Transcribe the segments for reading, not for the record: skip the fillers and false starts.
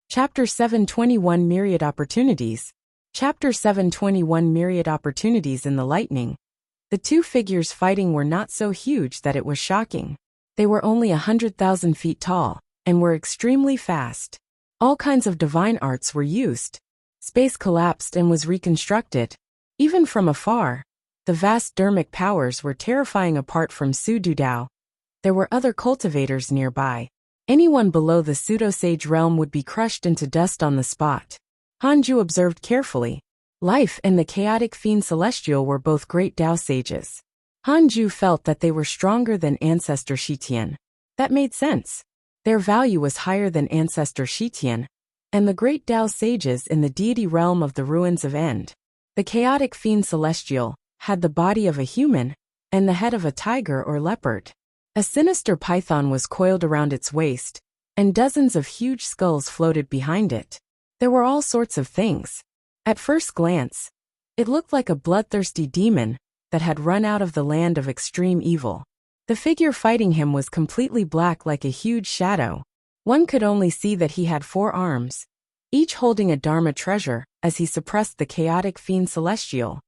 Chapter 721 Myriad Opportunities. Chapter 721 Myriad Opportunities in the Lightning. The two figures fighting were not so huge that it was shocking. They were only 100,000 feet tall, and were extremely fast. All kinds of divine arts were used. Space collapsed and was reconstructed. Even from afar, the vast dermic powers were terrifying apart from Su Dudao. There were other cultivators nearby. Anyone below the pseudo-sage realm would be crushed into dust on the spot. Hanju observed carefully. Life and the chaotic fiend celestial were both great Dao sages. Hanju felt that they were stronger than Ancestor Shitian. That made sense. Their value was higher than Ancestor Shitian, and the great Dao sages in the deity realm of the ruins of End. The chaotic fiend celestial had the body of a human, and the head of a tiger or leopard. A sinister python was coiled around its waist, and dozens of huge skulls floated behind it. There were all sorts of things. At first glance, it looked like a bloodthirsty demon that had run out of the land of extreme evil. The figure fighting him was completely black like a huge shadow. One could only see that he had 4 arms, each holding a Dharma treasure, as he suppressed the chaotic fiend celestial.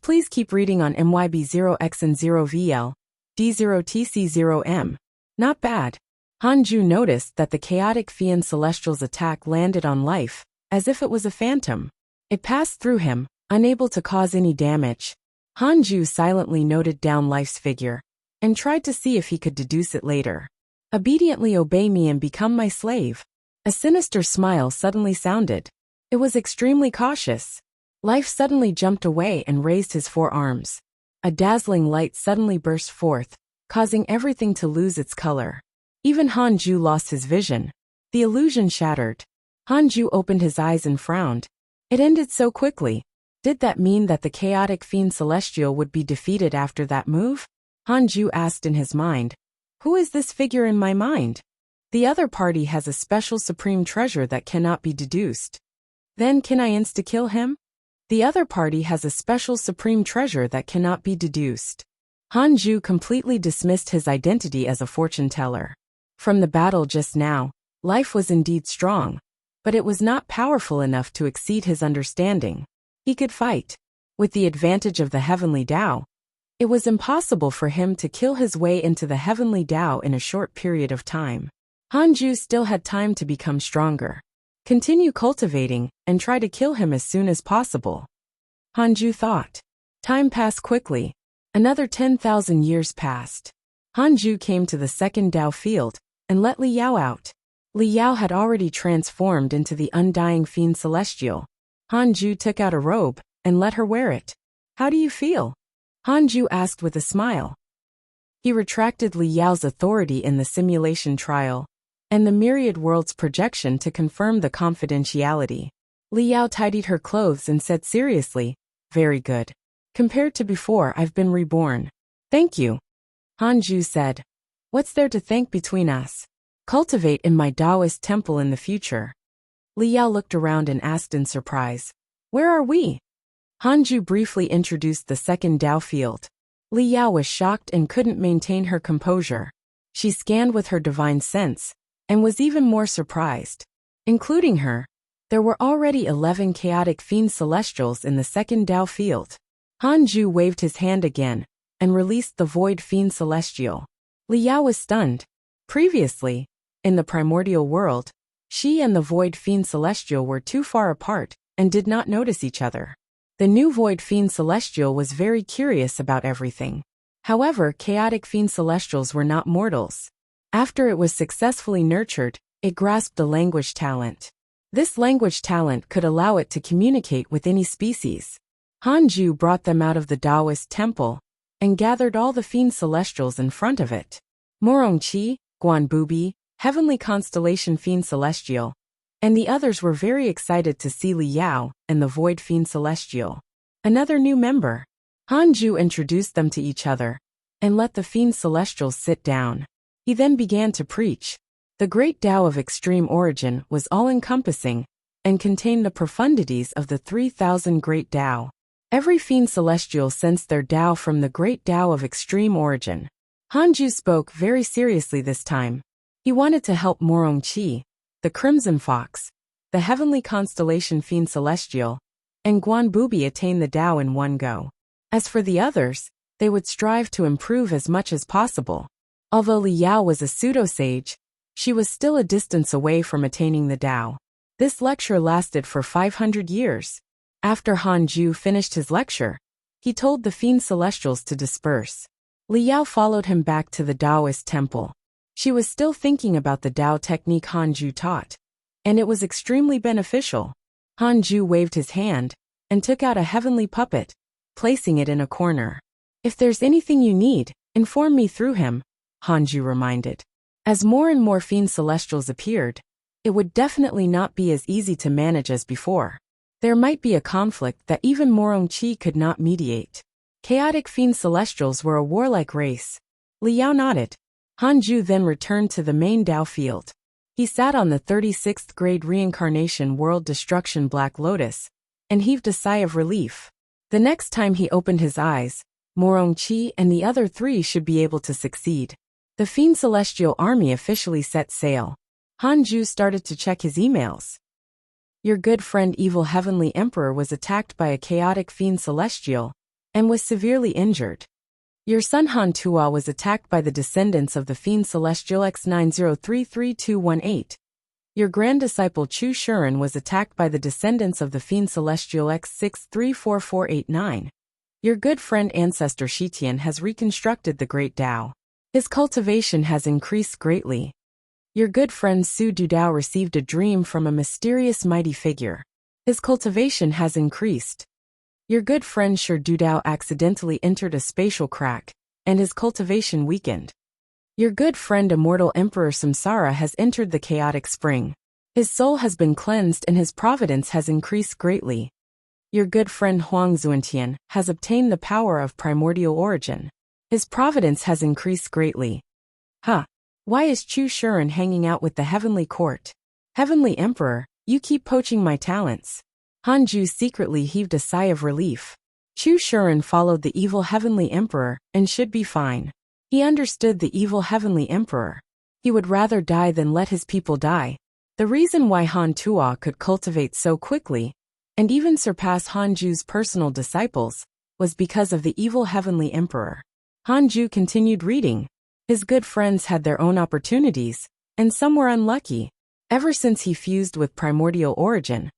Please keep reading on MYB0X and 0VL. D0TC0M. Not bad. Hanju noticed that the chaotic fiend celestial's attack landed on life, as if it was a phantom. It passed through him, unable to cause any damage. Hanju silently noted down life's figure, and tried to see if he could deduce it later. Obediently obey me and become my slave. A sinister smile suddenly sounded. It was extremely cautious. Life suddenly jumped away and raised his 4 arms. A dazzling light suddenly burst forth, causing everything to lose its color. Even Hanju lost his vision. The illusion shattered. Hanju opened his eyes and frowned. It ended so quickly. Did that mean that the chaotic fiend celestial would be defeated after that move? Hanju asked in his mind. Who is this figure in my mind? The other party has a special supreme treasure that cannot be deduced. Then can I insta-kill him? The other party has a special supreme treasure that cannot be deduced. Hanju completely dismissed his identity as a fortune teller. From the battle just now, life was indeed strong, but it was not powerful enough to exceed his understanding. He could fight. With the advantage of the heavenly Dao, it was impossible for him to kill his way into the heavenly Dao in a short period of time. Hanju still had time to become stronger. Continue cultivating, and try to kill him as soon as possible. Hanju thought. Time passed quickly. Another 10,000 years passed. Hanju came to the second Dao field, and let Li Yao out. Li Yao had already transformed into the undying fiend celestial. Hanju took out a robe, and let her wear it. How do you feel? Hanju asked with a smile. He retracted Li Yao's authority in the simulation trial, and the myriad world's projection to confirm the confidentiality. Li Yao tidied her clothes and said seriously, very good. Compared to before, I've been reborn. Thank you. Hanju said. What's there to thank between us? Cultivate in my Taoist temple in the future. Li Yao looked around and asked in surprise. Where are we? Hanju briefly introduced the second Dao field. Li Yao was shocked and couldn't maintain her composure. She scanned with her divine sense, and was even more surprised. Including her, there were already 11 chaotic fiend celestials in the second Dao field. Hanju waved his hand again, and released the void fiend celestial. Li Yao was stunned. Previously, in the primordial world, she and the void fiend celestial were too far apart, and did not notice each other. The new void fiend celestial was very curious about everything. However, chaotic fiend celestials were not mortals. After it was successfully nurtured, it grasped the language talent. This language talent could allow it to communicate with any species. Hanju brought them out of the Taoist temple, and gathered all the fiend celestials in front of it. Morongqi, Guanbubi, Heavenly Constellation Fiend Celestial, and the others were very excited to see Li Yao and the Void Fiend Celestial. Another new member. Hanju introduced them to each other, and let the Fiend Celestials sit down. He then began to preach. The great Tao of extreme origin was all-encompassing, and contained the profundities of the 3,000 great Tao. Every fiend celestial sensed their Tao from the great Tao of extreme origin. Hanju spoke very seriously this time. He wanted to help Morongqi, the Crimson Fox, the heavenly constellation Fiend Celestial, and Guan Bubi attain the Tao in one go. As for the others, they would strive to improve as much as possible. Although Li Yao was a pseudo-sage, she was still a distance away from attaining the Tao. This lecture lasted for 500 years. After Han Ju finished his lecture, he told the Fiend Celestials to disperse. Li Yao followed him back to the Taoist temple. She was still thinking about the Tao technique Han Ju taught, and it was extremely beneficial. Han Ju waved his hand and took out a heavenly puppet, placing it in a corner. If there's anything you need, inform me through him, Han Ju reminded. As more and more Fiend Celestials appeared, it would definitely not be as easy to manage as before. There might be a conflict that even Morong Qi could not mediate. Chaotic Fiend Celestials were a warlike race. Li Yao nodded. Han Ju then returned to the main Tao field. He sat on the 36th grade reincarnation world destruction Black Lotus, and heaved a sigh of relief. The next time he opened his eyes, Morong Qi and the other three should be able to succeed. The Fiend Celestial army officially set sail. Han Ju started to check his emails. Your good friend Evil Heavenly Emperor was attacked by a chaotic Fiend Celestial, and was severely injured. Your son Han Tua was attacked by the descendants of the Fiend Celestial X90333218. Your grand disciple Chu Shuren was attacked by the descendants of the Fiend Celestial X634489. Your good friend Ancestor Shitian has reconstructed the Great Tao. His cultivation has increased greatly. Your good friend Su Dudao received a dream from a mysterious mighty figure. His cultivation has increased. Your good friend Shur Dudao accidentally entered a spatial crack, and his cultivation weakened. Your good friend Immortal Emperor Samsara has entered the chaotic spring. His soul has been cleansed and his providence has increased greatly. Your good friend Huang Zuantian has obtained the power of primordial origin. His providence has increased greatly. Why is Chu Shuren hanging out with the heavenly court? Heavenly Emperor, you keep poaching my talents. Han Ju secretly heaved a sigh of relief. Chu Shuren followed the evil heavenly emperor and should be fine. He understood the evil heavenly emperor. He would rather die than let his people die. The reason why Han Tua could cultivate so quickly, and even surpass Han Ju's personal disciples, was because of the evil heavenly emperor. Han Ju continued reading. His good friends had their own opportunities, and some were unlucky. Ever since he fused with primordial origin,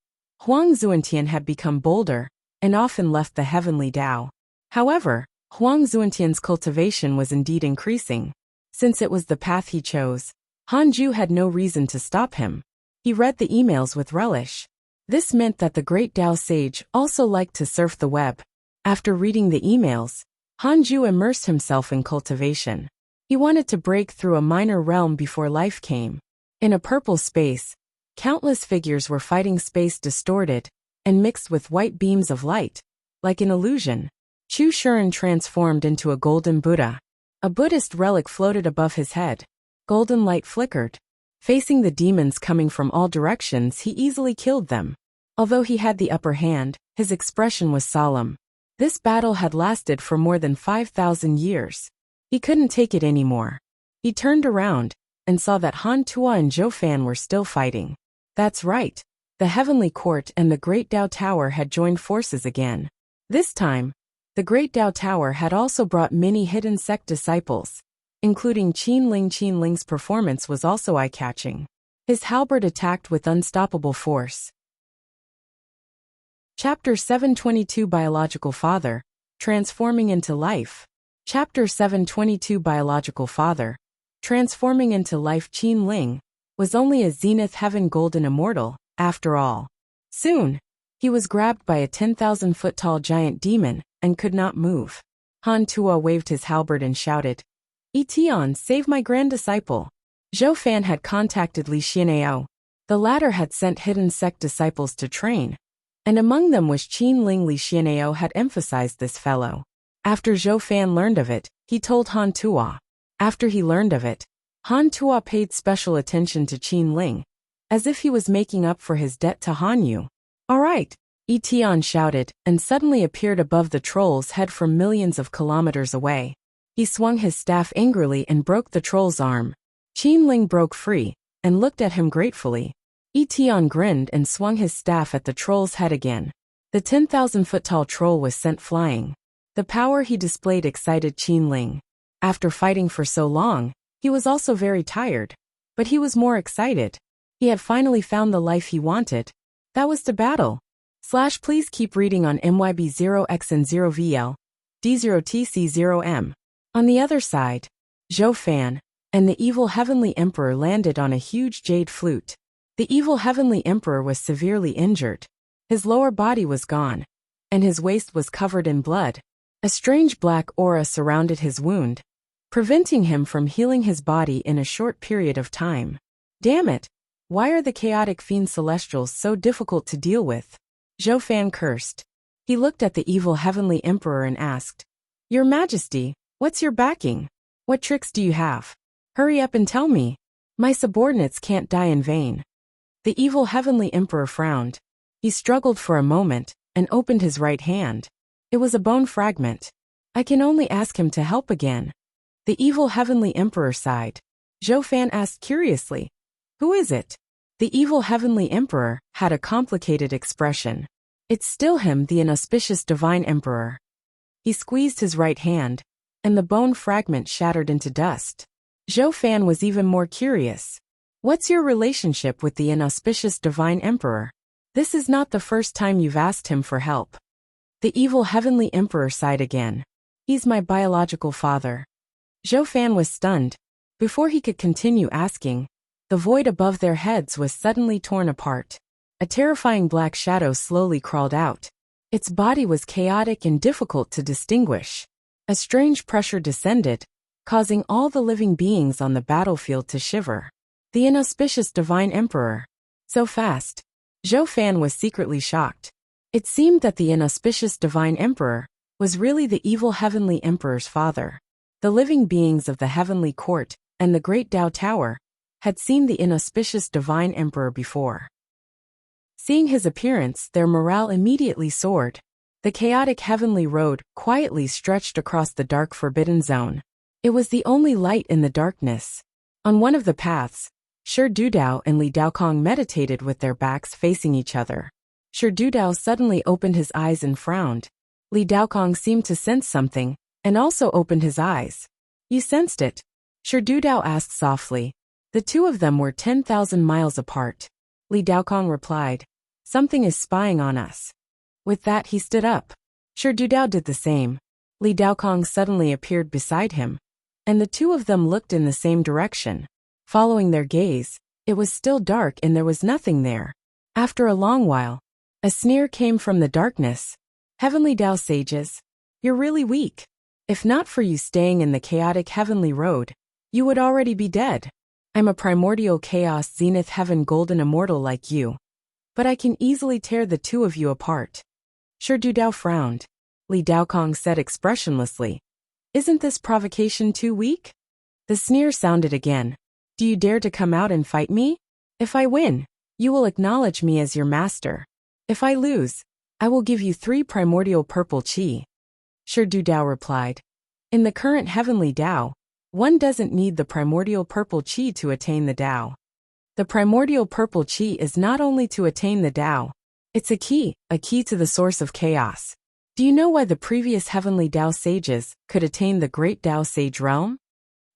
Huang Zuantian had become bolder, and often left the heavenly Tao. However, Huang Zuantian's cultivation was indeed increasing. Since it was the path he chose, Han Ju had no reason to stop him. He read the emails with relish. This meant that the great Tao sage also liked to surf the web. After reading the emails, Han Ju immersed himself in cultivation. He wanted to break through a minor realm before life came. In a purple space, countless figures were fighting space distorted and mixed with white beams of light. Like an illusion, Chu Shuren transformed into a golden Buddha. A Buddhist relic floated above his head. Golden light flickered. Facing the demons coming from all directions, he easily killed them. Although he had the upper hand, his expression was solemn. This battle had lasted for more than 5,000 years. He couldn't take it anymore. He turned around and saw that Han Tua and Zhou Fan were still fighting. That's right. The Heavenly Court and the Great Tao Tower had joined forces again. This time, the Great Tao Tower had also brought many hidden sect disciples, including Qin Ling. Qin Ling's performance was also eye-catching. His halberd attacked with unstoppable force. Chapter 722 Biological Father, Transforming into Life. Chapter 722 Biological Father, Transforming into Life. Qin Ling was only a Zenith Heaven Golden Immortal, after all. Soon, he was grabbed by a 10,000-foot-tall giant demon and could not move. Han Tua waved his halberd and shouted, "Etian, save my grand disciple." Zhou Fan had contacted Li Xianao. The latter had sent hidden sect disciples to train, and among them was Qin Ling. Li Xianao had emphasized this fellow. After Zhou Fan learned of it, he told Han Tua. After he learned of it, Han Tua paid special attention to Qin Ling, as if he was making up for his debt to Han Yu. "All right," Etian shouted, and suddenly appeared above the troll's head from millions of kilometers away. He swung his staff angrily and broke the troll's arm. Qin Ling broke free, and looked at him gratefully. Etion grinned and swung his staff at the troll's head again. The 10,000-foot-tall troll was sent flying. The power he displayed excited Qin Ling. After fighting for so long, he was also very tired. But he was more excited. He had finally found the life he wanted. That was to battle. Please keep reading on MYB0X and 0VL, D0TC0M. On the other side, Zhou Fan and the evil Heavenly Emperor landed on a huge jade flute. The evil Heavenly Emperor was severely injured. His lower body was gone, and his waist was covered in blood. A strange black aura surrounded his wound, preventing him from healing his body in a short period of time. Damn it! Why are the chaotic fiend celestials so difficult to deal with? Zhou Fan cursed. He looked at the evil Heavenly Emperor and asked, Your Majesty, what's your backing? What tricks do you have? Hurry up and tell me. My subordinates can't die in vain. The evil Heavenly Emperor frowned. He struggled for a moment and opened his right hand. It was a bone fragment. I can only ask him to help again. The evil Heavenly Emperor sighed. Zhou Fan asked curiously, Who is it? The evil Heavenly Emperor had a complicated expression. It's still him, the inauspicious Divine Emperor. He squeezed his right hand, and the bone fragment shattered into dust. Zhou Fan was even more curious. What's your relationship with the inauspicious Divine Emperor? This is not the first time you've asked him for help. The evil Heavenly Emperor sighed again. He's my biological father. Zhou Fan was stunned. Before he could continue asking, the void above their heads was suddenly torn apart. A terrifying black shadow slowly crawled out. Its body was chaotic and difficult to distinguish. A strange pressure descended, causing all the living beings on the battlefield to shiver. The inauspicious Divine Emperor. So fast. Zhou Fan was secretly shocked. It seemed that the inauspicious Divine Emperor was really the evil Heavenly Emperor's father. The living beings of the Heavenly Court and the Great Dao Tower had seen the inauspicious Divine Emperor before. Seeing his appearance, their morale immediately soared. The chaotic Heavenly Road quietly stretched across the dark Forbidden Zone. It was the only light in the darkness. On one of the paths, Shi Dudao and Li Daokong meditated with their backs facing each other. Shi Dudao suddenly opened his eyes and frowned. Li Daokong seemed to sense something, and also opened his eyes. You sensed it? Shi Dudao asked softly. The two of them were 10,000 miles apart. Li Daokong replied, Something is spying on us. With that he stood up. Shi Dudao did the same. Li Daokong suddenly appeared beside him, and the two of them looked in the same direction. Following their gaze, it was still dark and there was nothing there. After a long while, a sneer came from the darkness. Heavenly Dao sages, you're really weak. If not for you staying in the chaotic Heavenly Road, you would already be dead. I'm a primordial chaos zenith heaven golden immortal like you. But I can easily tear the two of you apart. Shi Dudao frowned. Li Daokong said expressionlessly, Isn't this provocation too weak? The sneer sounded again. Do you dare to come out and fight me? If I win, you will acknowledge me as your master. If I lose, I will give you 3 primordial purple qi. Shi Dudao replied. In the current Heavenly Dao, one doesn't need the primordial purple qi to attain the Dao. The primordial purple qi is not only to attain the Dao, it's a key to the source of chaos. Do you know why the previous Heavenly Dao sages could attain the Great Dao Sage realm?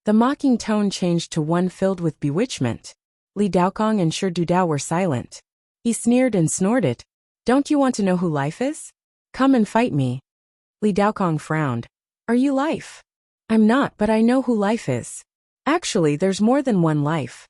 The mocking tone changed to one filled with bewitchment. Li Daokong and Shi Dudao were silent. He sneered and snorted. Don't you want to know who life is? Come and fight me. Li Daokong frowned. Are you life? I'm not, but I know who life is. Actually, there's more than one life.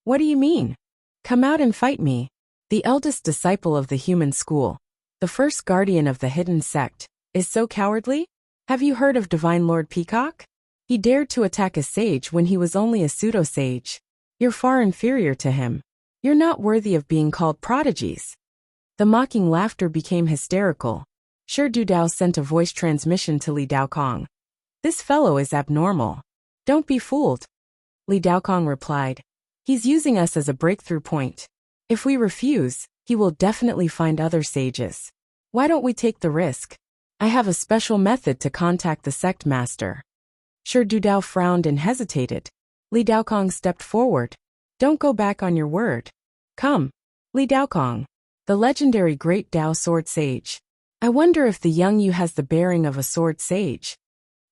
What do you mean? Come out and fight me. The eldest disciple of the human school, the first guardian of the hidden sect, is so cowardly? Have you heard of Divine Lord Peacock? He dared to attack a sage when he was only a pseudo-sage. You're far inferior to him. You're not worthy of being called prodigies. The mocking laughter became hysterical. Shi Dudao sent a voice transmission to Li Daokong. This fellow is abnormal. Don't be fooled. Li Daokong replied. He's using us as a breakthrough point. If we refuse, he will definitely find other sages. Why don't we take the risk? I have a special method to contact the sect master. Shi Dudao frowned and hesitated. Li Daokong stepped forward. Don't go back on your word. Come, Li Daokong, the legendary Great Dao Sword Sage. I wonder if the young Yu has the bearing of a sword sage.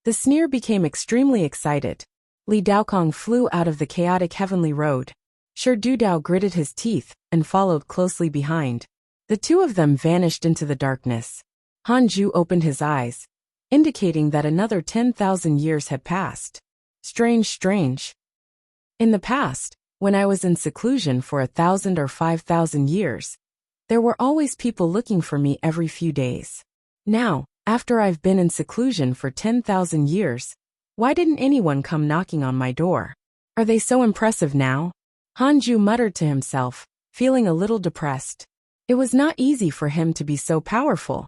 The sneer became extremely excited. Li Daokong flew out of the chaotic heavenly road. Shi Dudao gritted his teeth and followed closely behind. The two of them vanished into the darkness. Hanju opened his eyes, indicating that another 10,000 years had passed. Strange. In the past, when I was in seclusion for 1,000 or 5,000 years, there were always people looking for me every few days. Now, after I've been in seclusion for 10,000 years, why didn't anyone come knocking on my door? Are they so impressive now? Hanju muttered to himself, feeling a little depressed. It was not easy for him to be so powerful,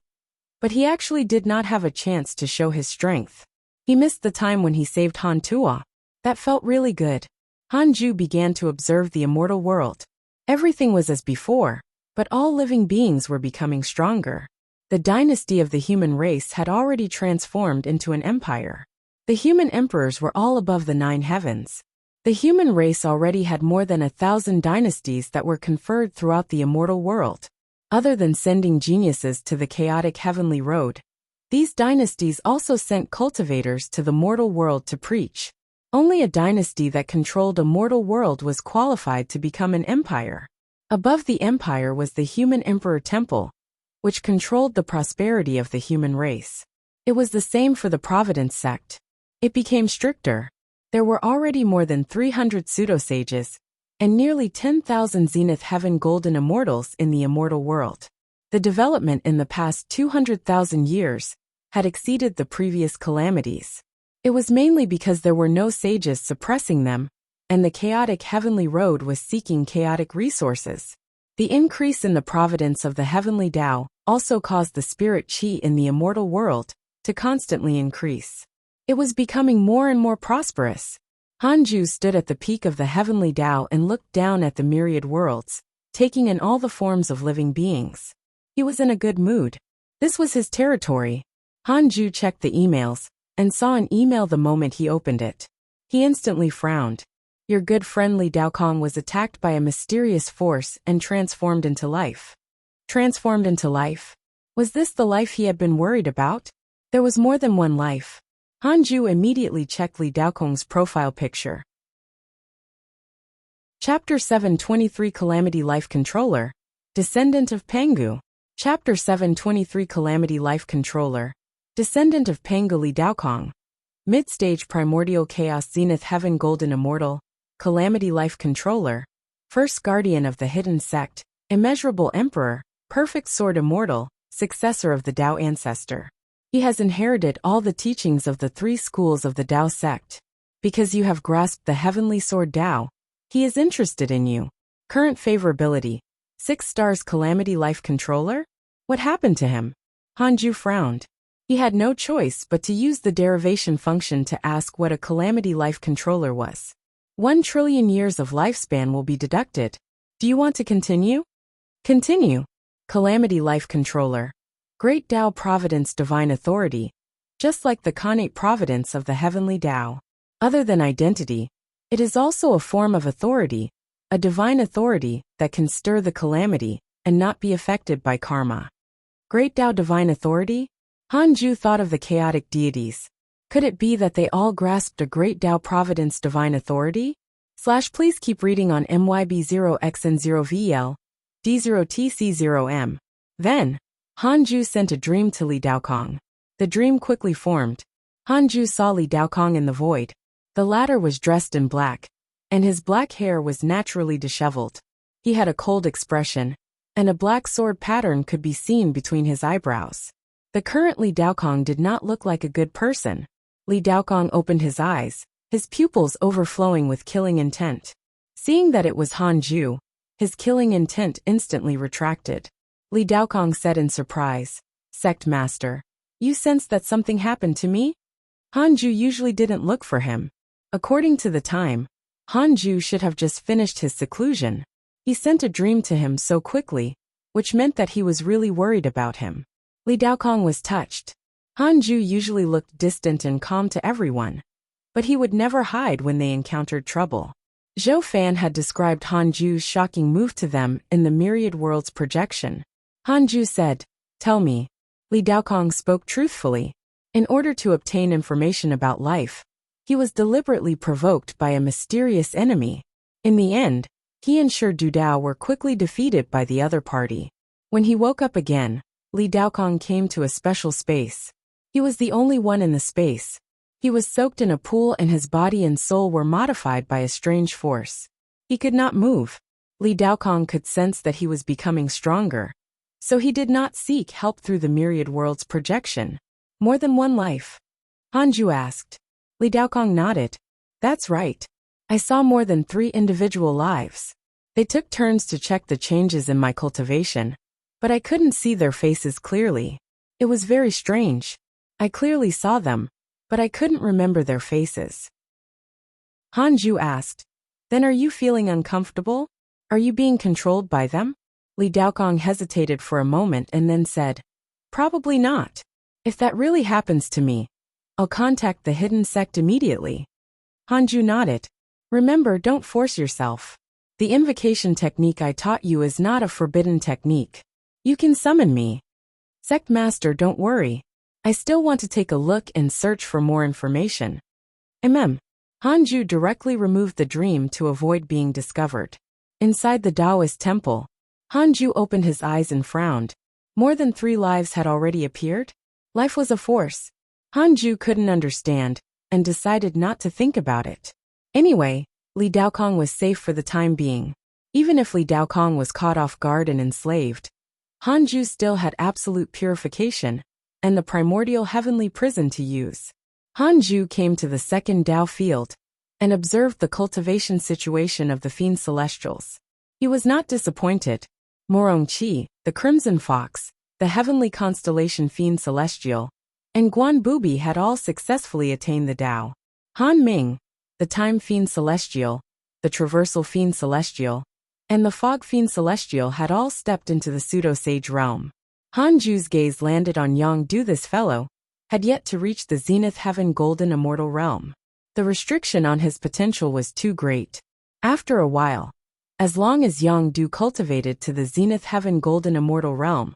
but he actually did not have a chance to show his strength. He missed the time when he saved Han Tua. That felt really good. Hanju began to observe the immortal world. Everything was as before, but all living beings were becoming stronger. The dynasty of the human race had already transformed into an empire. The human emperors were all above the 9 heavens. The human race already had more than 1,000 dynasties that were conferred throughout the immortal world. Other than sending geniuses to the chaotic heavenly road, these dynasties also sent cultivators to the mortal world to preach. Only a dynasty that controlled a mortal world was qualified to become an empire. Above the empire was the human emperor temple, which controlled the prosperity of the human race. It was the same for the Providence sect. It became stricter. There were already more than 300 pseudo-sages, and nearly 10,000 Zenith Heaven Golden Immortals in the immortal world. The development in the past 200,000 years had exceeded the previous calamities. It was mainly because there were no sages suppressing them, and the chaotic heavenly road was seeking chaotic resources. The increase in the providence of the heavenly Tao also caused the spirit qi in the immortal world to constantly increase. It was becoming more and more prosperous. Hanju stood at the peak of the heavenly Tao and looked down at the myriad worlds, taking in all the forms of living beings. He was in a good mood. This was his territory. Hanju checked the emails and saw an email the moment he opened it. He instantly frowned. Your good friend Li Daokong was attacked by a mysterious force and transformed into life. Transformed into life? Was this the life he had been worried about? There was more than one life. Hanju immediately checked Li Daokong's profile picture. Chapter 723 Calamity Life Controller, Descendant of Pengu. Chapter 723 Calamity Life Controller, Descendant of Pengu Li Daokong. Mid-stage Primordial Chaos Zenith Heaven Golden Immortal, Calamity Life Controller, First Guardian of the Hidden Sect, Immeasurable Emperor, Perfect Sword Immortal, Successor of the Tao Ancestor. He has inherited all the teachings of the 3 schools of the Tao sect. Because you have grasped the Heavenly Sword Tao, he is interested in you. Current favorability, 6 stars. Calamity Life Controller? What happened to him? Hanju frowned. He had no choice but to use the derivation function to ask what a Calamity Life Controller was. 1 trillion years of lifespan will be deducted. Do you want to continue? Continue. Calamity Life Controller. Great Tao Providence Divine Authority. Just like the connate providence of the Heavenly Tao. Other than identity, it is also a form of authority, a divine authority that can stir the calamity and not be affected by karma. Great Tao Divine Authority? Hanju thought of the chaotic deities. Could it be that they all grasped a Great Tao Providence Divine Authority? Please keep reading on MYB0XN0VL, D0TC0M. Then, Hanju sent a dream to Li Daokong. The dream quickly formed. Hanju saw Li Daokong in the void. The latter was dressed in black, and his black hair was naturally disheveled. He had a cold expression, and a black sword pattern could be seen between his eyebrows. The current Li Daokong did not look like a good person. Li Daokong opened his eyes, his pupils overflowing with killing intent. Seeing that it was Hanju, his killing intent instantly retracted. Li Daokong said in surprise, Sect Master, you sensed that something happened to me? Hanju usually didn't look for him. According to the time, Hanju should have just finished his seclusion. He sent a dream to him so quickly, which meant that he was really worried about him. Li Daokong was touched. Hanju usually looked distant and calm to everyone, but he would never hide when they encountered trouble. Zhou Fan had described Hanju's shocking move to them in the Myriad Worlds projection. Hanju said, "Tell me." Li Daokong spoke truthfully. In order to obtain information about life, he was deliberately provoked by a mysterious enemy. In the end, he and Shi Dudao were quickly defeated by the other party. When he woke up again, Li Daokong came to a special space. He was the only one in the space. He was soaked in a pool and his body and soul were modified by a strange force. He could not move. Li Daokong could sense that he was becoming stronger. So he did not seek help through the Myriad Worlds projection. More than one life? Hanju asked. Li Daokong nodded. That's right. I saw more than 3 individual lives. They took turns to check the changes in my cultivation, but I couldn't see their faces clearly. It was very strange. I clearly saw them, but I couldn't remember their faces. Hanju asked, "Then are you feeling uncomfortable? Are you being controlled by them?" Li Daokong hesitated for a moment and then said, "Probably not. If that really happens to me, I'll contact the hidden sect immediately." Hanju nodded. "Remember, don't force yourself. The invocation technique I taught you is not a forbidden technique. You can summon me. Sect Master, don't worry. I still want to take a look and search for more information." Hanju directly removed the dream to avoid being discovered. Inside the Taoist temple, Hanju opened his eyes and frowned. More than 3 lives had already appeared? Life was a force. Hanju couldn't understand, and decided not to think about it. Anyway, Li Daokong was safe for the time being. Even if Li Daokong was caught off guard and enslaved, Hanju still had absolute purification, and the primordial heavenly prison to use. Hanju came to the second Tao field, and observed the cultivation situation of the Fiend Celestials. He was not disappointed. Morong Qi, the Crimson Fox, the heavenly constellation Fiend Celestial, and Guan Bubi had all successfully attained the Tao. Han Ming, the Time Fiend Celestial, the Traversal Fiend Celestial, and the Fog Fiend Celestial had all stepped into the pseudo-sage realm. Hanju's gaze landed on Yang Du. This fellow had yet to reach the Zenith Heaven Golden Immortal Realm. The restriction on his potential was too great. After a while, as long as Yang Du cultivated to the Zenith Heaven Golden Immortal Realm,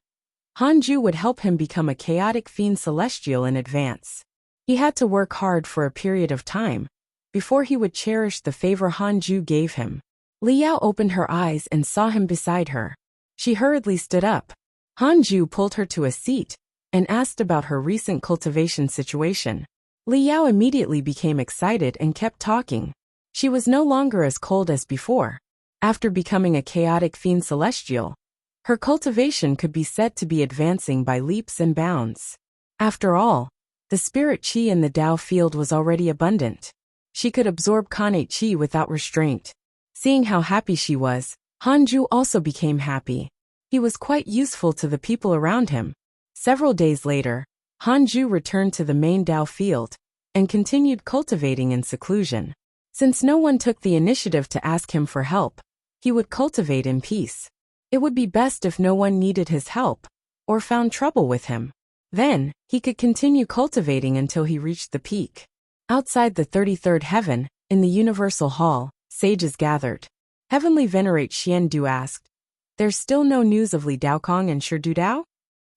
Hanju would help him become a chaotic Fiend Celestial in advance. He had to work hard for a period of time before he would cherish the favor Hanju gave him. Liao opened her eyes and saw him beside her. She hurriedly stood up. Hanju pulled her to a seat and asked about her recent cultivation situation. Liao immediately became excited and kept talking. She was no longer as cold as before. After becoming a chaotic Fiend Celestial, her cultivation could be said to be advancing by leaps and bounds. After all, the spirit qi in the Tao field was already abundant. She could absorb Kanate qi without restraint. Seeing how happy she was, Hanju also became happy. He was quite useful to the people around him. Several days later, Hanju returned to the main Tao field and continued cultivating in seclusion. Since no one took the initiative to ask him for help, he would cultivate in peace. It would be best if no one needed his help or found trouble with him. Then, he could continue cultivating until he reached the peak. Outside the 33rd heaven, in the Universal Hall, sages gathered. Heavenly Venerate Xian Du asked, "There's still no news of Li Daokong and Shi Dudao?"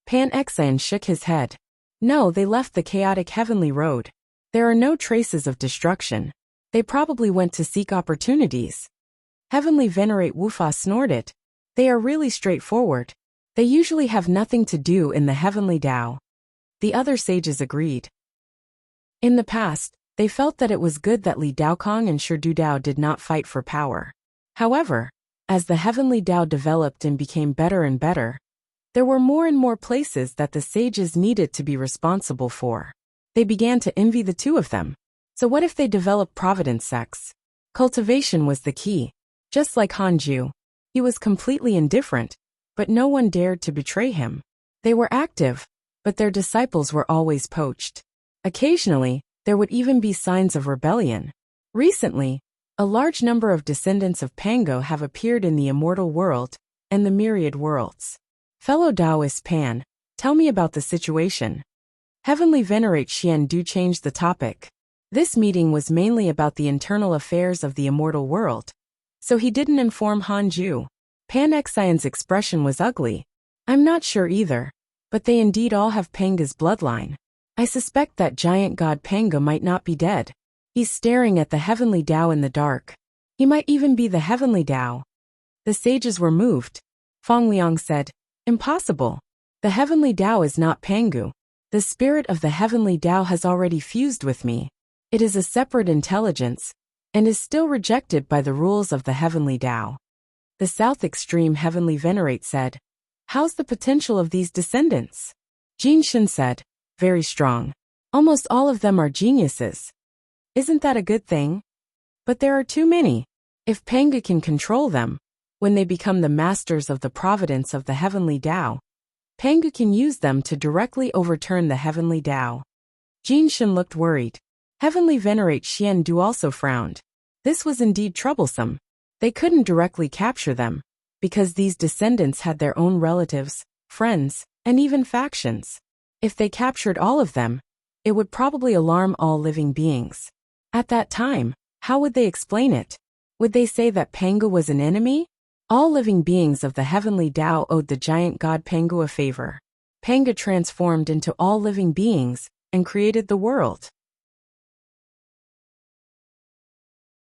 Pan Exan shook his head. "No, they left the chaotic heavenly road. There are no traces of destruction. They probably went to seek opportunities." Heavenly Venerate Wufa snorted. "They are really straightforward. They usually have nothing to do in the heavenly Tao." The other sages agreed. In the past, they felt that it was good that Li Daokong and Shi Dudao did not fight for power. However, as the heavenly Tao developed and became better and better, there were more and more places that the sages needed to be responsible for. They began to envy the two of them. So what if they developed providence sects? Cultivation was the key. Just like Hanju, he was completely indifferent, but no one dared to betray him. They were active, but their disciples were always poached. Occasionally, there would even be signs of rebellion. Recently, a large number of descendants of Pango have appeared in the immortal world and the myriad worlds. Fellow Taoist Pan, tell me about the situation. Heavenly Venerate Xian Du changed the topic. This meeting was mainly about the internal affairs of the immortal world, So he didn't inform Hanju. Pan Xian's expression was ugly. I'm not sure either, but they indeed all have Panga's bloodline. I suspect that giant god Panga might not be dead. He's staring at the heavenly Tao in the dark. He might even be the heavenly Tao. The sages were moved. Feng Liang said, impossible. The heavenly Tao is not Pangu. The spirit of the heavenly Tao has already fused with me. It is a separate intelligence, and is still rejected by the rules of the heavenly Tao. The South Extreme Heavenly Venerate said, how's the potential of these descendants? Jin Shen said, very strong. Almost all of them are geniuses. Isn't that a good thing? But there are too many. If Panga can control them, when they become the masters of the providence of the heavenly Tao, Panga can use them to directly overturn the heavenly Tao. Jin Shen looked worried. Heavenly Venerate Xian Du also frowned. This was indeed troublesome. They couldn't directly capture them, because these descendants had their own relatives, friends, and even factions. If they captured all of them, it would probably alarm all living beings. At that time, how would they explain it? Would they say that Panga was an enemy? All living beings of the heavenly Tao owed the giant god Pangu a favor. Panga transformed into all living beings and created the world.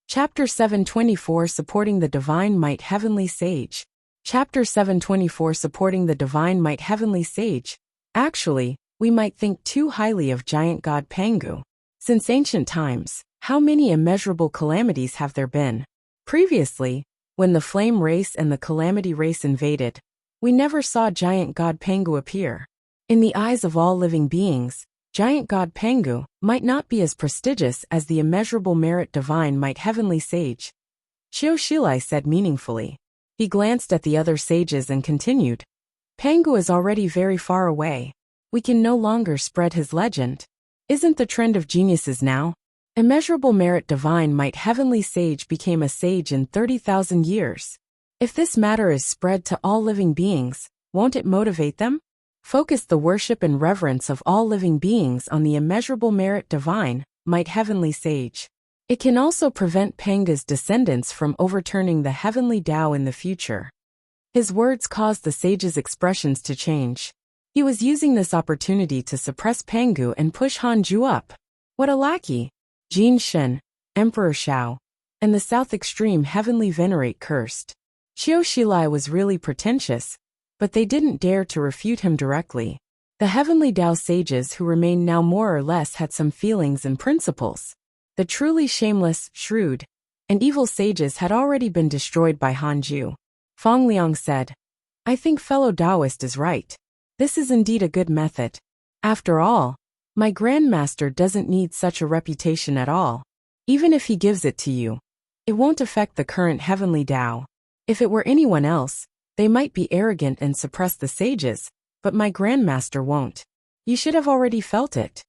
Chapter 724 Supporting the Divine Might Heavenly Sage. Chapter 724 Supporting the Divine Might Heavenly Sage. Actually, we might think too highly of giant god Pangu. Since ancient times, how many immeasurable calamities have there been? Previously, when the Flame Race and the Calamity Race invaded, we never saw giant god Pangu appear. In the eyes of all living beings, giant god Pangu might not be as prestigious as the immeasurable merit divine might heavenly sage. Qiu Shilai said meaningfully. He glanced at the other sages and continued. Pangu is already very far away. We can no longer spread his legend. Isn't the trend of geniuses now? Immeasurable merit divine might heavenly sage became a sage in 30,000 years. If this matter is spread to all living beings, won't it motivate them? Focus the worship and reverence of all living beings on the immeasurable merit divine might heavenly sage. It can also prevent Panga's descendants from overturning the heavenly Tao in the future. His words caused the sage's expressions to change. He was using this opportunity to suppress Pangu and push Hanju up. What a lackey! Jin Shen, Emperor Shao, and the South Extreme Heavenly Venerate cursed. Qiu Shilai was really pretentious, but they didn't dare to refute him directly. The heavenly Tao sages who remained now more or less had some feelings and principles. The truly shameless, shrewd, and evil sages had already been destroyed by Hanju. Feng Liang said, I think fellow Taoist is right. This is indeed a good method. After all, my grandmaster doesn't need such a reputation at all. Even if he gives it to you, it won't affect the current heavenly Tao. If it were anyone else, they might be arrogant and suppress the sages, but my grandmaster won't. You should have already felt it.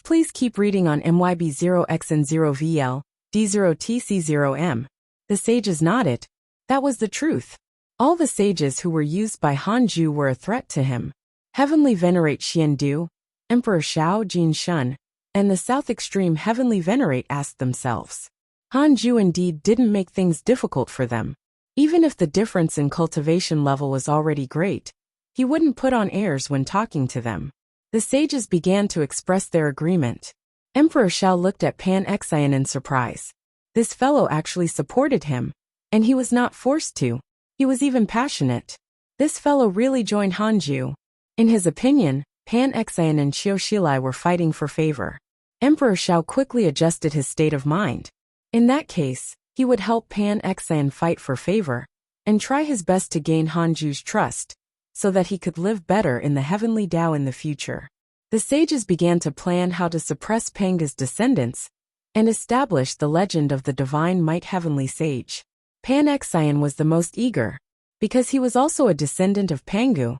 Please keep reading on MYB0XN0VL, D0TC0M. The sages nodded. That was the truth. All the sages who were used by Hanju were a threat to him. Heavenly Venerate Xiandu, Emperor Shao Jin Shun, and the South Extreme Heavenly Venerate asked themselves. Hanju indeed didn't make things difficult for them. Even if the difference in cultivation level was already great, he wouldn't put on airs when talking to them. The sages began to express their agreement. Emperor Shao looked at Pan Xian in surprise. This fellow actually supported him, and he was not forced to. He was even passionate. This fellow really joined Hanju. In his opinion, Pan Xian and Qiu Shilai were fighting for favor. Emperor Shao quickly adjusted his state of mind. In that case, he would help Pan Xian fight for favor, and try his best to gain Hanju's trust, so that he could live better in the heavenly Tao in the future. The sages began to plan how to suppress Panga's descendants, and establish the legend of the divine might heavenly sage. Pan Xian was the most eager. Because he was also a descendant of Pangu,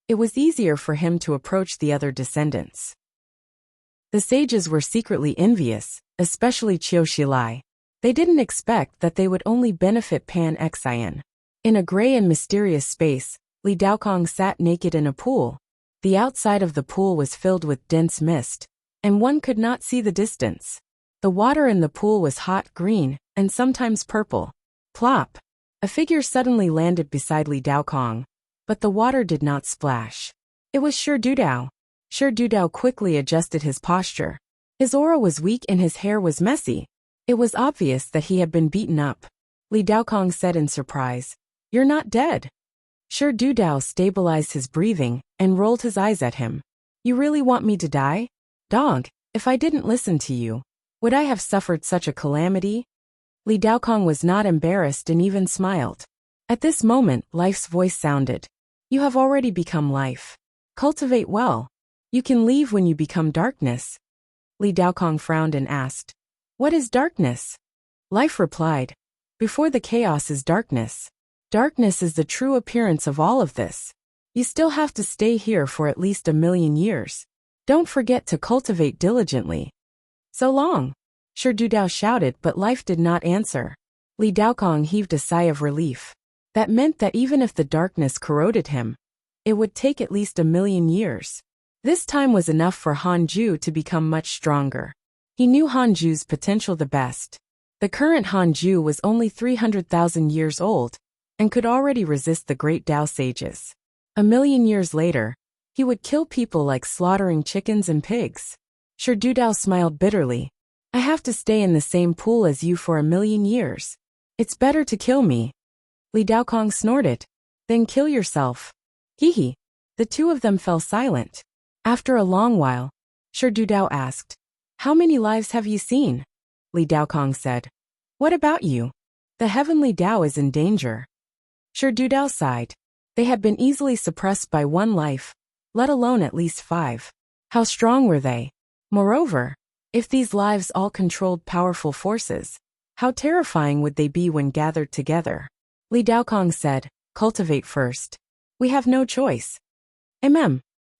it was easier for him to approach the other descendants. The sages were secretly envious, especially Qiu Shilai. They didn't expect that they would only benefit Pan Xian. In a gray and mysterious space, Li Daokong sat naked in a pool. The outside of the pool was filled with dense mist, and one could not see the distance. The water in the pool was hot green, and sometimes purple. Plop! A figure suddenly landed beside Li Daokong, but the water did not splash. It was Shi Dudao. Shi Dudao quickly adjusted his posture. His aura was weak and his hair was messy. It was obvious that he had been beaten up. Li Daokong said in surprise, "You're not dead." Shi Dudao stabilized his breathing and rolled his eyes at him. "You really want me to die? Dog, if I didn't listen to you, would I have suffered such a calamity?" Li Daokong was not embarrassed and even smiled. At this moment, Life's voice sounded. "You have already become life. Cultivate well. You can leave when you become darkness." Li Daokong frowned and asked, "What is darkness?" Life replied, "Before the chaos is darkness. Darkness is the true appearance of all of this. You still have to stay here for at least 1,000,000 years. Don't forget to cultivate diligently." "So long!" Shi Dudao shouted, but Life did not answer. Li Daokong heaved a sigh of relief. That meant that even if the darkness corroded him, it would take at least 1,000,000 years. This time was enough for Hanju to become much stronger. He knew Hanju's potential the best. The current Hanju was only 300,000 years old and could already resist the great Tao sages. 1,000,000 years later, he would kill people like slaughtering chickens and pigs. Shi Dudao smiled bitterly. "I have to stay in the same pool as you for 1,000,000 years. It's better to kill me." Li Daokong snorted. "Then kill yourself." Hee. The two of them fell silent. After a long while, Shi Dudao asked, "How many lives have you seen?" Li Daokong said, "What about you? The heavenly Tao is in danger." Shi Dudao sighed. They had been easily suppressed by one life, let alone at least 5. How strong were they? Moreover, if these lives all controlled powerful forces, how terrifying would they be when gathered together? Li Daokong said, "Cultivate first. We have no choice."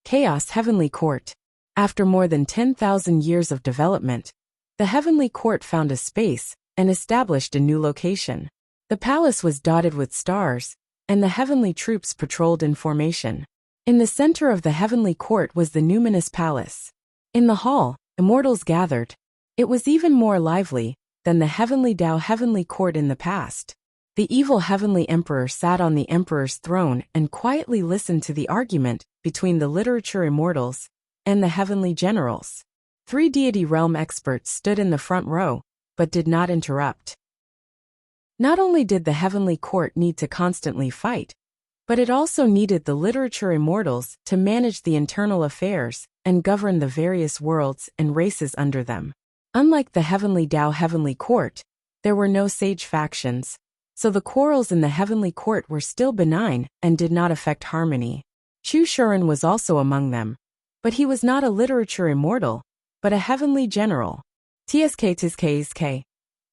Chaos Heavenly Court. After more than 10,000 years of development, the Heavenly Court found a space and established a new location. The palace was dotted with stars, and the heavenly troops patrolled in formation. In the center of the Heavenly Court was the numinous palace. In the hall, immortals gathered. It was even more lively than the Heavenly Tao Heavenly Court in the past. The evil Heavenly Emperor sat on the Emperor's throne and quietly listened to the argument between the literature immortals and the heavenly generals. 3 deity realm experts stood in the front row, but did not interrupt. Not only did the Heavenly Court need to constantly fight, but it also needed the literature immortals to manage the internal affairs and govern the various worlds and races under them. Unlike the Heavenly Tao Heavenly Court, there were no sage factions, so the quarrels in the Heavenly Court were still benign and did not affect harmony. Chu Shuren was also among them, but he was not a literature immortal, but a heavenly general. Tsk.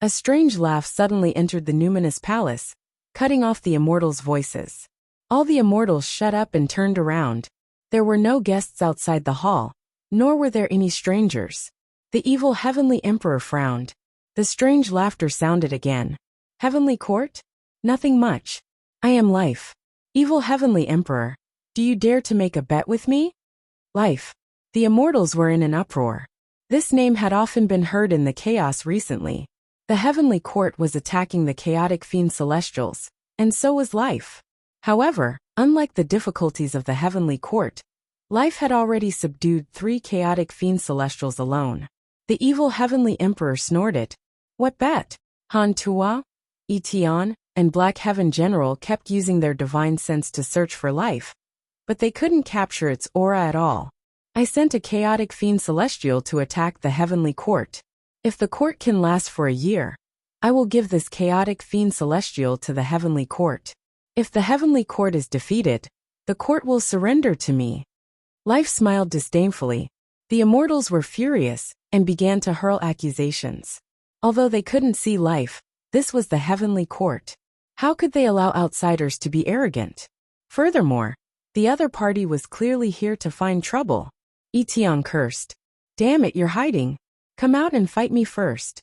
A strange laugh suddenly entered the numinous palace, cutting off the immortals' voices. All the immortals shut up and turned around. There were no guests outside the hall, nor were there any strangers. The evil Heavenly Emperor frowned. The strange laughter sounded again. "Heavenly Court? Nothing much. I am Life. Evil Heavenly Emperor, do you dare to make a bet with me?" Life. The immortals were in an uproar. This name had often been heard in the chaos recently. The Heavenly Court was attacking the chaotic fiend celestials, and so was Life. However, unlike the difficulties of the Heavenly Court, Life had already subdued 3 chaotic fiend celestials alone. The evil Heavenly Emperor snorted. "What bet?" Han Tua, Etion, and Black Heaven General kept using their divine sense to search for Life, but they couldn't capture its aura at all. "I sent a chaotic fiend celestial to attack the Heavenly Court. If the court can last for a year, I will give this chaotic fiend celestial to the Heavenly Court. If the Heavenly Court is defeated, the court will surrender to me." Life smiled disdainfully. The immortals were furious and began to hurl accusations. Although they couldn't see Life, this was the Heavenly Court. How could they allow outsiders to be arrogant? Furthermore, the other party was clearly here to find trouble. Etion cursed. "Damn it, you're hiding. Come out and fight me first."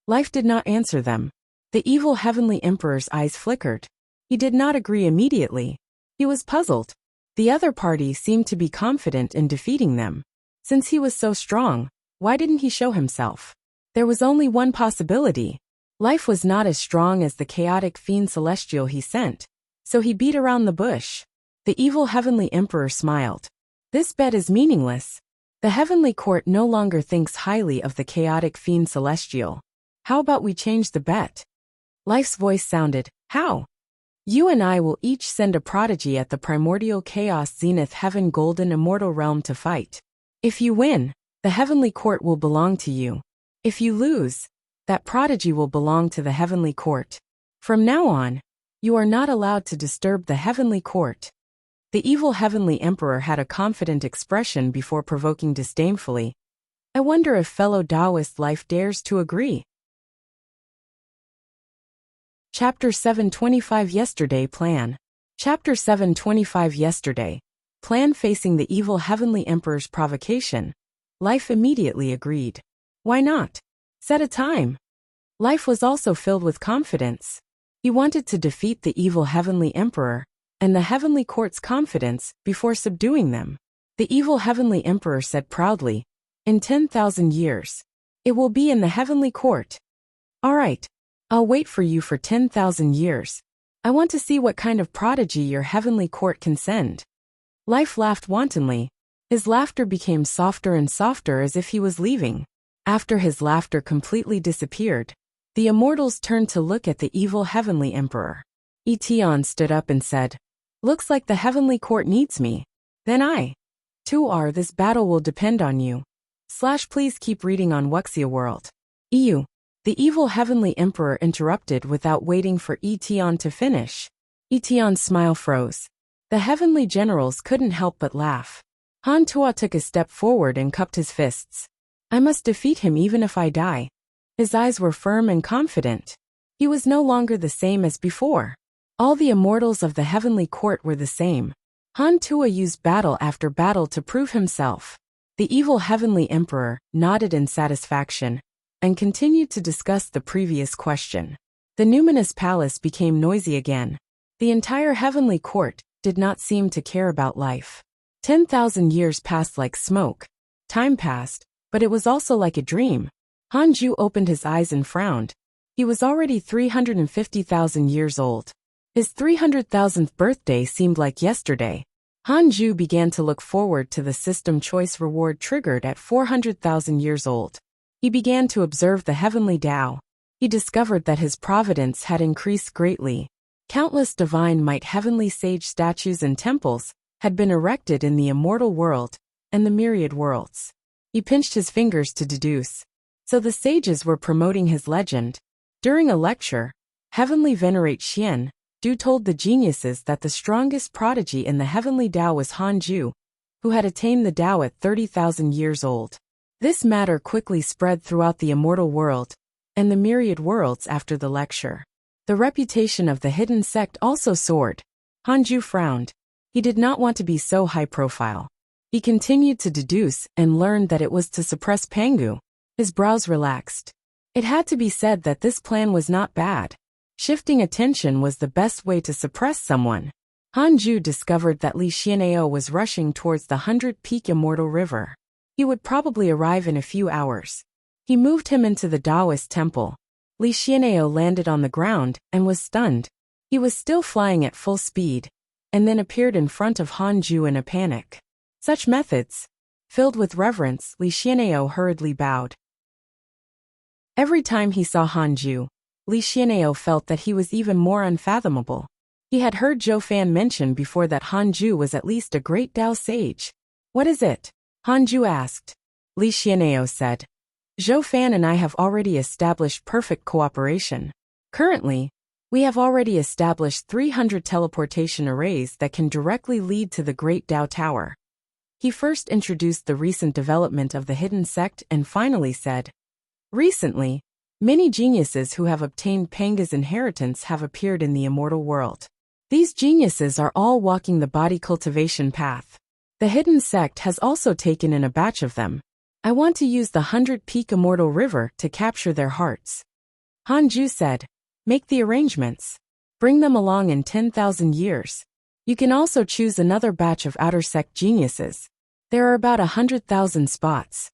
Life did not answer them. The evil Heavenly Emperor's eyes flickered. He did not agree immediately. He was puzzled. The other party seemed to be confident in defeating them. Since he was so strong, why didn't he show himself? There was only one possibility. Life was not as strong as the chaotic fiend celestial he sent, so he beat around the bush. The evil heavenly emperor smiled. This bet is meaningless. The heavenly court no longer thinks highly of the chaotic fiend celestial. How about we change the bet? Life's voice sounded, how? You and I will each send a prodigy at the primordial chaos zenith heaven golden immortal realm to fight. If you win, the heavenly court will belong to you. If you lose, that prodigy will belong to the heavenly court. From now on, you are not allowed to disturb the heavenly court. The evil heavenly emperor had a confident expression before provoking disdainfully. I wonder if fellow Taoist life dares to agree. Chapter 725 Yesterday Plan. Chapter 725 Yesterday. Plan facing the evil heavenly emperor's provocation. Life immediately agreed. Why not? Set a time. Life was also filled with confidence. He wanted to defeat the evil heavenly emperor and the heavenly court's confidence before subduing them. The evil heavenly emperor said proudly, in 10,000 years, it will be in the heavenly court. All right, I'll wait for you for 10,000 years. I want to see what kind of prodigy your heavenly court can send. Life laughed wantonly. His laughter became softer and softer as if he was leaving. After his laughter completely disappeared, the immortals turned to look at the evil heavenly emperor. Etion stood up and said, looks like the heavenly court needs me. Then I, too, this battle will depend on you. Please keep reading on Wuxia World. EU. The evil heavenly emperor interrupted without waiting for Etion to finish. Etion's smile froze. The heavenly generals couldn't help but laugh. Han Tua took a step forward and cupped his fists. I must defeat him even if I die. His eyes were firm and confident. He was no longer the same as before. All the immortals of the heavenly court were the same. Han Tua used battle after battle to prove himself. The evil heavenly emperor nodded in satisfaction and continued to discuss the previous question. The numinous palace became noisy again. The entire heavenly court did not seem to care about life. 10,000 years passed like smoke. Time passed, but it was also like a dream. Hanju opened his eyes and frowned. He was already 350,000 years old. His 300,000th birthday seemed like yesterday. Hanju began to look forward to the system choice reward triggered at 400,000 years old. He began to observe the heavenly Tao. He discovered that his providence had increased greatly. Countless divine might heavenly sage statues and temples had been erected in the immortal world and the myriad worlds. He pinched his fingers to deduce. So the sages were promoting his legend. During a lecture, Heavenly Venerate Xian Du told the geniuses that the strongest prodigy in the heavenly Tao was Hanju, who had attained the Tao at 30,000 years old. This matter quickly spread throughout the immortal world and the myriad worlds after the lecture. The reputation of the hidden sect also soared. Hanju frowned. He did not want to be so high profile. He continued to deduce and learned that it was to suppress Pangu. His brows relaxed. It had to be said that this plan was not bad. Shifting attention was the best way to suppress someone. Hanju discovered that Li Xian'ao was rushing towards the 100-peak immortal river. He would probably arrive in a few hours. He moved him into the Taoist temple. Li Xian'ao landed on the ground and was stunned. He was still flying at full speed, and then appeared in front of Hanju in a panic. Such methods. Filled with reverence, Li Xian'ao hurriedly bowed. Every time he saw Hanju, Li Xian'ao felt that he was even more unfathomable. He had heard Zhou Fan mention before that Hanju was at least a great Tao sage. What is it? Hanju asked. Li Xian'ao said. Zhou Fan and I have already established perfect cooperation. Currently, we have already established 300 teleportation arrays that can directly lead to the Great Tao Tower. He first introduced the recent development of the hidden sect and finally said, recently, many geniuses who have obtained Panga's inheritance have appeared in the immortal world. These geniuses are all walking the body cultivation path. The hidden sect has also taken in a batch of them. I want to use the 100-peak immortal river to capture their hearts. Hanju said, make the arrangements. Bring them along in 10,000 years. You can also choose another batch of outer sect geniuses. There are about 100,000 spots.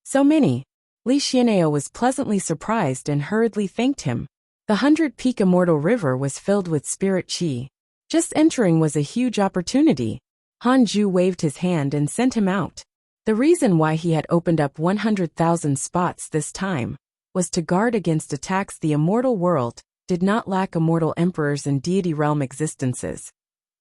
So many. Li Xianao was pleasantly surprised and hurriedly thanked him. The 100-peak immortal river was filled with spirit qi. Just entering was a huge opportunity. Hanju waved his hand and sent him out. The reason why he had opened up 100,000 spots this time was to guard against attacks. The immortal world did not lack immortal emperors and deity realm existences,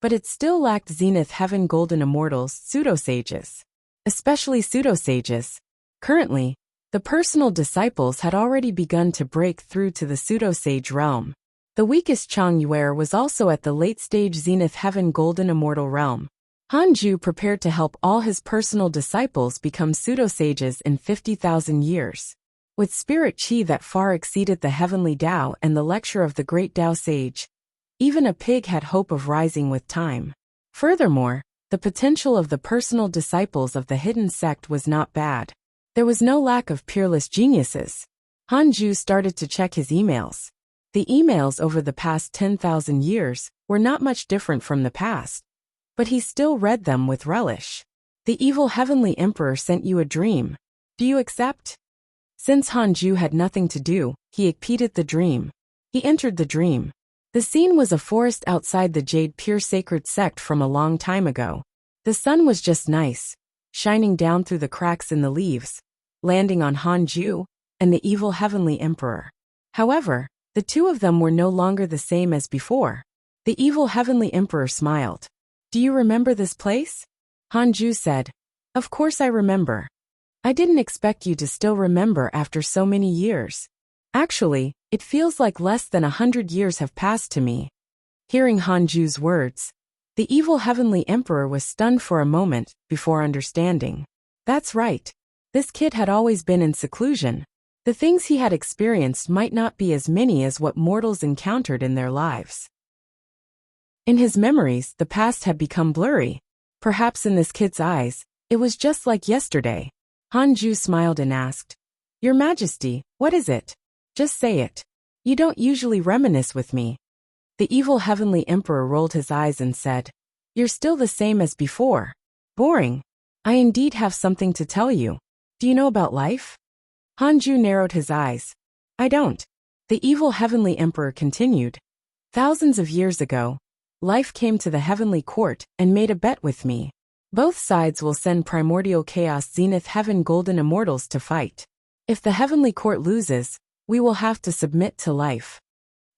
but it still lacked zenith heaven golden immortals, pseudo-sages. Especially pseudo-sages. Currently, the personal disciples had already begun to break through to the pseudo-sage realm. The weakest Chang Yuer was also at the late-stage zenith heaven golden immortal realm. Hanju prepared to help all his personal disciples become pseudo-sages in 50,000 years. With spirit qi that far exceeded the heavenly Tao and the lecture of the great Tao sage, even a pig had hope of rising with time. Furthermore, the potential of the personal disciples of the hidden sect was not bad. There was no lack of peerless geniuses. Hanju started to check his emails. The emails over the past 10,000 years were not much different from the past, but he still read them with relish. The evil heavenly emperor sent you a dream. Do you accept? Since Hanju had nothing to do, he repeated the dream. He entered the dream. The scene was a forest outside the Jade Pure Sacred Sect from a long time ago. The sun was just nice, shining down through the cracks in the leaves, landing on Hanju and the evil heavenly emperor. However, the two of them were no longer the same as before. The evil heavenly emperor smiled. Do you remember this place? Hanju said. Of course I remember. I didn't expect you to still remember after so many years. Actually, it feels like less than 100 years have passed to me. Hearing Hanju's words, the evil heavenly emperor was stunned for a moment before understanding. That's right. This kid had always been in seclusion. The things he had experienced might not be as many as what mortals encountered in their lives. In his memories, the past had become blurry. Perhaps in this kid's eyes, it was just like yesterday. Hanju smiled and asked, Your Majesty, what is it? Just say it. You don't usually reminisce with me. The evil heavenly emperor rolled his eyes and said, You're still the same as before. Boring. I indeed have something to tell you. Do you know about life? Hanju narrowed his eyes. I don't. The evil heavenly emperor continued. Thousands of years ago, life came to the heavenly court and made a bet with me. Both sides will send primordial chaos zenith heaven golden immortals to fight. If the heavenly court loses, we will have to submit to life.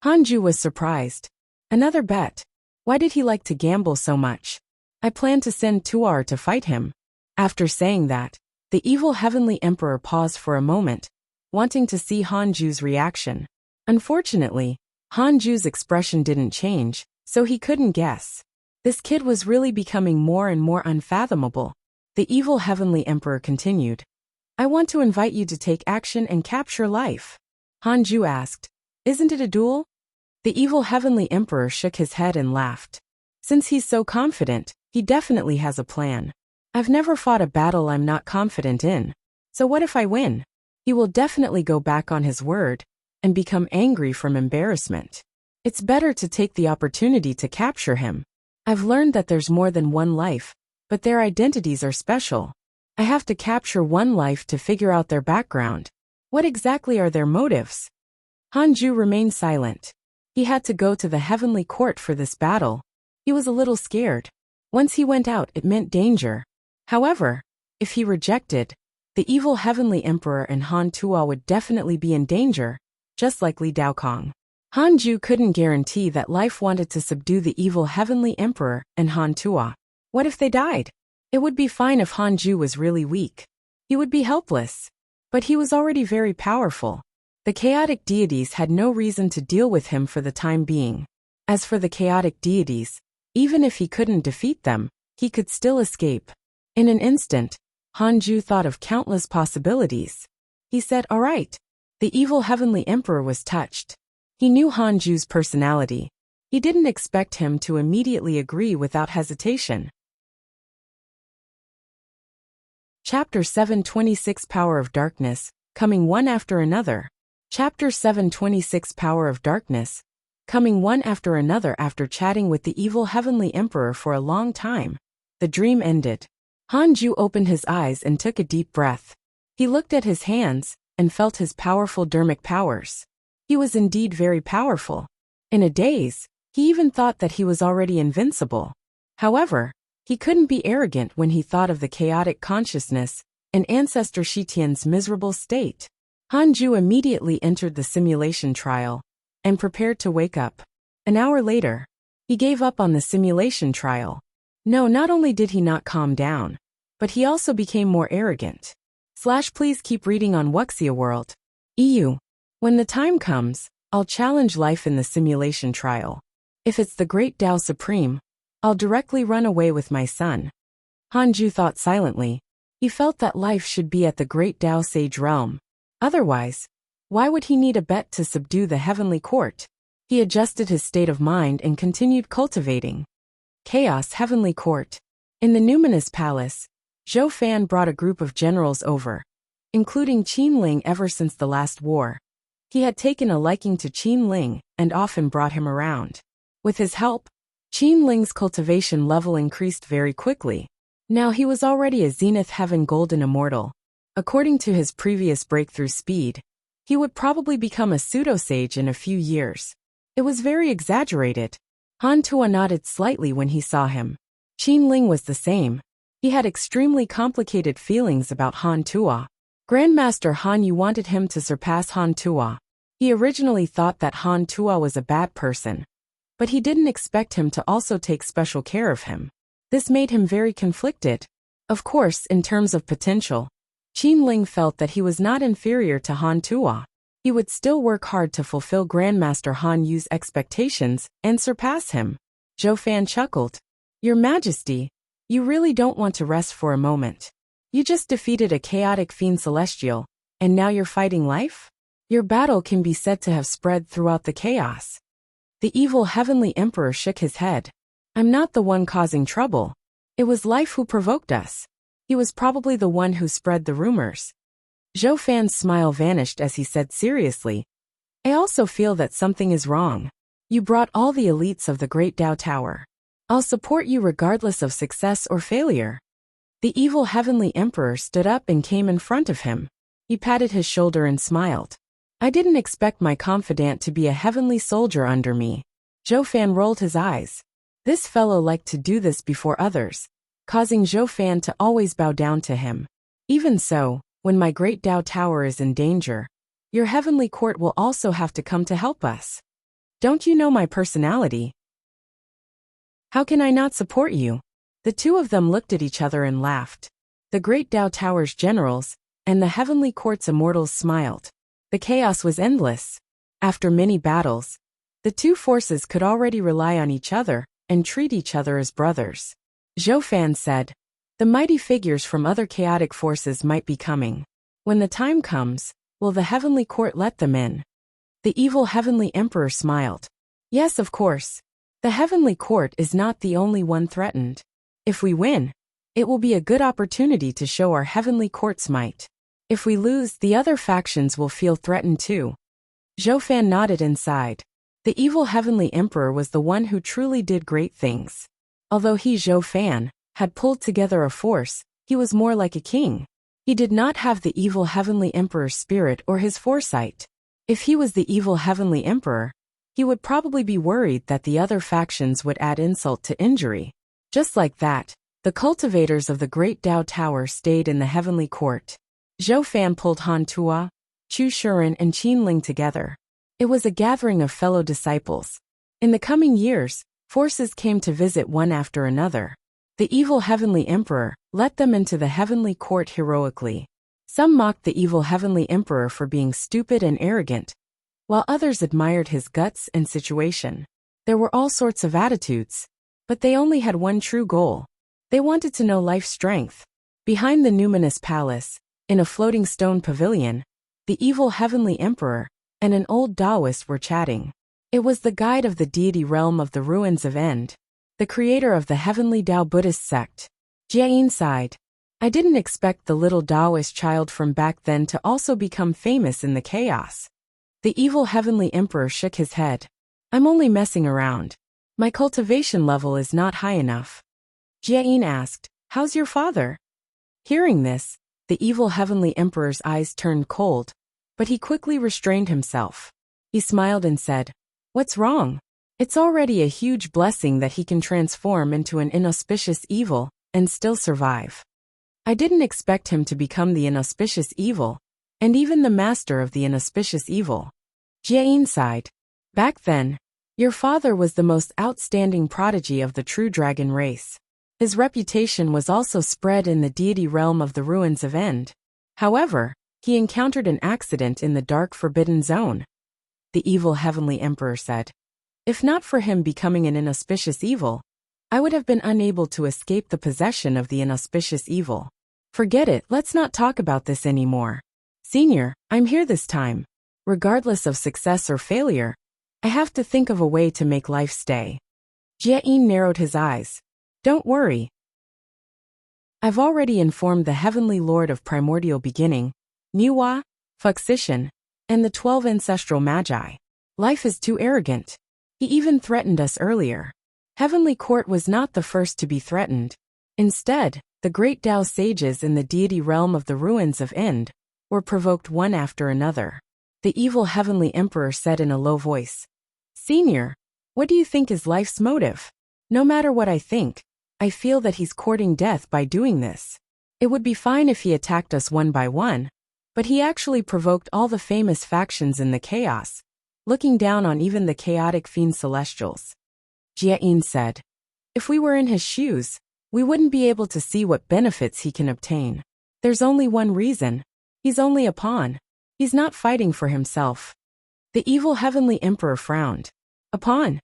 Hanju was surprised. Another bet. Why did he like to gamble so much? I plan to send Tuar to fight him. After saying that, the evil heavenly emperor paused for a moment, wanting to see Hanju's reaction. Unfortunately, Hanju's expression didn't change, so he couldn't guess. This kid was really becoming more and more unfathomable. The evil heavenly emperor continued. I want to invite you to take action and capture life. Hanju asked, Isn't it a duel? The evil heavenly emperor shook his head and laughed. Since he's so confident, he definitely has a plan. I've never fought a battle I'm not confident in. So what if I win? He will definitely go back on his word and become angry from embarrassment. It's better to take the opportunity to capture him. I've learned that there's more than one life, but their identities are special. I have to capture one life to figure out their background. What exactly are their motives? Hanju remained silent. He had to go to the heavenly court for this battle. He was a little scared. Once he went out, it meant danger. However, if he rejected, the evil heavenly emperor and Han Tua would definitely be in danger, just like Li Daokong. Hanju couldn't guarantee that life wanted to subdue the evil heavenly emperor and Han Tua. What if they died? It would be fine if Hanju was really weak. He would be helpless. But he was already very powerful. The chaotic deities had no reason to deal with him for the time being. As for the chaotic deities, even if he couldn't defeat them, he could still escape. In an instant, Hanju thought of countless possibilities. He said, All right. The evil heavenly emperor was touched. He knew Hanju's personality. He didn't expect him to immediately agree without hesitation. Chapter 726 Power of Darkness, coming one after another. Chapter 726 Power of Darkness, coming one after another. After chatting with the evil heavenly emperor for a long time, the dream ended. Hanju opened his eyes and took a deep breath. He looked at his hands, and felt his powerful dermic powers. He was indeed very powerful. In a daze, he even thought that he was already invincible. However, he couldn't be arrogant when he thought of the chaotic consciousness and ancestor Shitian's miserable state. Hanju immediately entered the simulation trial and prepared to wake up. An hour later, he gave up on the simulation trial. No, not only did he not calm down, but he also became more arrogant. Please keep reading on Wuxia World. EU. When the time comes, I'll challenge life in the simulation trial. If it's the Great Tao Supreme, I'll directly run away with my son. Hanju thought silently. He felt that life should be at the Great Tao Sage realm. Otherwise, why would he need a bet to subdue the heavenly court? He adjusted his state of mind and continued cultivating. Chaos Heavenly Court. In the numinous palace, Zhou Fan brought a group of generals over, including Qin Ling ever since the last war. He had taken a liking to Qin Ling and often brought him around. With his help, Qin Ling's cultivation level increased very quickly. Now he was already a Zenith Heaven Golden Immortal. According to his previous breakthrough speed, he would probably become a pseudo-sage in a few years. It was very exaggerated. Han Tua nodded slightly when he saw him. Qin Ling was the same. He had extremely complicated feelings about Han Tua. Grandmaster Han Yu wanted him to surpass Han Tua. He originally thought that Han Tua was a bad person, but he didn't expect him to also take special care of him. This made him very conflicted. Of course, in terms of potential, Qin Ling felt that he was not inferior to Han Tua. He would still work hard to fulfill Grandmaster Han Yu's expectations and surpass him. Zhou Fan chuckled. Your Majesty, you really don't want to rest for a moment. You just defeated a chaotic fiend celestial, and now you're fighting life? Your battle can be said to have spread throughout the chaos. The evil heavenly emperor shook his head. I'm not the one causing trouble. It was life who provoked us. He was probably the one who spread the rumors. Zhou Fan's smile vanished as he said seriously, I also feel that something is wrong. You brought all the elites of the Great Tao Tower. I'll support you regardless of success or failure. The evil heavenly emperor stood up and came in front of him. He patted his shoulder and smiled. I didn't expect my confidant to be a heavenly soldier under me. Zhou Fan rolled his eyes. This fellow liked to do this before others, causing Zhou Fan to always bow down to him. Even so, when my Great Tao Tower is in danger, your heavenly court will also have to come to help us. Don't you know my personality? How can I not support you? The two of them looked at each other and laughed. The Great Tao Tower's generals and the heavenly court's immortals smiled. The chaos was endless. After many battles, the two forces could already rely on each other and treat each other as brothers. Zhou Fan said, the mighty figures from other chaotic forces might be coming. When the time comes, will the heavenly court let them in? The evil heavenly emperor smiled. Yes, of course. The heavenly court is not the only one threatened. If we win, it will be a good opportunity to show our heavenly court's might. If we lose, the other factions will feel threatened too. Zhou Fan nodded and sighed. The evil heavenly emperor was the one who truly did great things. Although he, Zhou Fan, had pulled together a force, he was more like a king. He did not have the evil heavenly emperor's spirit or his foresight. If he was the evil heavenly emperor, he would probably be worried that the other factions would add insult to injury. Just like that, the cultivators of the Great Tao Tower stayed in the heavenly court. Zhou Fan pulled Han Tua, Chu Shuren and Qin Ling together. It was a gathering of fellow disciples. In the coming years, forces came to visit one after another. The evil heavenly emperor let them into the heavenly court heroically. Some mocked the evil heavenly emperor for being stupid and arrogant, while others admired his guts and situation. There were all sorts of attitudes, but they only had one true goal. They wanted to know life's strength. Behind the numinous palace, in a floating stone pavilion, the evil heavenly emperor and an old Taoist were chatting. It was the guide of the deity realm of the ruins of End, the creator of the heavenly Tao Buddhist sect. Jiayin sighed. I didn't expect the little Taoist child from back then to also become famous in the chaos. The evil heavenly emperor shook his head. I'm only messing around. My cultivation level is not high enough. Jiayin asked, how's your father? Hearing this, the evil heavenly emperor's eyes turned cold, but he quickly restrained himself. He smiled and said, "What's wrong? It's already a huge blessing that he can transform into an inauspicious evil and still survive. I didn't expect him to become the inauspicious evil, and even the master of the inauspicious evil." Jiayin sighed. "Back then, your father was the most outstanding prodigy of the true dragon race. His reputation was also spread in the deity realm of the ruins of End. However, he encountered an accident in the dark forbidden zone," the evil heavenly emperor said. "If not for him becoming an inauspicious evil, I would have been unable to escape the possession of the inauspicious evil. Forget it, let's not talk about this anymore. Senior, I'm here this time. Regardless of success or failure, I have to think of a way to make life stay." Jiayin narrowed his eyes. "Don't worry. I've already informed the Heavenly Lord of Primordial Beginning, Niwa, Fuxishan, and the 12 Ancestral Magi. Life is too arrogant. He even threatened us earlier. Heavenly Court was not the first to be threatened. Instead, the great Tao sages in the deity realm of the ruins of End were provoked one after another," the evil heavenly emperor said in a low voice. "Senior, what do you think is life's motive? No matter what I think, I feel that he's courting death by doing this. It would be fine if he attacked us one by one, but he actually provoked all the famous factions in the chaos, looking down on even the chaotic fiend celestials." Jiayin said, "If we were in his shoes, we wouldn't be able to see what benefits he can obtain. There's only one reason. He's only a pawn. He's not fighting for himself." The evil heavenly emperor frowned. "A pawn?"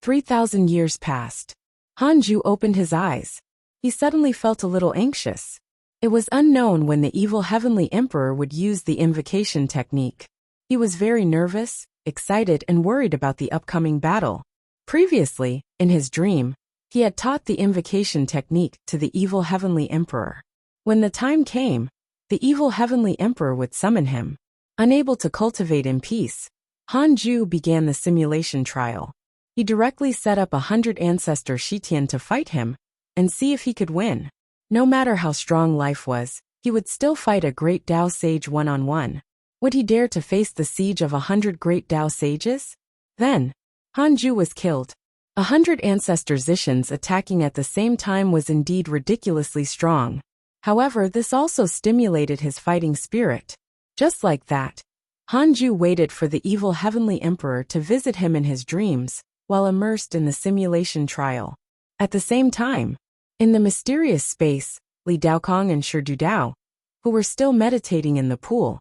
3,000 years passed. Hanju opened his eyes. He suddenly felt a little anxious. It was unknown when the evil heavenly emperor would use the invocation technique. He was very nervous, excited, and worried about the upcoming battle. Previously, in his dream, he had taught the invocation technique to the evil heavenly emperor. When the time came, the evil heavenly emperor would summon him. Unable to cultivate in peace, Hanju began the simulation trial. He directly set up 100 ancestor Shitian to fight him and see if he could win. No matter how strong life was, he would still fight a great Tao sage one-on-one. Would he dare to face the siege of 100 great Tao sages? Then, Hanju was killed. 100 ancestor Zishans attacking at the same time was indeed ridiculously strong. However, this also stimulated his fighting spirit. Just like that, Hanju waited for the evil heavenly emperor to visit him in his dreams, while immersed in the simulation trial. At the same time, in the mysterious space, Li Daokong and Shi Dudao, who were still meditating in the pool,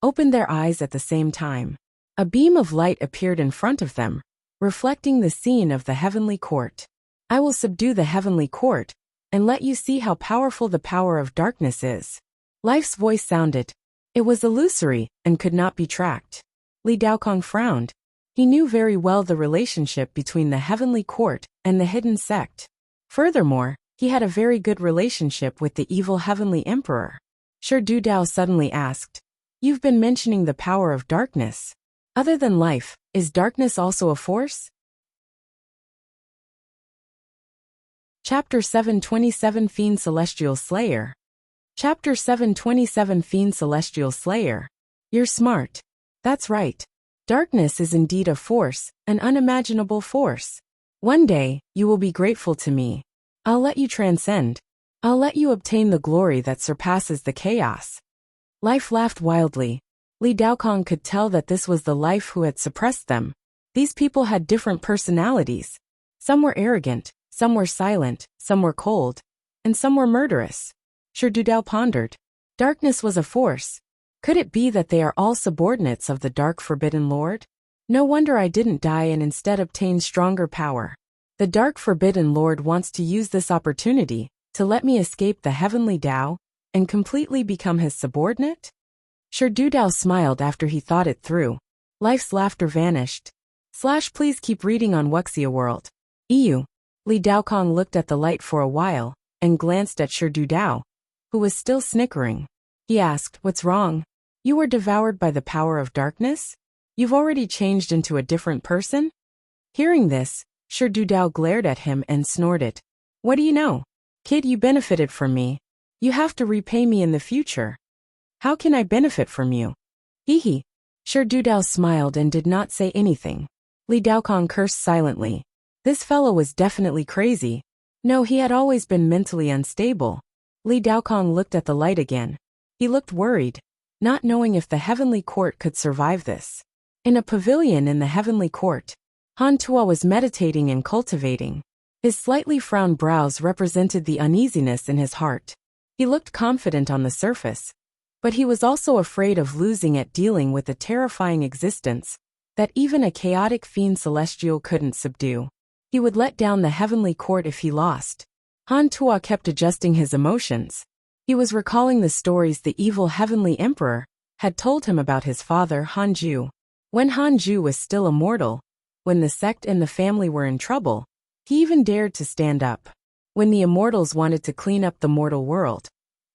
opened their eyes at the same time. A beam of light appeared in front of them, reflecting the scene of the heavenly court. "I will subdue the heavenly court, and let you see how powerful the power of darkness is." Life's voice sounded. It was illusory and could not be tracked. Li Daokong frowned. He knew very well the relationship between the heavenly court and the hidden sect. Furthermore, he had a very good relationship with the evil heavenly emperor. Shi Dudao suddenly asked, "You've been mentioning the power of darkness. Other than life, is darkness also a force?" Chapter 727 Fiend Celestial Slayer. Chapter 727 Fiend Celestial Slayer. You're smart. That's right. Darkness is indeed a force, an unimaginable force. One day, you will be grateful to me. I'll let you transcend. I'll let you obtain the glory that surpasses the chaos. Life laughed wildly. Li Daokong could tell that this was the life who had suppressed them. These people had different personalities. Some were arrogant, some were silent, some were cold, and some were murderous. Shi Dudao pondered. Darkness was a force. Could it be that they are all subordinates of the Dark Forbidden Lord? No wonder I didn't die and instead obtained stronger power. The Dark Forbidden Lord wants to use this opportunity to let me escape the heavenly Tao and completely become his subordinate? Shi Dudao smiled after he thought it through. Life's laughter vanished. Please keep reading on Wuxia World. EU. Li Daokong looked at the light for a while and glanced at Shi Dudao, who was still snickering. He asked, "What's wrong? You were devoured by the power of darkness? You've already changed into a different person?" Hearing this, Shi Dudao glared at him and snorted. "What do you know? Kid, you benefited from me. You have to repay me in the future." "How can I benefit from you?" Hee hee. Sure Dudao smiled and did not say anything. Li Daokong cursed silently. This fellow was definitely crazy. No, he had always been mentally unstable. Li Daokong looked at the light again. He looked worried, not knowing if the heavenly court could survive this. In a pavilion in the heavenly court, Han Tuo was meditating and cultivating. His slightly frowned brows represented the uneasiness in his heart. He looked confident on the surface, but he was also afraid of losing at dealing with a terrifying existence that even a chaotic fiend celestial couldn't subdue. He would let down the heavenly court if he lost. Han Tuo kept adjusting his emotions. He was recalling the stories the evil heavenly emperor had told him about his father Hanju. When Hanju was still immortal, when the sect and the family were in trouble, he even dared to stand up. When the immortals wanted to clean up the mortal world,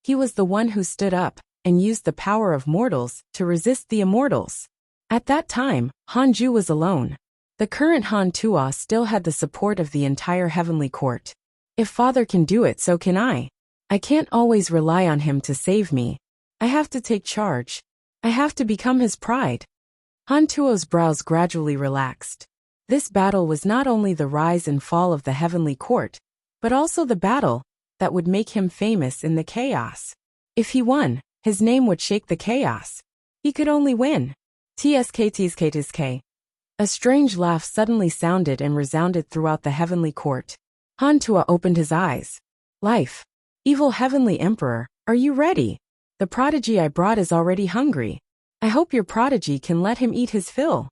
he was the one who stood up and used the power of mortals to resist the immortals. At that time, Hanju was alone. The current Han Tuo still had the support of the entire heavenly court. If father can do it, so can I. I can't always rely on him to save me. I have to take charge. I have to become his pride. Han Tuo's brows gradually relaxed. This battle was not only the rise and fall of the heavenly court, but also the battle that would make him famous in the chaos. If he won, his name would shake the chaos. He could only win. TSK. A strange laugh suddenly sounded and resounded throughout the heavenly court. Han Tuo opened his eyes. Life. Evil heavenly emperor, are you ready? The prodigy I brought is already hungry. I hope your prodigy can let him eat his fill.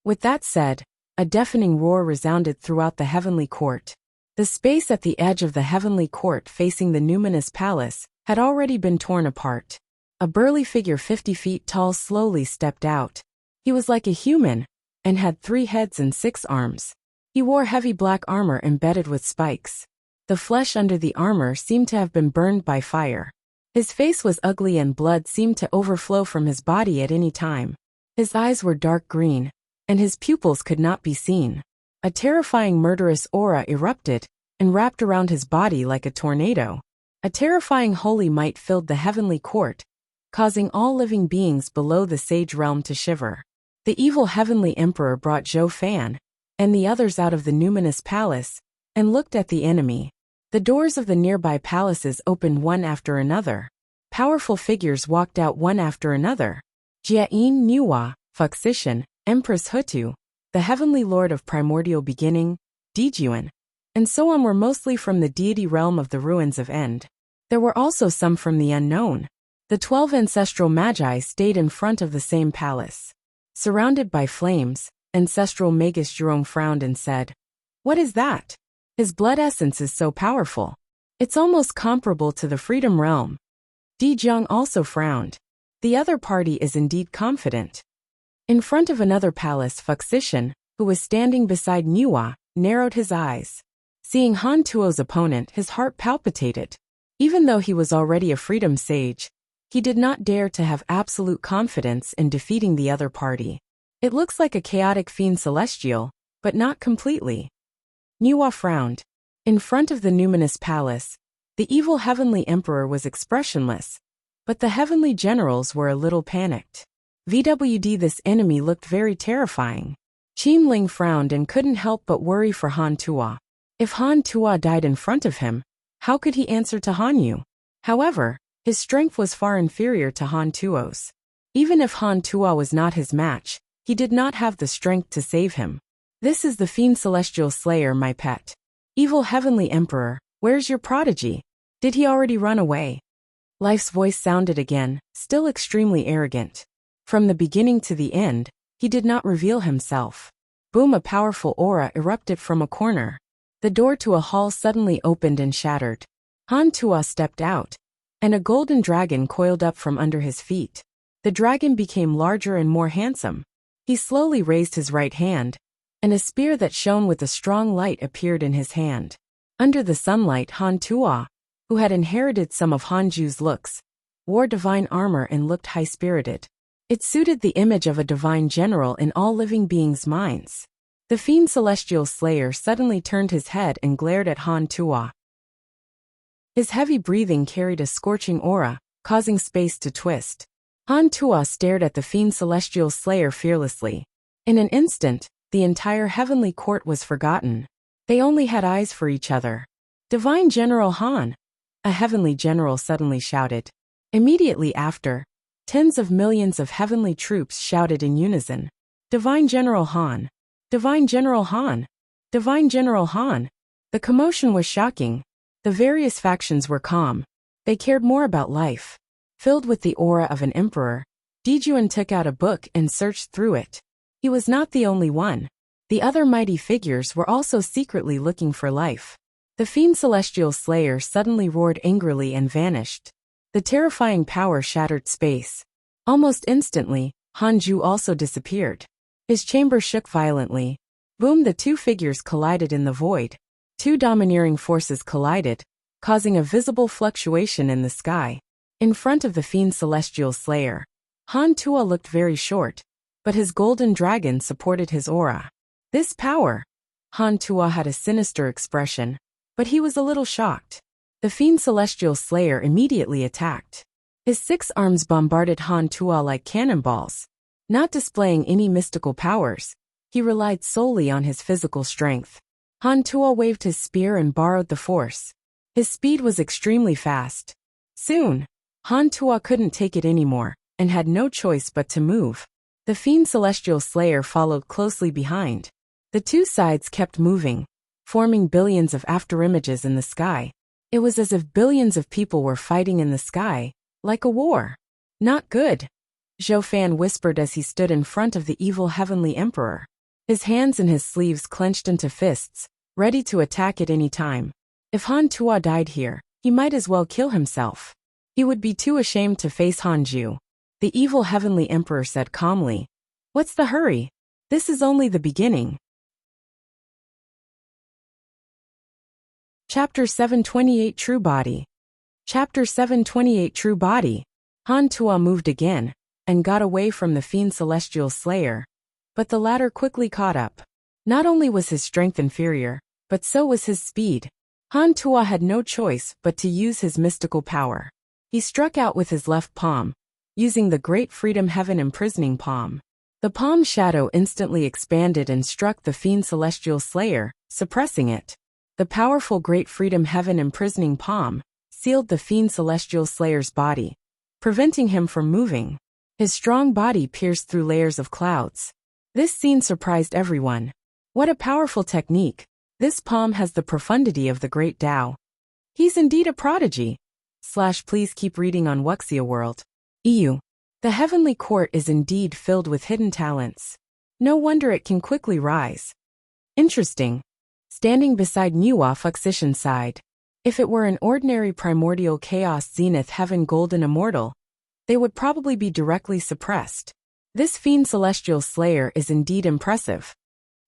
With that said, a deafening roar resounded throughout the heavenly court. The space at the edge of the heavenly court facing the numinous palace had already been torn apart. A burly figure 50 feet tall slowly stepped out. He was like a human, and had 3 heads and 6 arms. He wore heavy black armor embedded with spikes. The flesh under the armor seemed to have been burned by fire. His face was ugly and blood seemed to overflow from his body at any time. His eyes were dark green, and his pupils could not be seen. A terrifying murderous aura erupted and wrapped around his body like a tornado. A terrifying holy might filled the heavenly court, causing all living beings below the sage realm to shiver. The evil heavenly emperor brought Zhou Fan and the others out of the numinous palace and looked at the enemy. The doors of the nearby palaces opened one after another. Powerful figures walked out one after another. Jiayin Nuwa, Fuxishan, Empress Hutu, the heavenly lord of primordial beginning, Dijuan, and so on were mostly from the deity realm of the ruins of End. There were also some from the unknown. The 12 ancestral magi stayed in front of the same palace. Surrounded by flames, ancestral Magus Jerome frowned and said, "What is that? His blood essence is so powerful. It's almost comparable to the Freedom Realm." Di Jiang also frowned. The other party is indeed confident. In front of another palace, Fuxishan, who was standing beside Nuwa, narrowed his eyes. Seeing Han Tuo's opponent, his heart palpitated. Even though he was already a freedom sage, he did not dare to have absolute confidence in defeating the other party. It looks like a chaotic fiend celestial, but not completely. Nuwa frowned. In front of the numinous palace, the evil heavenly emperor was expressionless, but the heavenly generals were a little panicked. VWD, this enemy looked very terrifying. Qin Ling frowned and couldn't help but worry for Han Tuo. If Han Tuo died in front of him, how could he answer to Han Yu? However, his strength was far inferior to Han Tuo's. Even if Han Tuo was not his match, he did not have the strength to save him. "This is the Fiend Celestial Slayer, my pet. Evil Heavenly Emperor, where's your prodigy? Did he already run away?" Life's voice sounded again, still extremely arrogant. From the beginning to the end, he did not reveal himself. Boom! A powerful aura erupted from a corner. The door to a hall suddenly opened and shattered. Han Tuo stepped out, and a golden dragon coiled up from under his feet. The dragon became larger and more handsome. He slowly raised his right hand, and a spear that shone with a strong light appeared in his hand. Under the sunlight, Han Tuo, who had inherited some of Hanju's looks, wore divine armor and looked high-spirited. It suited the image of a divine general in all living beings' minds. The Fiend Celestial Slayer suddenly turned his head and glared at Han Tuo. His heavy breathing carried a scorching aura, causing space to twist. Han Tuo stared at the fiend celestial slayer fearlessly. In an instant, the entire heavenly court was forgotten. They only had eyes for each other. Divine General Han! A heavenly general suddenly shouted. Immediately after, tens of millions of heavenly troops shouted in unison. Divine General Han! Divine General Han! Divine General Han! The commotion was shocking. The various factions were calm. They cared more about life. Filled with the aura of an emperor, Dijuan took out a book and searched through it. He was not the only one. The other mighty figures were also secretly looking for life. The fiend celestial slayer suddenly roared angrily and vanished. The terrifying power shattered space. Almost instantly, Hanju also disappeared. His chamber shook violently. Boom! The two figures collided in the void. Two domineering forces collided, causing a visible fluctuation in the sky. In front of the fiend celestial slayer, Han Tuo looked very short, but his golden dragon supported his aura. This power! Han Tuo had a sinister expression, but he was a little shocked. The fiend celestial slayer immediately attacked. His 6 arms bombarded Han Tuo like cannonballs. Not displaying any mystical powers, he relied solely on his physical strength. Han Tuo waved his spear and borrowed the force. His speed was extremely fast. Soon, Han Tuo couldn't take it anymore, and had no choice but to move. The fiend celestial slayer followed closely behind. The two sides kept moving, forming billions of afterimages in the sky. It was as if billions of people were fighting in the sky, like a war. Not good, Zhou Fan whispered as he stood in front of the evil heavenly emperor. His hands in his sleeves clenched into fists, ready to attack at any time. If Han Tuo died here, he might as well kill himself. He would be too ashamed to face Hanju. The evil heavenly emperor said calmly, "What's the hurry? This is only the beginning." Chapter 728 True Body. Chapter 728 True Body. Han Tuo moved again, and got away from the fiend celestial slayer. But the latter quickly caught up. Not only was his strength inferior, but so was his speed. Han Tuo had no choice but to use his mystical power. He struck out with his left palm, using the Great Freedom Heaven Imprisoning Palm. The palm shadow instantly expanded and struck the fiend celestial slayer, suppressing it. The powerful Great Freedom Heaven Imprisoning Palm sealed the fiend celestial slayer's body, preventing him from moving. His strong body pierced through layers of clouds. This scene surprised everyone. What a powerful technique! This palm has the profundity of the Great Tao. He's indeed a prodigy. Please keep reading on Wuxia World. EU. The heavenly court is indeed filled with hidden talents. No wonder it can quickly rise. Interesting. Standing beside Nuwa Fuxishan side. If it were an ordinary primordial chaos zenith heaven golden immortal, they would probably be directly suppressed. This fiend celestial slayer is indeed impressive.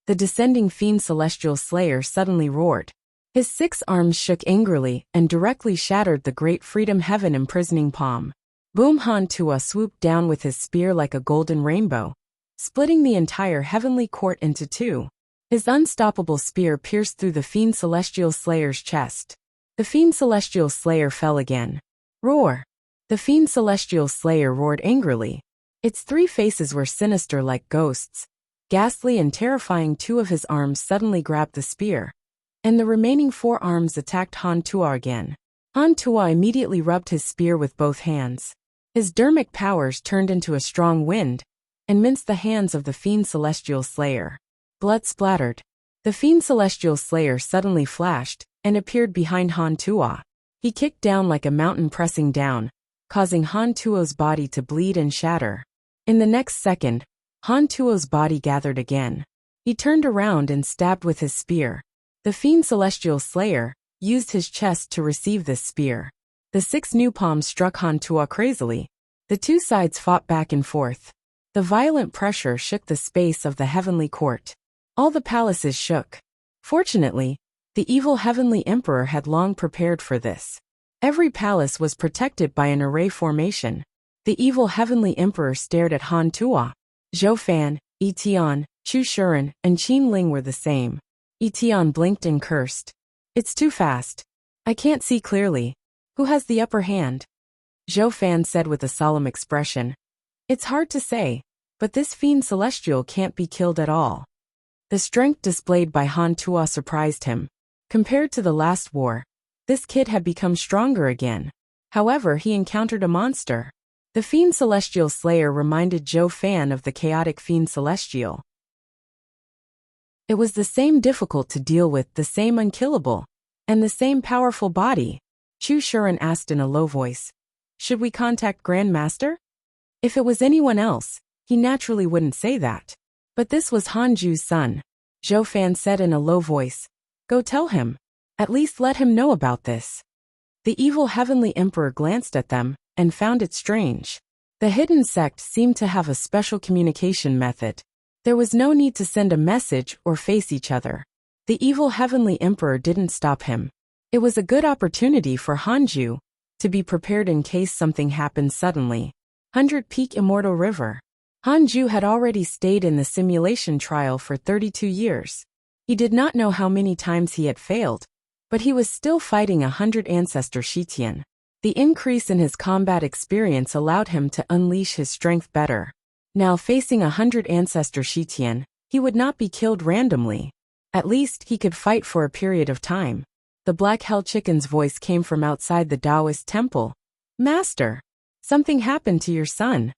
The descending fiend celestial slayer suddenly roared. His 6 arms shook angrily and directly shattered the Great Freedom Heaven Imprisoning Palm. Boom! Han Tuo swooped down with his spear like a golden rainbow, splitting the entire heavenly court into 2. His unstoppable spear pierced through the fiend celestial slayer's chest. The fiend celestial slayer fell again. Roar! The fiend celestial slayer roared angrily. Its 3 faces were sinister like ghosts. Ghastly and terrifying, 2 of his arms suddenly grabbed the spear, and the remaining 4 arms attacked Han Tuo again. Han Tuo immediately rubbed his spear with both hands. His dermic powers turned into a strong wind, and minced the hands of the fiend celestial slayer. Blood splattered. The fiend celestial slayer suddenly flashed, and appeared behind Han Tuo. He kicked down like a mountain pressing down, causing Han Tuo's body to bleed and shatter. In the next second, Han Tuo's body gathered again. He turned around and stabbed with his spear. The fiend celestial slayer used his chest to receive this spear. The 6 new palms struck Han Tuo crazily. The 2 sides fought back and forth. The violent pressure shook the space of the heavenly court. All the palaces shook. Fortunately, the evil heavenly emperor had long prepared for this. Every palace was protected by an array formation. The evil heavenly emperor stared at Han Tuo. Zhou Fan, Etian, Chu Shuren, and Qin Ling were the same. Etian blinked and cursed. "It's too fast. I can't see clearly. Who has the upper hand?" Zhou Fan said with a solemn expression. It's hard to say, but this fiend celestial can't be killed at all. The strength displayed by Han Tuo surprised him. Compared to the last war, this kid had become stronger again. However, he encountered a monster. The Fiend Celestial Slayer reminded Zhou Fan of the chaotic Fiend Celestial. It was the same difficult to deal with, the same unkillable, and the same powerful body. Chu Shuren asked in a low voice. Should we contact Grand Master? If it was anyone else, he naturally wouldn't say that. But this was Han Ju's son. Zhou Fan said in a low voice. Go tell him. At least let him know about this. The evil Heavenly Emperor glanced at them and found it strange. The hidden sect seemed to have a special communication method. There was no need to send a message or face each other. The evil Heavenly Emperor didn't stop him. It was a good opportunity for Hanju to be prepared in case something happened suddenly. 100 Peak Immortal River. Hanju had already stayed in the simulation trial for 32 years. He did not know how many times he had failed, but he was still fighting 100 Ancestor Shitian. The increase in his combat experience allowed him to unleash his strength better. Now facing 100 Ancestor Shitian, he would not be killed randomly. At least he could fight for a period of time. The Black Hell Chicken's voice came from outside the Taoist temple. Master, something happened to your son.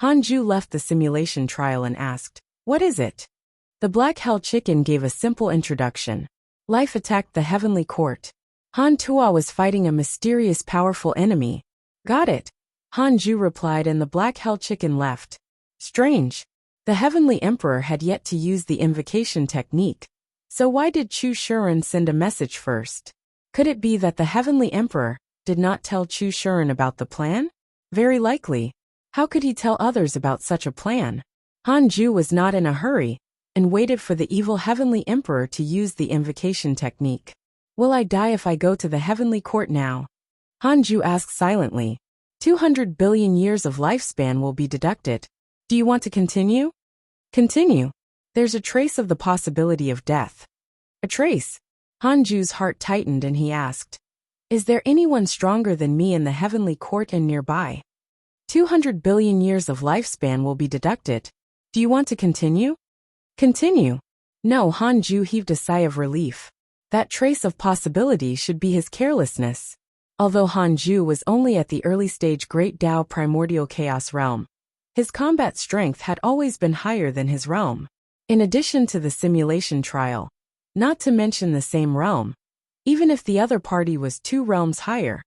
Hanju left the simulation trial and asked, what is it? The Black Hell Chicken gave a simple introduction. Life attacked the Heavenly Court. Han Tuo was fighting a mysterious powerful enemy. Got it. Hanju replied and the Black Hell Chicken left. Strange. The Heavenly Emperor had yet to use the invocation technique. So why did Chu Shuren send a message first? Could it be that the Heavenly Emperor did not tell Chu Shuren about the plan? Very likely. How could he tell others about such a plan? Hanju was not in a hurry and waited for the evil Heavenly Emperor to use the invocation technique. Will I die if I go to the Heavenly Court now? Hanju asked silently. 200 billion years of lifespan will be deducted. Do you want to continue? Continue. There's a trace of the possibility of death. A trace? Hanju's heart tightened and he asked. Is there anyone stronger than me in the Heavenly Court and nearby? 200 billion years of lifespan will be deducted. Do you want to continue? Continue. No, Hanju heaved a sigh of relief. That trace of possibility should be his carelessness. Although Hanju was only at the early stage Great Tao Primordial Chaos realm, his combat strength had always been higher than his realm. In addition to the simulation trial, not to mention the same realm, even if the other party was 2 realms higher,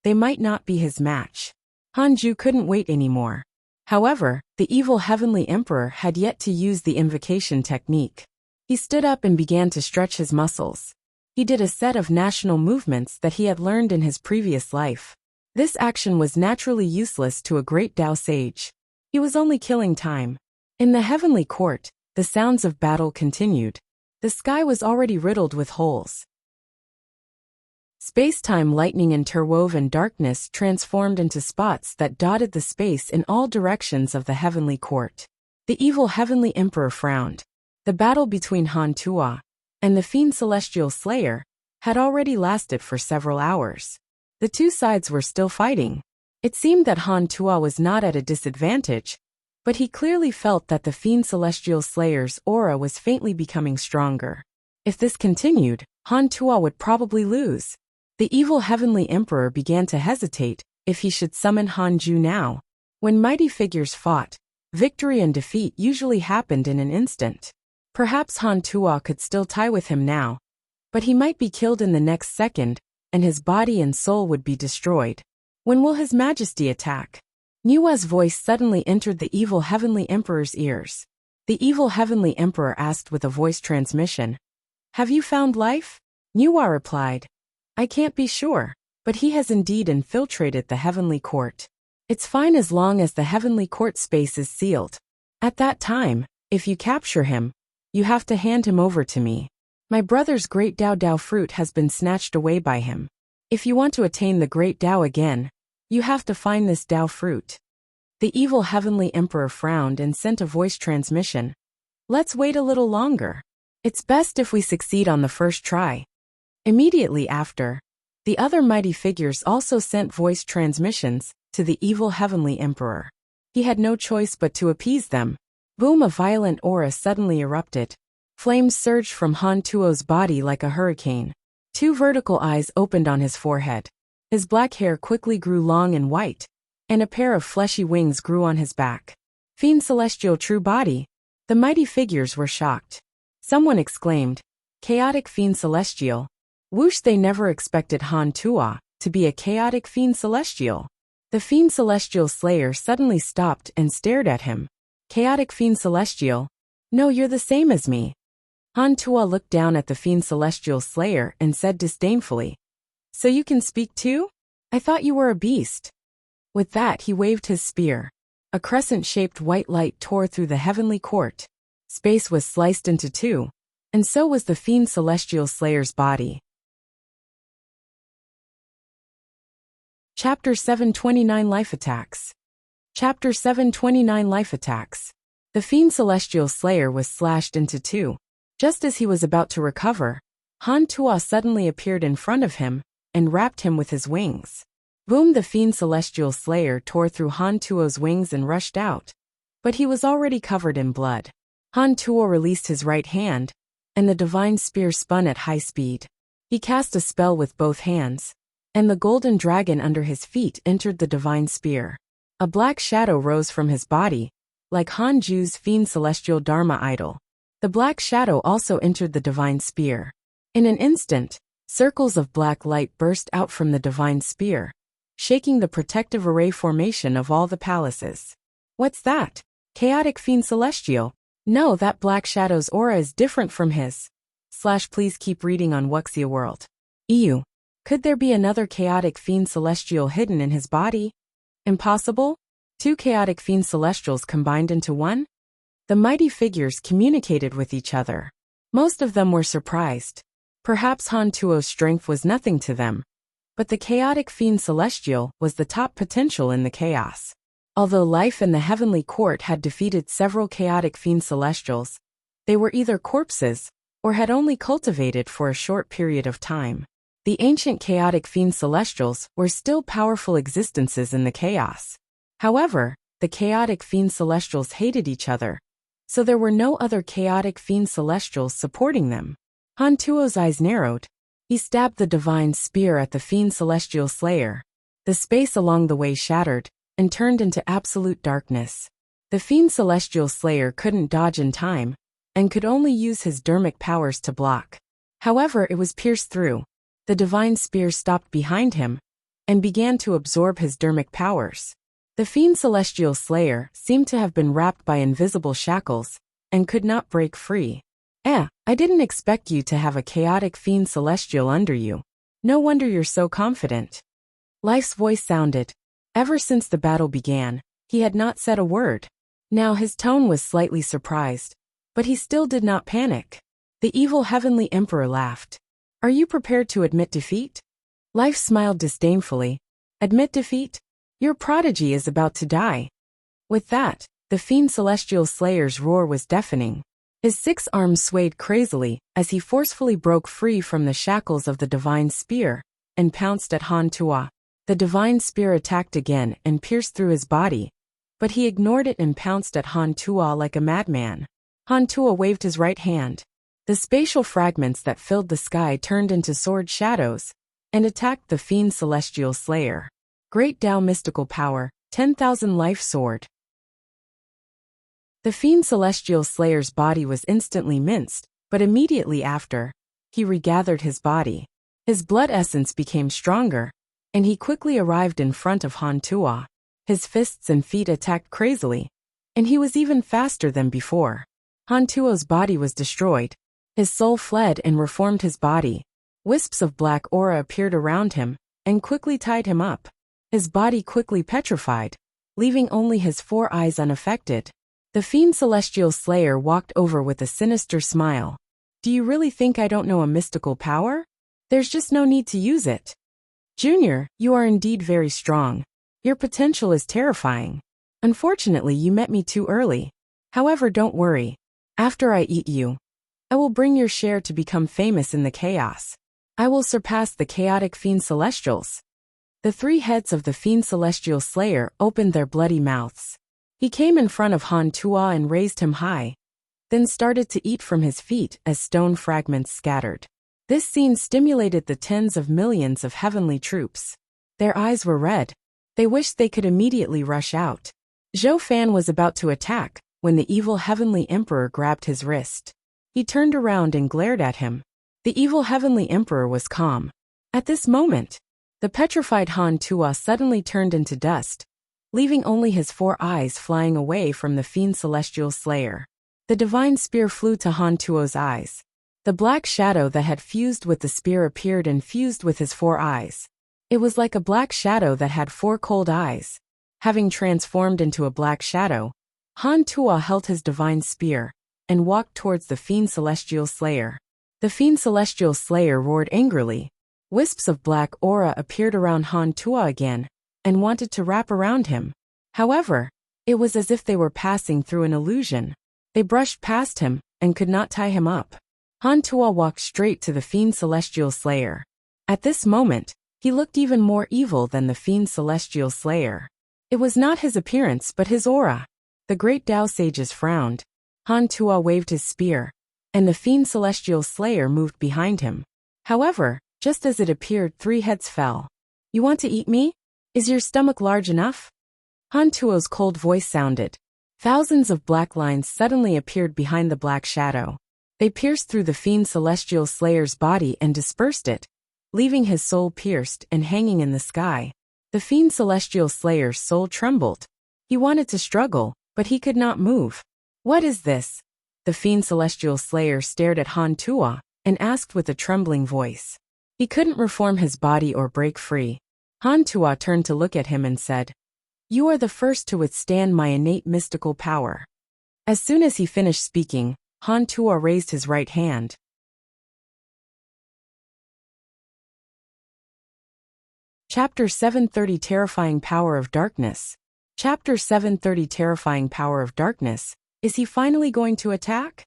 they might not be his match. Hanju couldn't wait anymore. However, the evil Heavenly Emperor had yet to use the invocation technique. He stood up and began to stretch his muscles. He did a set of national movements that he had learned in his previous life. This action was naturally useless to a great Tao sage. He was only killing time. In the Heavenly Court, the sounds of battle continued. The sky was already riddled with holes. Space-time lightning interwoven darkness transformed into spots that dotted the space in all directions of the Heavenly Court. The evil Heavenly Emperor frowned. The battle between Han Tuo and the Fiend Celestial Slayer had already lasted for several hours. The two sides were still fighting. It seemed that Han Tuo was not at a disadvantage, but he clearly felt that the Fiend Celestial Slayer's aura was faintly becoming stronger. If this continued, Han Tuo would probably lose. The evil Heavenly Emperor began to hesitate if he should summon Hanju now. When mighty figures fought, victory and defeat usually happened in an instant. Perhaps Han Tuo could still tie with him now, but he might be killed in the next second, and his body and soul would be destroyed. When will His Majesty attack? Nua's voice suddenly entered the evil Heavenly Emperor's ears. The evil Heavenly Emperor asked with a voice transmission. Have you found life? Nua replied. I can't be sure, but he has indeed infiltrated the Heavenly Court. It's fine as long as the Heavenly Court space is sealed. At that time, if you capture him, you have to hand him over to me. My brother's Great Dao fruit has been snatched away by him. If you want to attain the Great Dao again, you have to find this Dao fruit. The evil Heavenly Emperor frowned and sent a voice transmission. Let's wait a little longer. It's best if we succeed on the first try. Immediately after, the other mighty figures also sent voice transmissions to the evil Heavenly Emperor. He had no choice but to appease them. Boom! A violent aura suddenly erupted. Flames surged from Han Tuo's body like a hurricane. Two vertical eyes opened on his forehead. His black hair quickly grew long and white, and a pair of fleshy wings grew on his back. Fiend Celestial True Body. The mighty figures were shocked. Someone exclaimed, Chaotic Fiend Celestial. Whoosh! They never expected Han Tuo to be a chaotic Fiend Celestial. The Fiend Celestial Slayer suddenly stopped and stared at him. Chaotic Fiend Celestial? No, you're the same as me. Han Tuo looked down at the Fiend Celestial Slayer and said disdainfully, So you can speak too? I thought you were a beast. With that he waved his spear. A crescent-shaped white light tore through the heavenly court. Space was sliced into two, and so was the Fiend Celestial Slayer's body. Chapter 729 Life Attacks. Chapter 729 Life Attacks. The Fiend Celestial Slayer was slashed into two. Just as he was about to recover, Han Tuo suddenly appeared in front of him and wrapped him with his wings. Boom! The Fiend Celestial Slayer tore through Han Tuo's wings and rushed out. But he was already covered in blood. Han Tuo released his right hand, and the divine spear spun at high speed. He cast a spell with both hands, and the golden dragon under his feet entered the divine spear. A black shadow rose from his body, like Han Ju's Fiend Celestial Dharma idol. The black shadow also entered the divine spear. In an instant, circles of black light burst out from the divine spear, shaking the protective array formation of all the palaces. What's that? Chaotic Fiend Celestial? No, that black shadow's aura is different from his. Please keep reading on Wuxia World. EU. Could there be another chaotic Fiend Celestial hidden in his body? Impossible? Two chaotic Fiend Celestials combined into one? The mighty figures communicated with each other. Most of them were surprised. Perhaps Han Tuo's strength was nothing to them, but the chaotic Fiend Celestial was the top potential in the chaos. Although life in the heavenly court had defeated several chaotic Fiend Celestials, they were either corpses or had only cultivated for a short period of time. The ancient chaotic Fiend Celestials were still powerful existences in the chaos. However, the chaotic Fiend Celestials hated each other, so there were no other chaotic Fiend Celestials supporting them. Han Tuo's eyes narrowed. He stabbed the divine spear at the Fiend Celestial Slayer. The space along the way shattered and turned into absolute darkness. The Fiend Celestial Slayer couldn't dodge in time and could only use his dermic powers to block. However, it was pierced through. The divine spear stopped behind him and began to absorb his dermic powers. The Fiend Celestial Slayer seemed to have been wrapped by invisible shackles and could not break free. I didn't expect you to have a chaotic Fiend Celestial under you. No wonder you're so confident. Life's voice sounded. Ever since the battle began, he had not said a word. Now his tone was slightly surprised, but he still did not panic. The evil heavenly emperor laughed. Are you prepared to admit defeat? Life smiled disdainfully. Admit defeat? Your prodigy is about to die. With that, the Fiend Celestial Slayer's roar was deafening. His 6 arms swayed crazily as he forcefully broke free from the shackles of the divine spear and pounced at Han Tuo. The divine spear attacked again and pierced through his body, but he ignored it and pounced at Han Tuo like a madman. Han Tuo waved his right hand. The spatial fragments that filled the sky turned into sword shadows and attacked the Fiend Celestial Slayer. Great Tao Mystical Power, 10,000 Life Sword. The Fiend Celestial Slayer's body was instantly minced, but immediately after, he regathered his body. His blood essence became stronger, and he quickly arrived in front of Han Tuo. His fists and feet attacked crazily, and he was even faster than before. Han Tuo's body was destroyed. His soul fled and reformed his body. Wisps of black aura appeared around him and quickly tied him up. His body quickly petrified, leaving only his 4 eyes unaffected. The Fiend Celestial Slayer walked over with a sinister smile. Do you really think I don't know a mystical power? There's just no need to use it. Junior, you are indeed very strong. Your potential is terrifying. Unfortunately, you met me too early. However, don't worry. After I eat you, I will bring your share to become famous in the chaos. I will surpass the chaotic Fiend Celestials. The 3 heads of the Fiend Celestial Slayer opened their bloody mouths. He came in front of Han Tuo and raised him high, then started to eat from his feet as stone fragments scattered. This scene stimulated the tens of millions of heavenly troops. Their eyes were red. They wished they could immediately rush out. Zhou Fan was about to attack when the evil heavenly emperor grabbed his wrist. He turned around and glared at him. The evil heavenly emperor was calm. At this moment, the petrified Han Tuo suddenly turned into dust, leaving only his 4 eyes flying away from the fiend celestial slayer. The divine spear flew to Han Tuo's eyes. The black shadow that had fused with the spear appeared and fused with his 4 eyes. It was like a black shadow that had 4 cold eyes. Having transformed into a black shadow, Han Tuo held his divine spear and walked towards the fiend celestial slayer. The fiend celestial slayer roared angrily. Wisps of black aura appeared around Han Tuo again and wanted to wrap around him. However, it was as if they were passing through an illusion. They brushed past him and could not tie him up. Han Tuo walked straight to the fiend celestial slayer. At this moment, he looked even more evil than the fiend celestial slayer. It was not his appearance but his aura. The great Tao sages frowned. Han Tuo waved his spear, and the fiend celestial slayer moved behind him. However, just as it appeared, 3 heads fell. "You want to eat me? Is your stomach large enough?" Han Tuo's cold voice sounded. Thousands of black lines suddenly appeared behind the black shadow. They pierced through the fiend celestial slayer's body and dispersed it, leaving his soul pierced and hanging in the sky. The fiend celestial slayer's soul trembled. He wanted to struggle, but he could not move. "What is this?" The fiend celestial slayer stared at Han Tuo and asked with a trembling voice. He couldn't reform his body or break free. Han Tuo turned to look at him and said, "You are the first to withstand my innate mystical power." As soon as he finished speaking, Han Tuo raised his right hand. Chapter 730 Terrifying Power of Darkness. Chapter 730 Terrifying Power of Darkness. Is he finally going to attack?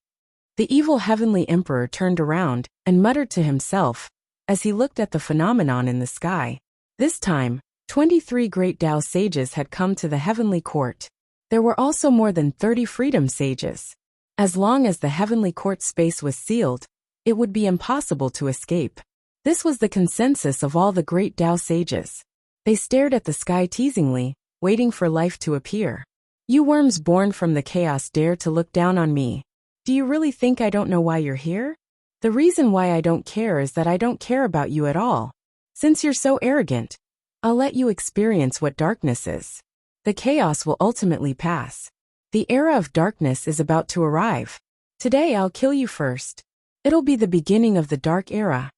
The evil heavenly emperor turned around and muttered to himself as he looked at the phenomenon in the sky. This time, 23 great Tao sages had come to the heavenly court. There were also more than 30 freedom sages. As long as the heavenly court space was sealed, it would be impossible to escape. This was the consensus of all the great Tao sages. They stared at the sky teasingly, waiting for life to appear. "You worms born from the chaos dare to look down on me. Do you really think I don't know why you're here? The reason why I don't care is that I don't care about you at all. Since you're so arrogant, I'll let you experience what darkness is. The chaos will ultimately pass. The era of darkness is about to arrive. Today I'll kill you first. It'll be the beginning of the dark era."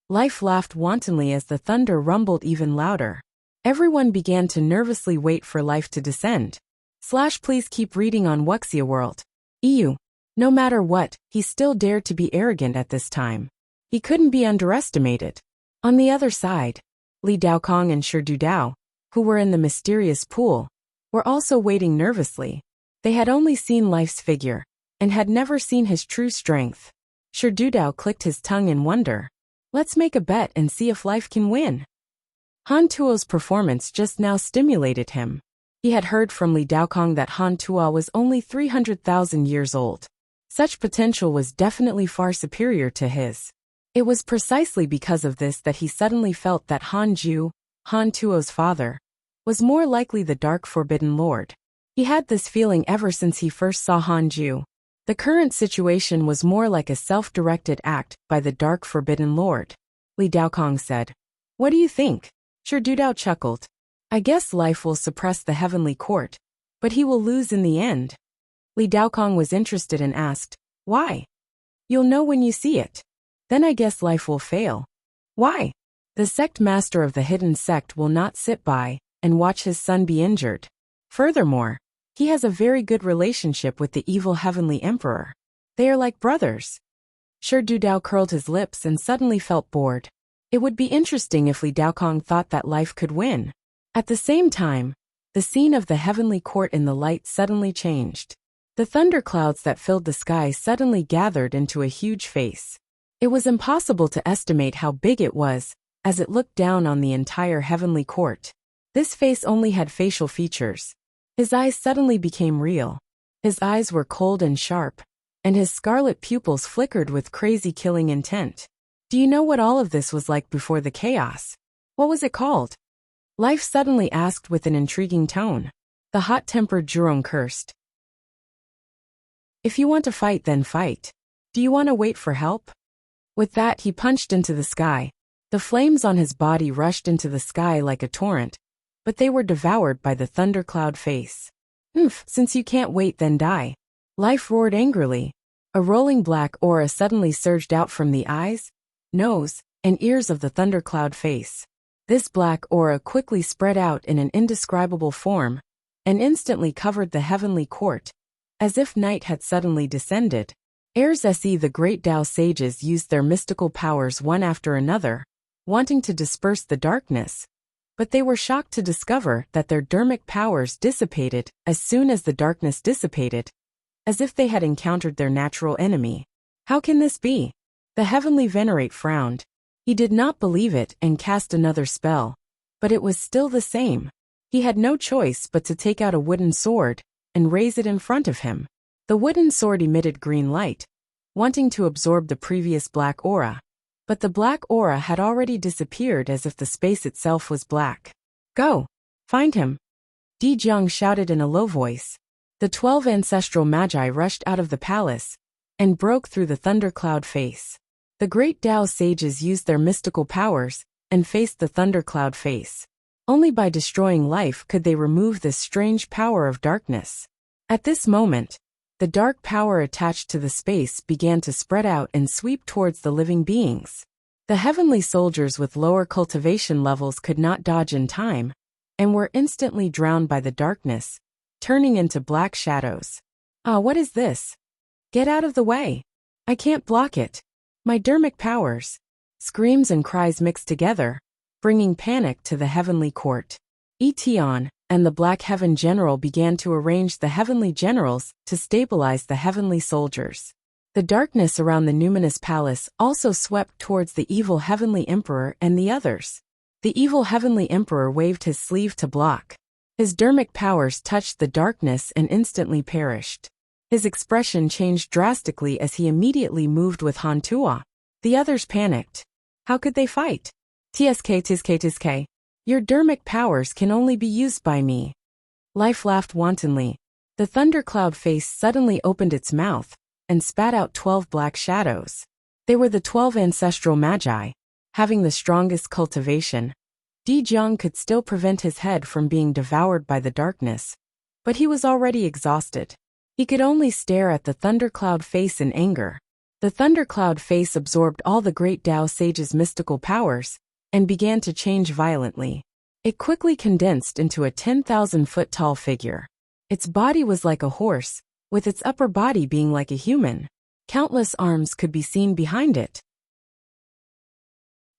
Life laughed wantonly as the thunder rumbled even louder. Everyone began to nervously wait for life to descend. Please keep reading on Wuxia World. EU. No matter what, he still dared to be arrogant at this time. He couldn't be underestimated. On the other side, Li Daokong and Shi Dudao, who were in the mysterious pool, were also waiting nervously. They had only seen life's figure, and had never seen his true strength. Shi Dudao clicked his tongue in wonder. "Let's make a bet and see if life can win." Han Tuo's performance just now stimulated him. He had heard from Li Daokong that Han Tuo was only 300,000 years old. Such potential was definitely far superior to his. It was precisely because of this that he suddenly felt that Han Ju, Han Tuo's father, was more likely the Dark Forbidden Lord. He had this feeling ever since he first saw Han Ju. The current situation was more like a self-directed act by the Dark Forbidden Lord. Li Daokong said, "What do you think?" Shi Dudao chuckled. "I guess life will suppress the heavenly court, but he will lose in the end." Li Daokong was interested and asked, "Why?" "You'll know when you see it. Then I guess life will fail." "Why?" "The sect master of the hidden sect will not sit by and watch his son be injured. Furthermore, he has a very good relationship with the evil heavenly emperor. They are like brothers." Shi Dudao curled his lips and suddenly felt bored. It would be interesting if Li Daokong thought that life could win. At the same time, the scene of the heavenly court in the light suddenly changed. The thunderclouds that filled the sky suddenly gathered into a huge face. It was impossible to estimate how big it was, as it looked down on the entire heavenly court. This face only had facial features. His eyes suddenly became real. His eyes were cold and sharp, and his scarlet pupils flickered with crazy killing intent. Do you know what all of this was like before the chaos? What was it called? Life suddenly asked with an intriguing tone. The hot-tempered Jurong cursed. If you want to fight, then fight. Do you want to wait for help? With that, he punched into the sky. The flames on his body rushed into the sky like a torrent, but they were devoured by the thundercloud face. Since you can't wait, then die. Life roared angrily. A rolling black aura suddenly surged out from the eyes, nose, and ears of the thundercloud face. This black aura quickly spread out in an indescribable form, and instantly covered the heavenly court, as if night had suddenly descended. The great Tao sages used their mystical powers one after another, wanting to disperse the darkness, but they were shocked to discover that their dermic powers dissipated as soon as the darkness dissipated, as if they had encountered their natural enemy. How can this be? The heavenly venerate frowned. He did not believe it and cast another spell, but it was still the same. He had no choice but to take out a wooden sword and raise it in front of him. The wooden sword emitted green light, wanting to absorb the previous black aura, but the black aura had already disappeared as if the space itself was black. Go! Find him! Di Jiang shouted in a low voice. The 12 ancestral magi rushed out of the palace and broke through the thundercloud face. The great Tao sages used their mystical powers and faced the thundercloud face. Only by destroying life could they remove this strange power of darkness. At this moment, the dark power attached to the space began to spread out and sweep towards the living beings. The heavenly soldiers with lower cultivation levels could not dodge in time, and were instantly drowned by the darkness, turning into black shadows. What is this? Get out of the way! I can't block it! My dermic powers! Screams and cries mixed together, bringing panic to the heavenly court. Etion and the Black Heaven General began to arrange the heavenly generals to stabilize the heavenly soldiers. The darkness around the numinous palace also swept towards the evil heavenly emperor and the others. The evil heavenly emperor waved his sleeve to block. His dermic powers touched the darkness and instantly perished. His expression changed drastically as he immediately moved with Hantua. The others panicked. How could they fight? Tsk. Your dermic powers can only be used by me. Life laughed wantonly. The thundercloud face suddenly opened its mouth and spat out 12 black shadows. They were the 12 ancestral magi, having the strongest cultivation. Di Jiang could still prevent his head from being devoured by the darkness, but he was already exhausted. He could only stare at the thundercloud face in anger. The thundercloud face absorbed all the great Tao sage's mystical powers and began to change violently. It quickly condensed into a 10,000-foot tall figure. Its body was like a horse, with its upper body being like a human. Countless arms could be seen behind it.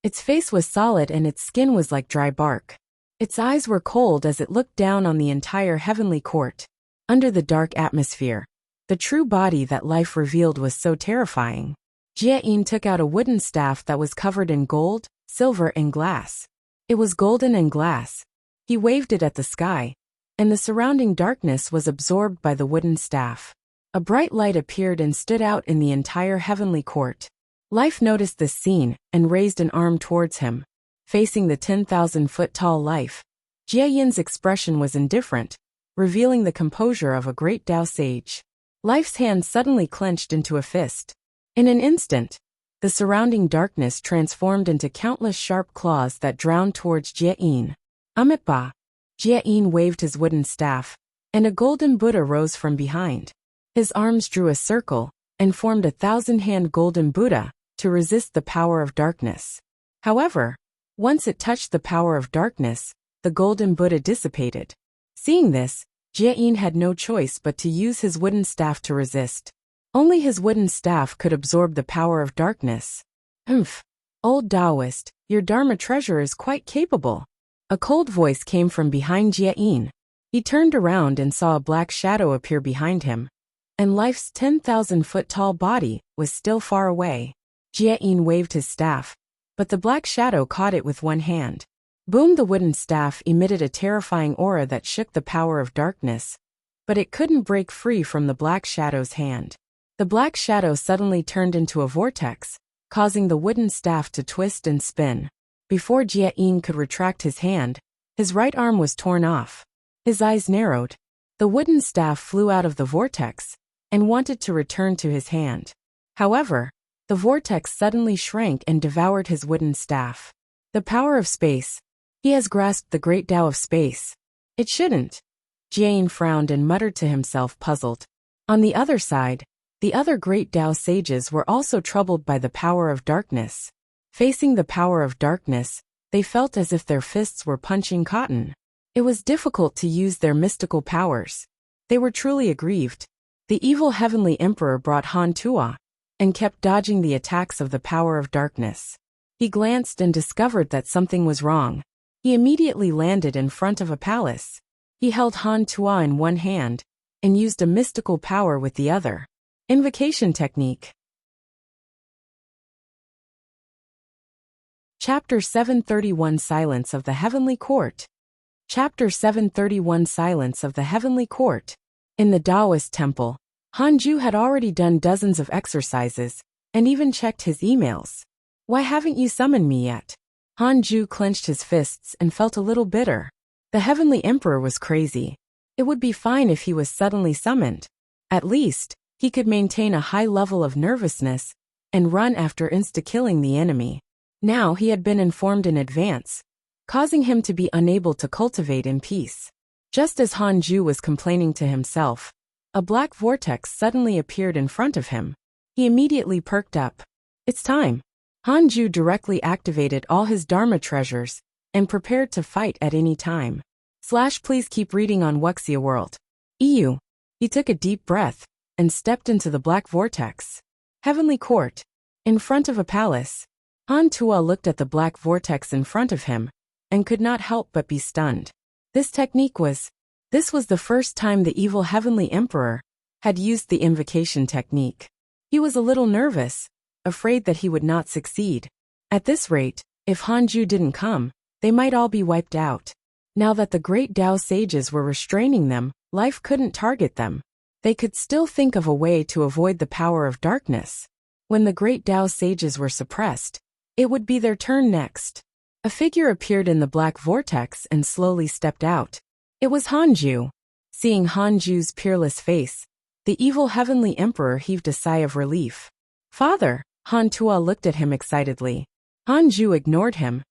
Its face was solid and its skin was like dry bark. Its eyes were cold as it looked down on the entire heavenly court. Under the dark atmosphere, the true body that life revealed was so terrifying. Jie took out a wooden staff that was covered in gold, silver, and glass. It was golden and glass. He waved it at the sky, and the surrounding darkness was absorbed by the wooden staff. A bright light appeared and stood out in the entire heavenly court. Life noticed this scene and raised an arm towards him. Facing the 10,000-foot tall Life, Jie expression was indifferent, revealing the composure of a great Tao sage. Life's hand suddenly clenched into a fist. In an instant, the surrounding darkness transformed into countless sharp claws that drowned towards Jie. Amitba! Jie waved his wooden staff, and a golden Buddha rose from behind. His arms drew a circle and formed a 1,000-hand golden Buddha to resist the power of darkness. However, once it touched the power of darkness, the golden Buddha dissipated. Seeing this, Jie had no choice but to use his wooden staff to resist. Only his wooden staff could absorb the power of darkness. Old Taoist, your Dharma treasure is quite capable. A cold voice came from behind Jie. He turned around and saw a black shadow appear behind him, and Life's 10,000-foot tall body was still far away. Jie waved his staff, but the black shadow caught it with one hand. Boom! The wooden staff emitted a terrifying aura that shook the power of darkness, but it couldn't break free from the black shadow's hand. The black shadow suddenly turned into a vortex, causing the wooden staff to twist and spin. Before Jia could retract his hand, his right arm was torn off. His eyes narrowed. The wooden staff flew out of the vortex and wanted to return to his hand. However, the vortex suddenly shrank and devoured his wooden staff. The power of space. He has grasped the great Tao of space. It shouldn't. Jia frowned and muttered to himself, puzzled. On the other side, the other great Tao sages were also troubled by the power of darkness. Facing the power of darkness, they felt as if their fists were punching cotton. It was difficult to use their mystical powers. They were truly aggrieved. The evil heavenly emperor brought Han Tuo and kept dodging the attacks of the power of darkness. He glanced and discovered that something was wrong. He immediately landed in front of a palace. He held Han Tuo in one hand and used a mystical power with the other. Invocation technique. Chapter 731 Silence of the Heavenly Court. Chapter 731 Silence of the Heavenly Court. In the Taoist temple, Hanju had already done dozens of exercises and even checked his emails. Why haven't you summoned me yet? Hanju clenched his fists and felt a little bitter. The Heavenly Emperor was crazy. It would be fine if he was suddenly summoned. At least, he could maintain a high level of nervousness and run after insta-killing the enemy. Now he had been informed in advance, causing him to be unable to cultivate in peace. Just as Hanju was complaining to himself, a black vortex suddenly appeared in front of him. He immediately perked up. It's time. Hanju directly activated all his Dharma treasures and prepared to fight at any time. Please keep reading on Wuxia World. EU. He took a deep breath and stepped into the black vortex. Heavenly Court. In front of a palace, Han Tuo looked at the black vortex in front of him and could not help but be stunned. This was the first time the evil Heavenly Emperor had used the invocation technique. He was a little nervous, afraid that he would not succeed. At this rate, if Hanju didn't come, they might all be wiped out. Now that the great Tao sages were restraining them, life couldn't target them. They could still think of a way to avoid the power of darkness. When the great Tao sages were suppressed, it would be their turn next. A figure appeared in the black vortex and slowly stepped out. It was Hanju. Seeing Hanju's peerless face, the evil Heavenly Emperor heaved a sigh of relief. Father! Han Tuo looked at him excitedly. Hanju ignored him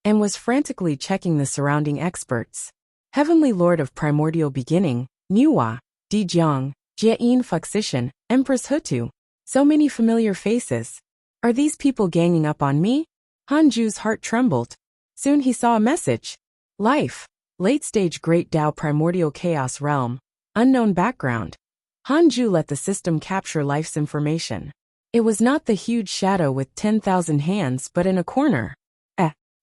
and was frantically checking the surrounding experts. Heavenly Lord of Primordial Beginning, Nuwa, Dijiang, Jiayin Fuxishan, Empress Hutu. So many familiar faces. Are these people ganging up on me? Hanju's heart trembled. Soon he saw a message. Life. Late-stage Great Tao Primordial Chaos Realm. Unknown background. Hanju let the system capture life's information. It was not the huge shadow with 10,000 hands but in a corner.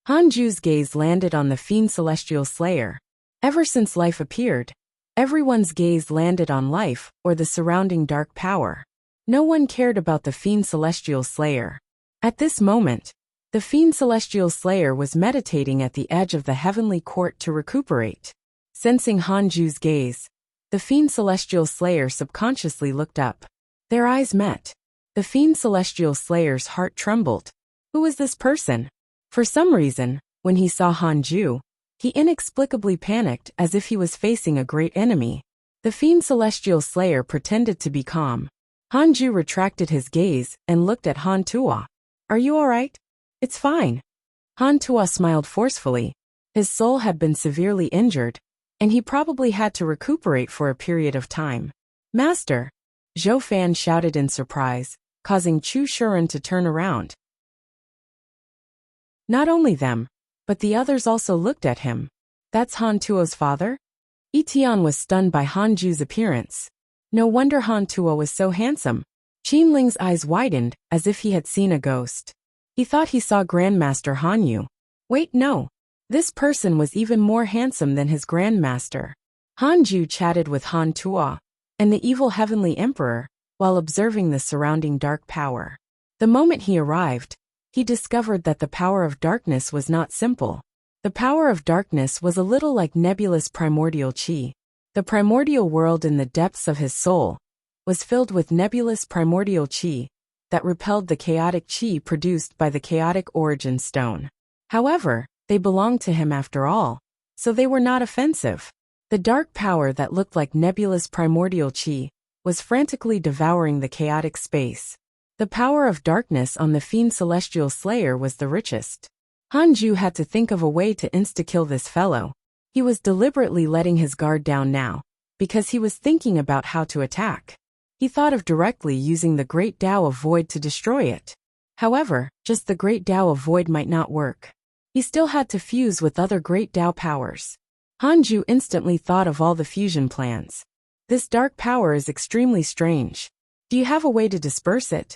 Hanju's gaze landed on the Fiend Celestial Slayer. Ever since life appeared, everyone's gaze landed on life or the surrounding dark power. No one cared about the Fiend Celestial Slayer. At this moment, the Fiend Celestial Slayer was meditating at the edge of the Heavenly Court to recuperate. Sensing Hanju's gaze, the Fiend Celestial Slayer subconsciously looked up. Their eyes met. The Fiend Celestial Slayer's heart trembled. Who is this person? For some reason, when he saw Hanju, he inexplicably panicked as if he was facing a great enemy. The Fiend Celestial Slayer pretended to be calm. Hanju retracted his gaze and looked at Han Tuo. Are you alright? It's fine. Han Tuo smiled forcefully. His soul had been severely injured, and he probably had to recuperate for a period of time. Master! Zhou Fan shouted in surprise, causing Chu Shuren to turn around. Not only them, but the others also looked at him. That's Han Tuo's father? Etian was stunned by Hanju's appearance. No wonder Han Tuo was so handsome. Qin Ling's eyes widened as if he had seen a ghost. He thought he saw Grandmaster Hanyu. Wait, no. This person was even more handsome than his Grandmaster. Hanju chatted with Han Tuo and the evil Heavenly Emperor while observing the surrounding dark power. The moment he arrived, he discovered that the power of darkness was not simple. The power of darkness was a little like nebulous primordial chi. The primordial world in the depths of his soul was filled with nebulous primordial chi that repelled the chaotic chi produced by the chaotic origin stone. However, they belonged to him after all, so they were not offensive. The dark power that looked like nebulous primordial chi was frantically devouring the chaotic space. The power of darkness on the fiend celestial slayer was the richest. Hanju had to think of a way to insta-kill this fellow. He was deliberately letting his guard down now, because he was thinking about how to attack. He thought of directly using the Great Tao of Void to destroy it. However, just the Great Tao of Void might not work. He still had to fuse with other Great Tao powers. Hanju instantly thought of all the fusion plans. This dark power is extremely strange. Do you have a way to disperse it?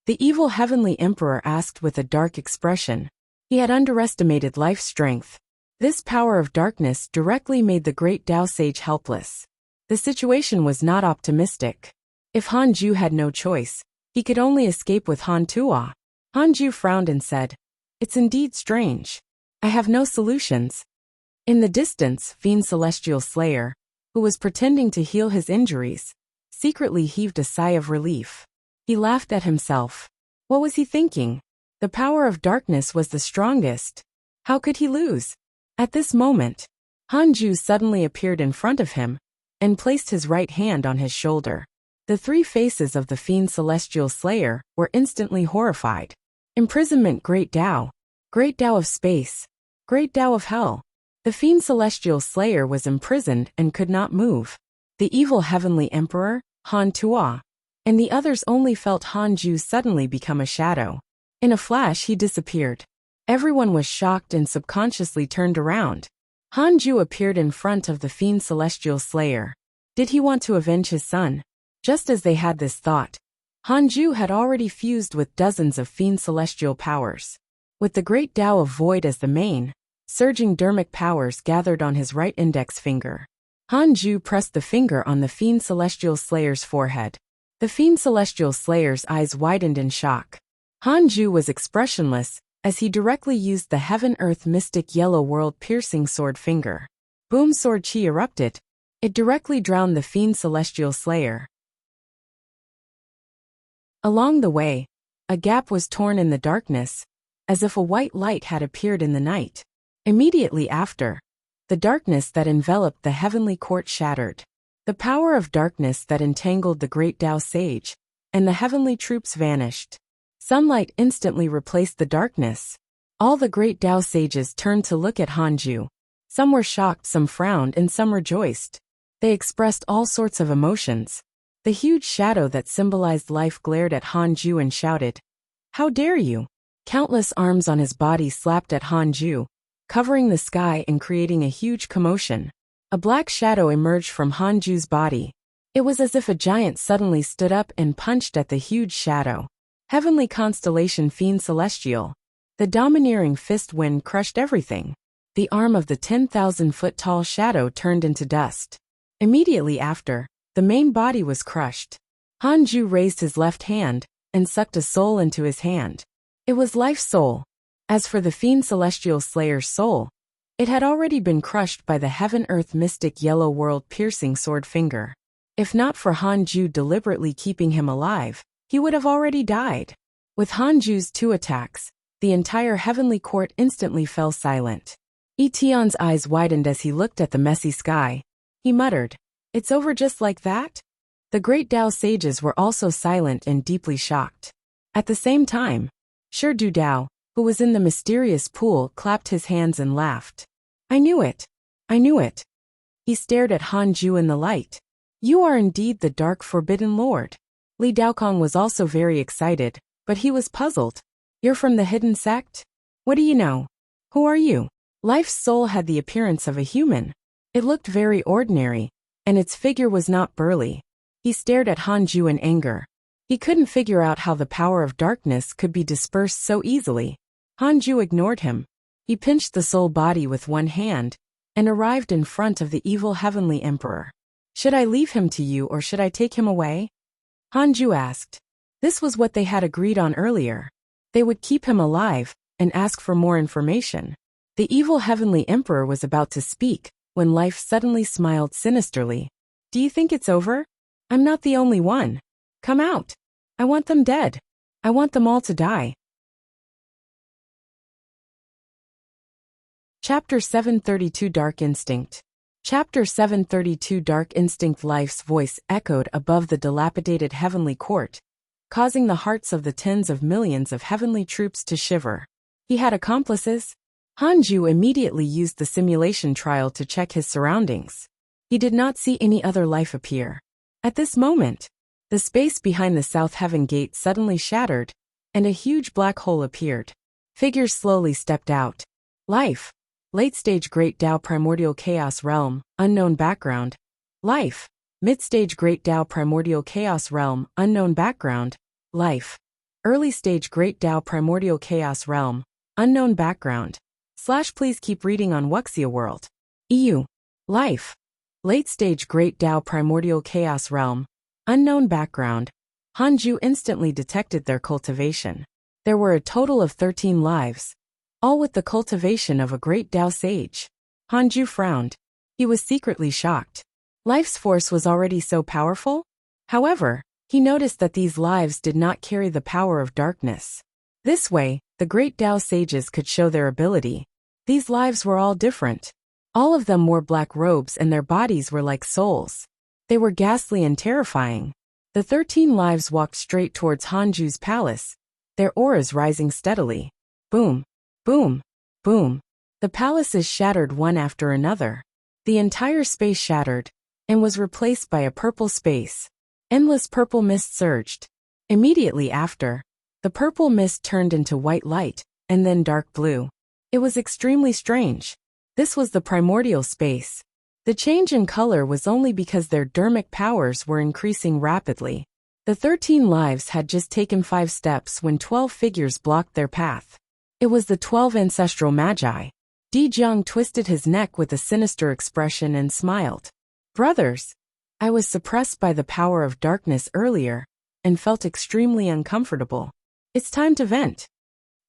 The evil heavenly emperor asked with a dark expression. He had underestimated life's strength. This power of darkness directly made the great Tao sage helpless. The situation was not optimistic. If Hanju had no choice, he could only escape with Han Tua. Hanju frowned and said, "It's indeed strange. I have no solutions." In the distance, Fiend Celestial Slayer, who was pretending to heal his injuries, secretly heaved a sigh of relief. He laughed at himself. What was he thinking? The power of darkness was the strongest. How could he lose? At this moment, Hanju suddenly appeared in front of him and placed his right hand on his shoulder. The three faces of the Fiend Celestial Slayer were instantly horrified. Imprisonment Great Tao of Space, Great Tao of Hell. The Fiend Celestial Slayer was imprisoned and could not move. The evil heavenly emperor, Han Tua, and the others only felt Hanju suddenly become a shadow. In a flash he disappeared. Everyone was shocked and subconsciously turned around. Hanju appeared in front of the Fiend Celestial Slayer. Did he want to avenge his son? Just as they had this thought, Hanju had already fused with dozens of Fiend Celestial powers. With the Great Tao of Void as the main, surging dermic powers gathered on his right index finger. Hanju pressed the finger on the Fiend Celestial Slayer's forehead. The Fiend Celestial Slayer's eyes widened in shock. Hanju was expressionless as he directly used the Heaven-Earth Mystic Yellow World Piercing Sword finger. Boom! Sword chi erupted. It directly drowned the Fiend Celestial Slayer. Along the way, a gap was torn in the darkness, as if a white light had appeared in the night. Immediately after, the darkness that enveloped the heavenly court shattered. The power of darkness that entangled the great Tao sage and the heavenly troops vanished. Sunlight instantly replaced the darkness. All the great Tao sages turned to look at Hanju. Some were shocked, some frowned, and some rejoiced. They expressed all sorts of emotions. The huge shadow that symbolized life glared at Hanju and shouted, "How dare you!" Countless arms on his body slapped at Hanju, covering the sky and creating a huge commotion. A black shadow emerged from Hanju's body. It was as if a giant suddenly stood up and punched at the huge shadow. Heavenly constellation Fiend Celestial. The domineering fist wind crushed everything. The arm of the 10,000-foot-tall shadow turned into dust. Immediately after, the main body was crushed. Hanju raised his left hand and sucked a soul into his hand. It was life's soul. As for the Fiend Celestial Slayer's soul, it had already been crushed by the Heaven-Earth Mystic Yellow World Piercing Sword finger. If not for Hanju deliberately keeping him alive, he would have already died. With Hanju's 2 attacks, the entire heavenly court instantly fell silent. Etion's eyes widened as he looked at the messy sky. He muttered, "It's over just like that?" The great Tao sages were also silent and deeply shocked. At the same time, Shi Du Dao, who was in the mysterious pool, clapped his hands and laughed. "I knew it. I knew it." He stared at Hanju in the light. "You are indeed the dark forbidden lord." Li Daokong was also very excited, but he was puzzled. "You're from the hidden sect? What do you know? Who are you?" Life's soul had the appearance of a human. It looked very ordinary, and its figure was not burly. He stared at Hanju in anger. He couldn't figure out how the power of darkness could be dispersed so easily. Hanju ignored him. He pinched the soul body with one hand and arrived in front of the evil heavenly emperor. "Should I leave him to you or should I take him away?" Hanju asked. This was what they had agreed on earlier. They would keep him alive and ask for more information. The evil heavenly emperor was about to speak, when life suddenly smiled sinisterly. Do you think it's over? I'm not the only one. Come out. I want them dead. I want them all to die. Chapter 732 Dark Instinct. Chapter 732 Dark Instinct. Life's voice echoed above the dilapidated heavenly court, causing the hearts of the tens of millions of heavenly troops to shiver. He had accomplices. Hanju immediately used the simulation trial to check his surroundings. He did not see any other life appear. At this moment, the space behind the South Heaven Gate suddenly shattered, and a huge black hole appeared. Figures slowly stepped out. Life. Late-stage Great Tao Primordial Chaos Realm, unknown background. Life. Mid-stage Great Tao Primordial Chaos Realm, unknown background. Life. Early-stage Great Tao Primordial Chaos Realm, unknown background. Please keep reading on Wuxia World. EU. Life. Late-stage Great Tao Primordial Chaos Realm, unknown background. Hanju instantly detected their cultivation. There were a total of 13 lives, all with the cultivation of a great Tao sage. Hanju frowned. He was secretly shocked. Life's force was already so powerful? However, he noticed that these lives did not carry the power of darkness. This way, the great Tao sages could show their ability. These lives were all different. All of them wore black robes and their bodies were like souls. They were ghastly and terrifying. The 13 lives walked straight towards Hanju's palace, their auras rising steadily. Boom. Boom. Boom. The palaces shattered one after another. The entire space shattered, and was replaced by a purple space. Endless purple mist surged. Immediately after, the purple mist turned into white light, and then dark blue. It was extremely strange. This was the primordial space. The change in color was only because their dermic powers were increasing rapidly. The 13 lives had just taken 5 steps when 12 figures blocked their path. It was the 12 ancestral magi. Di Jiang twisted his neck with a sinister expression and smiled. Brothers, I was suppressed by the power of darkness earlier, and felt extremely uncomfortable. It's time to vent.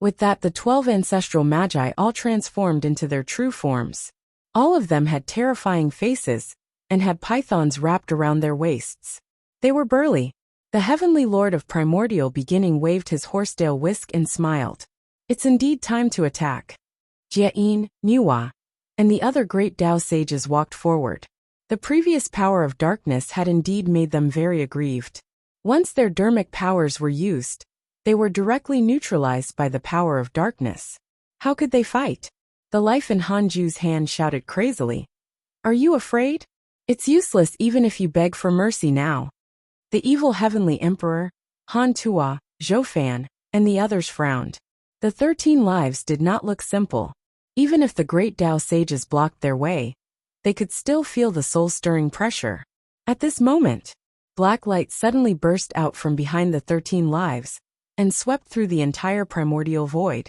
With that, the 12 ancestral magi all transformed into their true forms. All of them had terrifying faces, and had pythons wrapped around their waists. They were burly. The heavenly lord of primordial beginning waved his horsetail whisk and smiled. It's indeed time to attack. Jiayin, Nuwa, and the other great Tao sages walked forward. The previous power of darkness had indeed made them very aggrieved. Once their dermic powers were used, they were directly neutralized by the power of darkness. How could they fight? The life in Hanju's hand shouted crazily. Are you afraid? It's useless even if you beg for mercy now. The evil heavenly emperor, Han Tua, Zhou Fan, and the others frowned. The 13 lives did not look simple. Even if the great Tao sages blocked their way, they could still feel the soul-stirring pressure. At this moment, black light suddenly burst out from behind the 13 lives, and swept through the entire primordial void.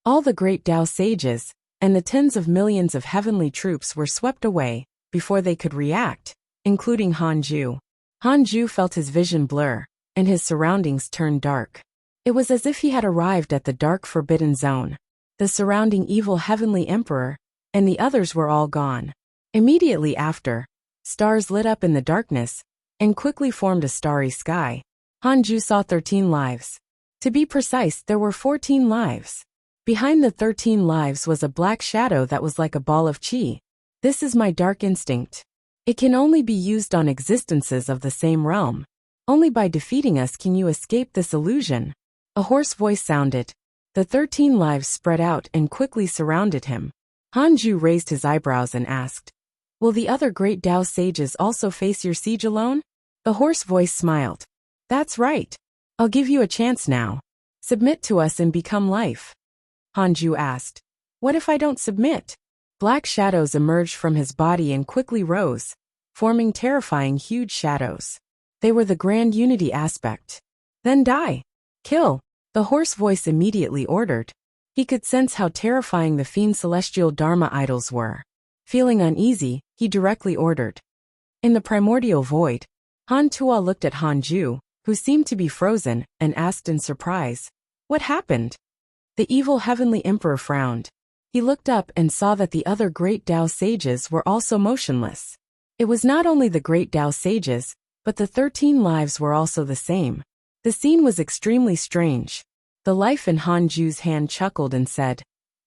All the great Tao sages, and the tens of millions of heavenly troops were swept away, before they could react, including Hanju. Hanju felt his vision blur, and his surroundings turn dark. It was as if he had arrived at the dark forbidden zone. The surrounding evil heavenly emperor, and the others were all gone. Immediately after, stars lit up in the darkness, and quickly formed a starry sky. Hanju saw 13 lives. To be precise, there were 14 lives. Behind the 13 lives was a black shadow that was like a ball of chi. This is my dark instinct. It can only be used on existences of the same realm. Only by defeating us can you escape this illusion. A hoarse voice sounded. The 13 lives spread out and quickly surrounded him. Hanju raised his eyebrows and asked, will the other great Tao sages also face your siege alone? The hoarse voice smiled. That's right. I'll give you a chance now. Submit to us and become life. Hanju asked. What if I don't submit? Black shadows emerged from his body and quickly rose, forming terrifying huge shadows. They were the grand unity aspect. Then die. Kill. The hoarse voice immediately ordered. He could sense how terrifying the fiend celestial Dharma idols were. Feeling uneasy, he directly ordered. In the primordial void, Han Tua looked at Hanju, who seemed to be frozen, and asked in surprise, what happened? The evil heavenly emperor frowned. He looked up and saw that the other great Tao sages were also motionless. It was not only the great Tao sages, but the 13 lives were also the same. The scene was extremely strange. The life in Hanju's hand chuckled and said,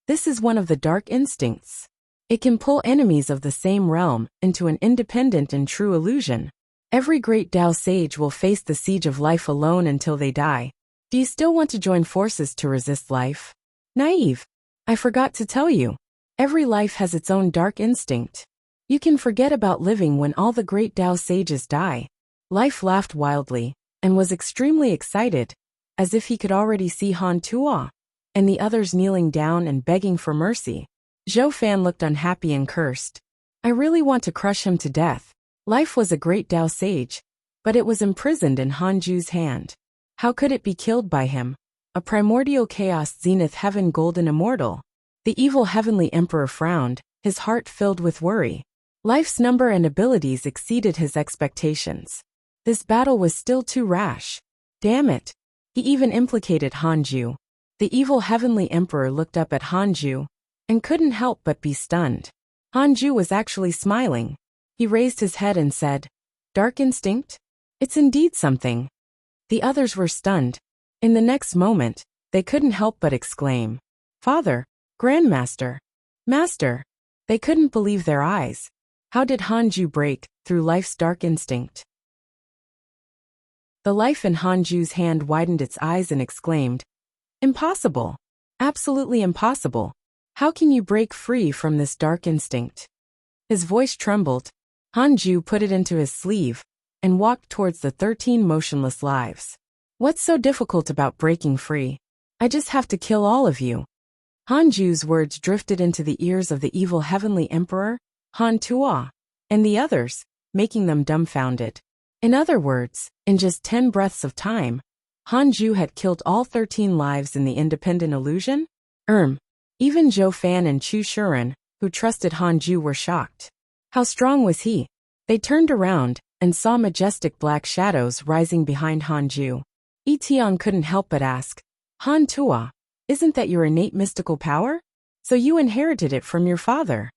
"This is one of the dark instincts. It can pull enemies of the same realm into an independent and true illusion. Every great Tao sage will face the siege of life alone until they die. Do you still want to join forces to resist life?" Naive. I forgot to tell you. Every life has its own dark instinct. You can forget about living when all the great Tao sages die. Life laughed wildly, and was extremely excited, as if he could already see Han Tuo and the others kneeling down and begging for mercy. Zhou Fan looked unhappy and cursed. I really want to crush him to death. Life was a great Tao sage, but it was imprisoned in Hanju's hand. How could it be killed by him? A primordial chaos zenith heaven golden immortal. The evil heavenly emperor frowned, his heart filled with worry. Life's number and abilities exceeded his expectations. This battle was still too rash. Damn it. He even implicated Hanju. The evil heavenly emperor looked up at Hanju and couldn't help but be stunned. Hanju was actually smiling. He raised his head and said, "Dark instinct? It's indeed something." The others were stunned. In the next moment, they couldn't help but exclaim, "Father, Grandmaster, Master." They couldn't believe their eyes. How did Hanju break through life's dark instinct? The life in Hanju's hand widened its eyes and exclaimed, "Impossible. Absolutely impossible. How can you break free from this dark instinct?" His voice trembled. Hanju put it into his sleeve and walked towards the 13 motionless lives. "What's so difficult about breaking free? I just have to kill all of you." Hanju's words drifted into the ears of the evil heavenly emperor, Han Tuo, and the others, making them dumbfounded. In other words, in just 10 breaths of time, Hanju had killed all 13 lives in the independent illusion? Even Zhou Fan and Chu Shuren, who trusted Hanju, were shocked. How strong was he? They turned around and saw majestic black shadows rising behind Hanju. Tian couldn't help but ask, "Han Tuo, isn't that your innate mystical power? So you inherited it from your father?"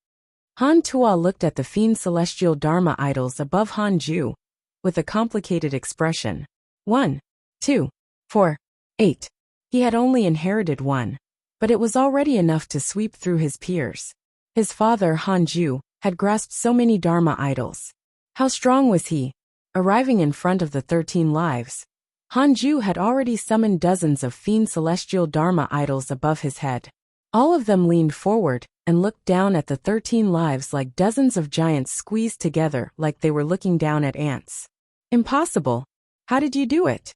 Han Tuo looked at the fiend celestial Dharma idols above Hanju with a complicated expression. 1, 2, 4, 8. He had only inherited one, but it was already enough to sweep through his peers. His father, Hanju, had grasped so many Dharma idols. How strong was he? Arriving in front of the 13 lives, Hanju had already summoned dozens of fiend celestial Dharma idols above his head. All of them leaned forward and looked down at the 13 lives like dozens of giants squeezed together like they were looking down at ants. "Impossible. How did you do it?"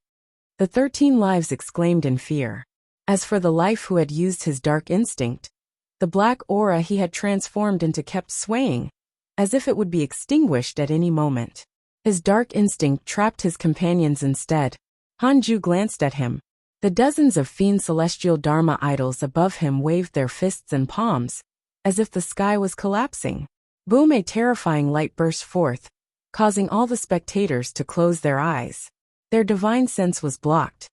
The 13 lives exclaimed in fear. As for the life who had used his dark instinct, the black aura he had transformed into kept swaying, as if it would be extinguished at any moment. His dark instinct trapped his companions instead. Hanju glanced at him. The dozens of fiend celestial Dharma idols above him waved their fists and palms, as if the sky was collapsing. Boom! A terrifying light burst forth, causing all the spectators to close their eyes. Their divine sense was blocked.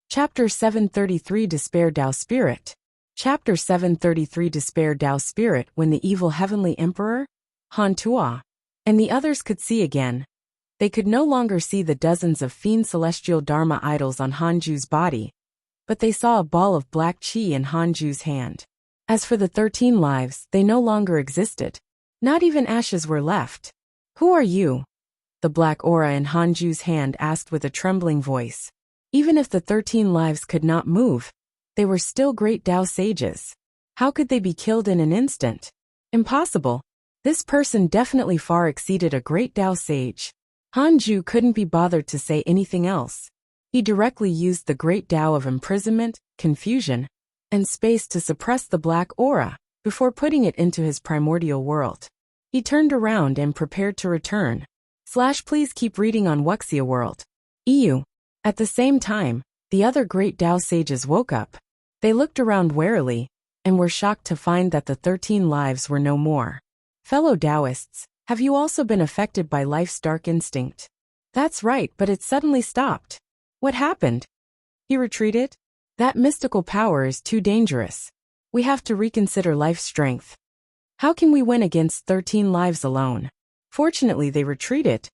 Chapter 733 Despair Tao Spirit. Chapter 733 Despair Tao Spirit. When the evil heavenly emperor, Han Tuo, and the others could see again, they could no longer see the dozens of fiend celestial Dharma idols on Hanju's body, but they saw a ball of black chi in Hanju's hand. As for the 13 lives, they no longer existed. Not even ashes were left. "Who are you?" the black aura in Hanju's hand asked with a trembling voice. Even if the 13 lives could not move, they were still great Tao sages. How could they be killed in an instant? Impossible. This person definitely far exceeded a great Tao sage. Hanju couldn't be bothered to say anything else. He directly used the great Tao of imprisonment, confusion, and space to suppress the black aura before putting it into his primordial world. He turned around and prepared to return. Please keep reading on Wuxia World. EU. At the same time, the other great Tao sages woke up. They looked around warily and were shocked to find that the 13 lives were no more. Fellow Taoists, have you also been affected by life's dark instinct? That's right, but it suddenly stopped. What happened? He retreated? That mystical power is too dangerous. We have to reconsider life's strength. How can we win against 13 lives alone? Fortunately, they retreated.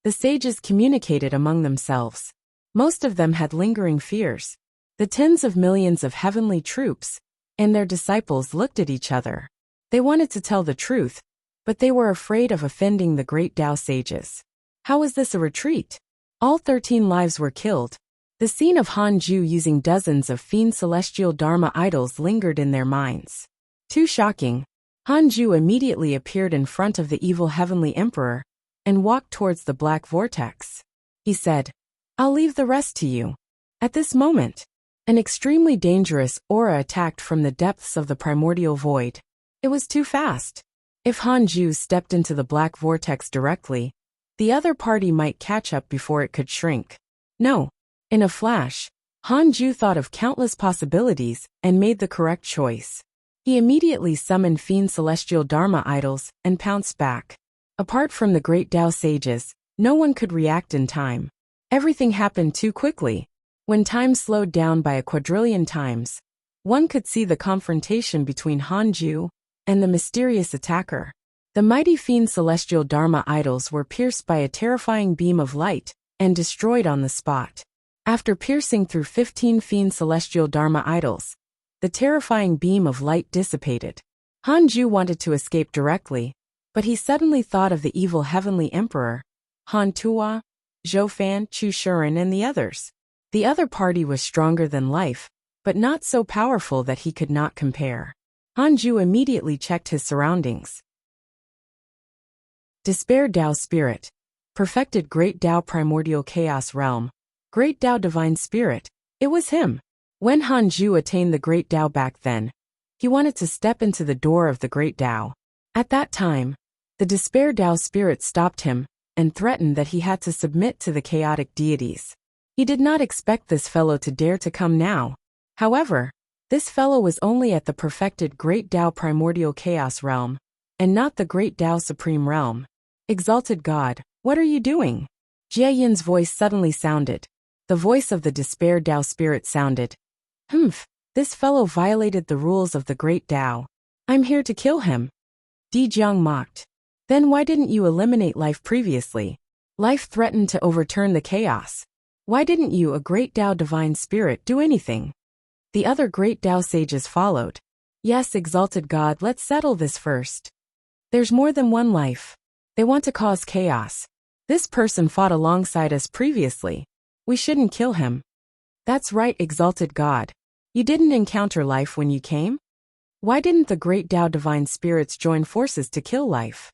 The sages communicated among themselves. Most of them had lingering fears. The tens of millions of heavenly troops and their disciples looked at each other. They wanted to tell the truth, but they were afraid of offending the great Tao sages. How was this a retreat? All 13 lives were killed. The scene of Hanju using dozens of fiend celestial Dharma idols lingered in their minds. Too shocking. Hanju immediately appeared in front of the evil heavenly emperor and walked towards the black vortex. He said, "I'll leave the rest to you." At this moment, an extremely dangerous aura attacked from the depths of the primordial void. It was too fast. If Hanju stepped into the black vortex directly, the other party might catch up before it could shrink. No. In a flash, Hanju thought of countless possibilities and made the correct choice. He immediately summoned fiend celestial Dharma idols and pounced back. Apart from the great Tao sages, no one could react in time. Everything happened too quickly. When time slowed down by a quadrillion times, one could see the confrontation between Hanju and the mysterious attacker. The mighty fiend celestial Dharma idols were pierced by a terrifying beam of light and destroyed on the spot. After piercing through 15 fiend celestial Dharma idols, the terrifying beam of light dissipated. Hanju wanted to escape directly, but he suddenly thought of the evil heavenly emperor, Han Tuo, Zhou Fan, Chu Shuren, and the others. The other party was stronger than life, but not so powerful that he could not compare. Hanju immediately checked his surroundings. Despair Tao Spirit. Perfected Great Tao Primordial Chaos Realm. Great Tao Divine Spirit. It was him. When Hanju attained the Great Tao back then, he wanted to step into the door of the Great Tao. At that time, the Despair Tao Spirit stopped him and threatened that he had to submit to the chaotic deities. He did not expect this fellow to dare to come now. However, this fellow was only at the perfected Great Tao Primordial Chaos Realm, and not the Great Tao Supreme Realm. Exalted God, what are you doing? Jie Yin's voice suddenly sounded. The voice of the Despair Tao Spirit sounded. This fellow violated the rules of the Great Tao. I'm here to kill him. Di Jiang mocked. Then why didn't you eliminate life previously? Life threatened to overturn the chaos. Why didn't you, a Great Tao Divine Spirit, do anything? The other Great Tao sages followed. Yes, exalted God, let's settle this first. There's more than one life. They want to cause chaos. This person fought alongside us previously. We shouldn't kill him. That's right, exalted God. You didn't encounter life when you came? Why didn't the Great Tao Divine Spirits join forces to kill life?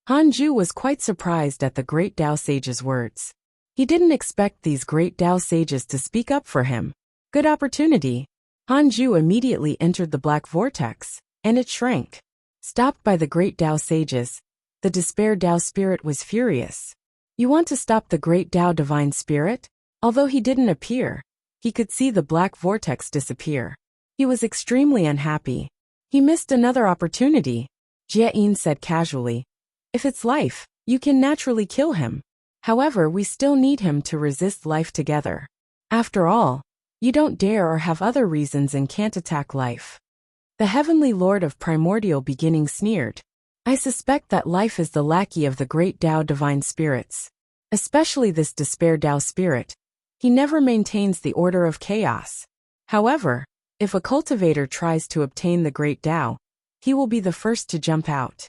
Hanju was quite surprised at the Great Tao sages' words. He didn't expect these Great Tao sages to speak up for him. Good opportunity. Hanju immediately entered the black vortex, and it shrank. Stopped by the Great Tao sages, the Despair Tao Spirit was furious. You want to stop the Great Tao Divine Spirit? Although he didn't appear, he could see the black vortex disappear. He was extremely unhappy. He missed another opportunity. Jie Yin said casually. If it's life, you can naturally kill him. However, we still need him to resist life together. After all, you don't dare or have other reasons and can't attack life. The Heavenly Lord of Primordial Beginning sneered. I suspect that life is the lackey of the Great Tao Divine Spirits. Especially this Despair Tao Spirit. He never maintains the order of chaos. However, if a cultivator tries to obtain the Great Tao, he will be the first to jump out.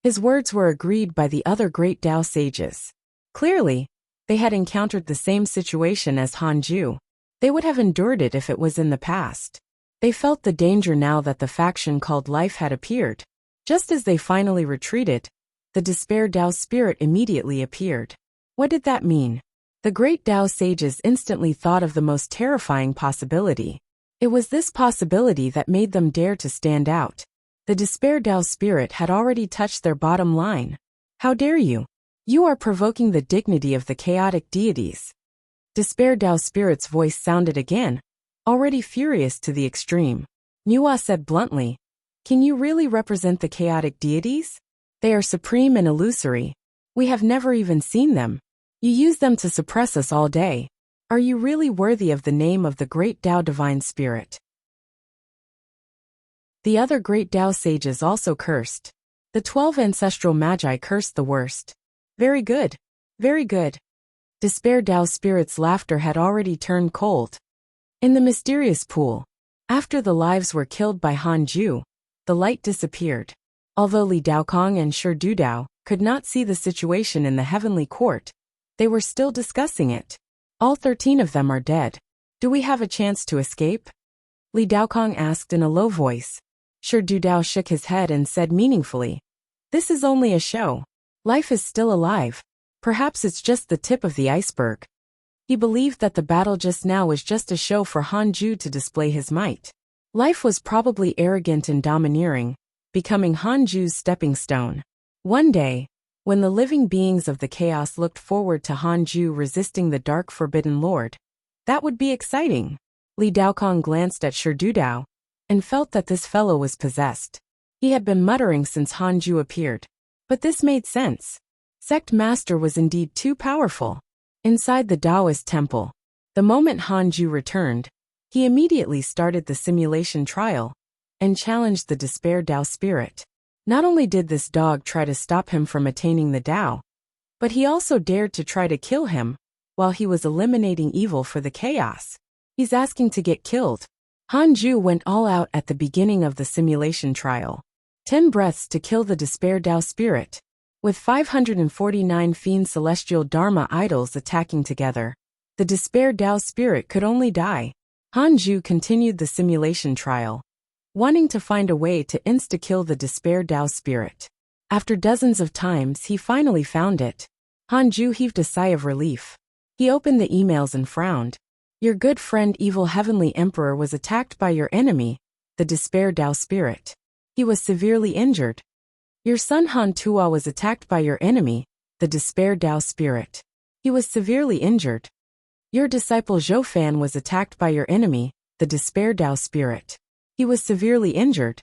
His words were agreed by the other Great Tao sages. Clearly, they had encountered the same situation as Hanju. They would have endured it if it was in the past. They felt the danger now that the faction called Life had appeared. Just as they finally retreated, the Despair Tao Spirit immediately appeared. What did that mean? The Great Tao sages instantly thought of the most terrifying possibility. It was this possibility that made them dare to stand out. The Despair Tao Spirit had already touched their bottom line. How dare you? You are provoking the dignity of the chaotic deities. Despair Tao Spirit's voice sounded again, already furious to the extreme. Nuwa said bluntly, can you really represent the chaotic deities? They are supreme and illusory. We have never even seen them. You use them to suppress us all day. Are you really worthy of the name of the great Tao divine spirit? The other great Tao sages also cursed. The 12 ancestral magi cursed the worst. Very good. Very good. Despair Tao spirit's laughter had already turned cold. In the mysterious pool, after the lives were killed by Hanju, the light disappeared. Although Li Daokong and Shi Dudao could not see the situation in the heavenly court, they were still discussing it. All 13 of them are dead. Do we have a chance to escape? Li Daokong asked in a low voice. Shi Dudao shook his head and said meaningfully, "This is only a show. Life is still alive. Perhaps it's just the tip of the iceberg." He believed that the battle just now was just a show for Hanju to display his might. Life was probably arrogant and domineering, becoming Hanju's stepping stone. One day, when the living beings of the chaos looked forward to Hanju resisting the dark forbidden lord, that would be exciting. Li Daokong glanced at Shi Dudao and felt that this fellow was possessed. He had been muttering since Hanju appeared. But this made sense. Sect Master was indeed too powerful. Inside the Taoist temple, the moment Hanju returned, he immediately started the simulation trial and challenged the Despair Tao spirit. Not only did this dog try to stop him from attaining the Tao, but he also dared to try to kill him while he was eliminating evil for the chaos. He's asking to get killed. Hanju went all out at the beginning of the simulation trial. 10 breaths to kill the Despair Tao spirit. With 549 fiend celestial Dharma idols attacking together, the Despair Tao spirit could only die. Hanju continued the simulation trial, wanting to find a way to insta-kill the Despair Tao spirit. After dozens of times he finally found it. Hanju heaved a sigh of relief. He opened the emails and frowned. Your good friend Evil Heavenly Emperor was attacked by your enemy, the Despair Tao spirit. He was severely injured. Your son Han Tua was attacked by your enemy, the Despair Tao spirit. He was severely injured. Your disciple Zhou Fan was attacked by your enemy, the Despair Tao spirit. He was severely injured.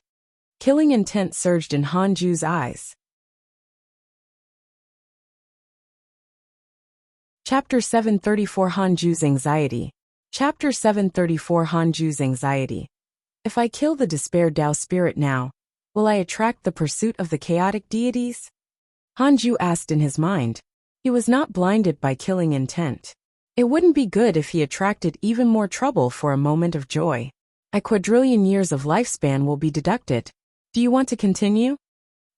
Killing intent surged in Hanju's eyes. Chapter 734 Hanju's Anxiety. Chapter 734 Hanju's Anxiety. If I kill the Despair Tao spirit now, will I attract the pursuit of the chaotic deities? Hanju asked in his mind. He was not blinded by killing intent. It wouldn't be good if he attracted even more trouble for a moment of joy. A quadrillion years of lifespan will be deducted. Do you want to continue?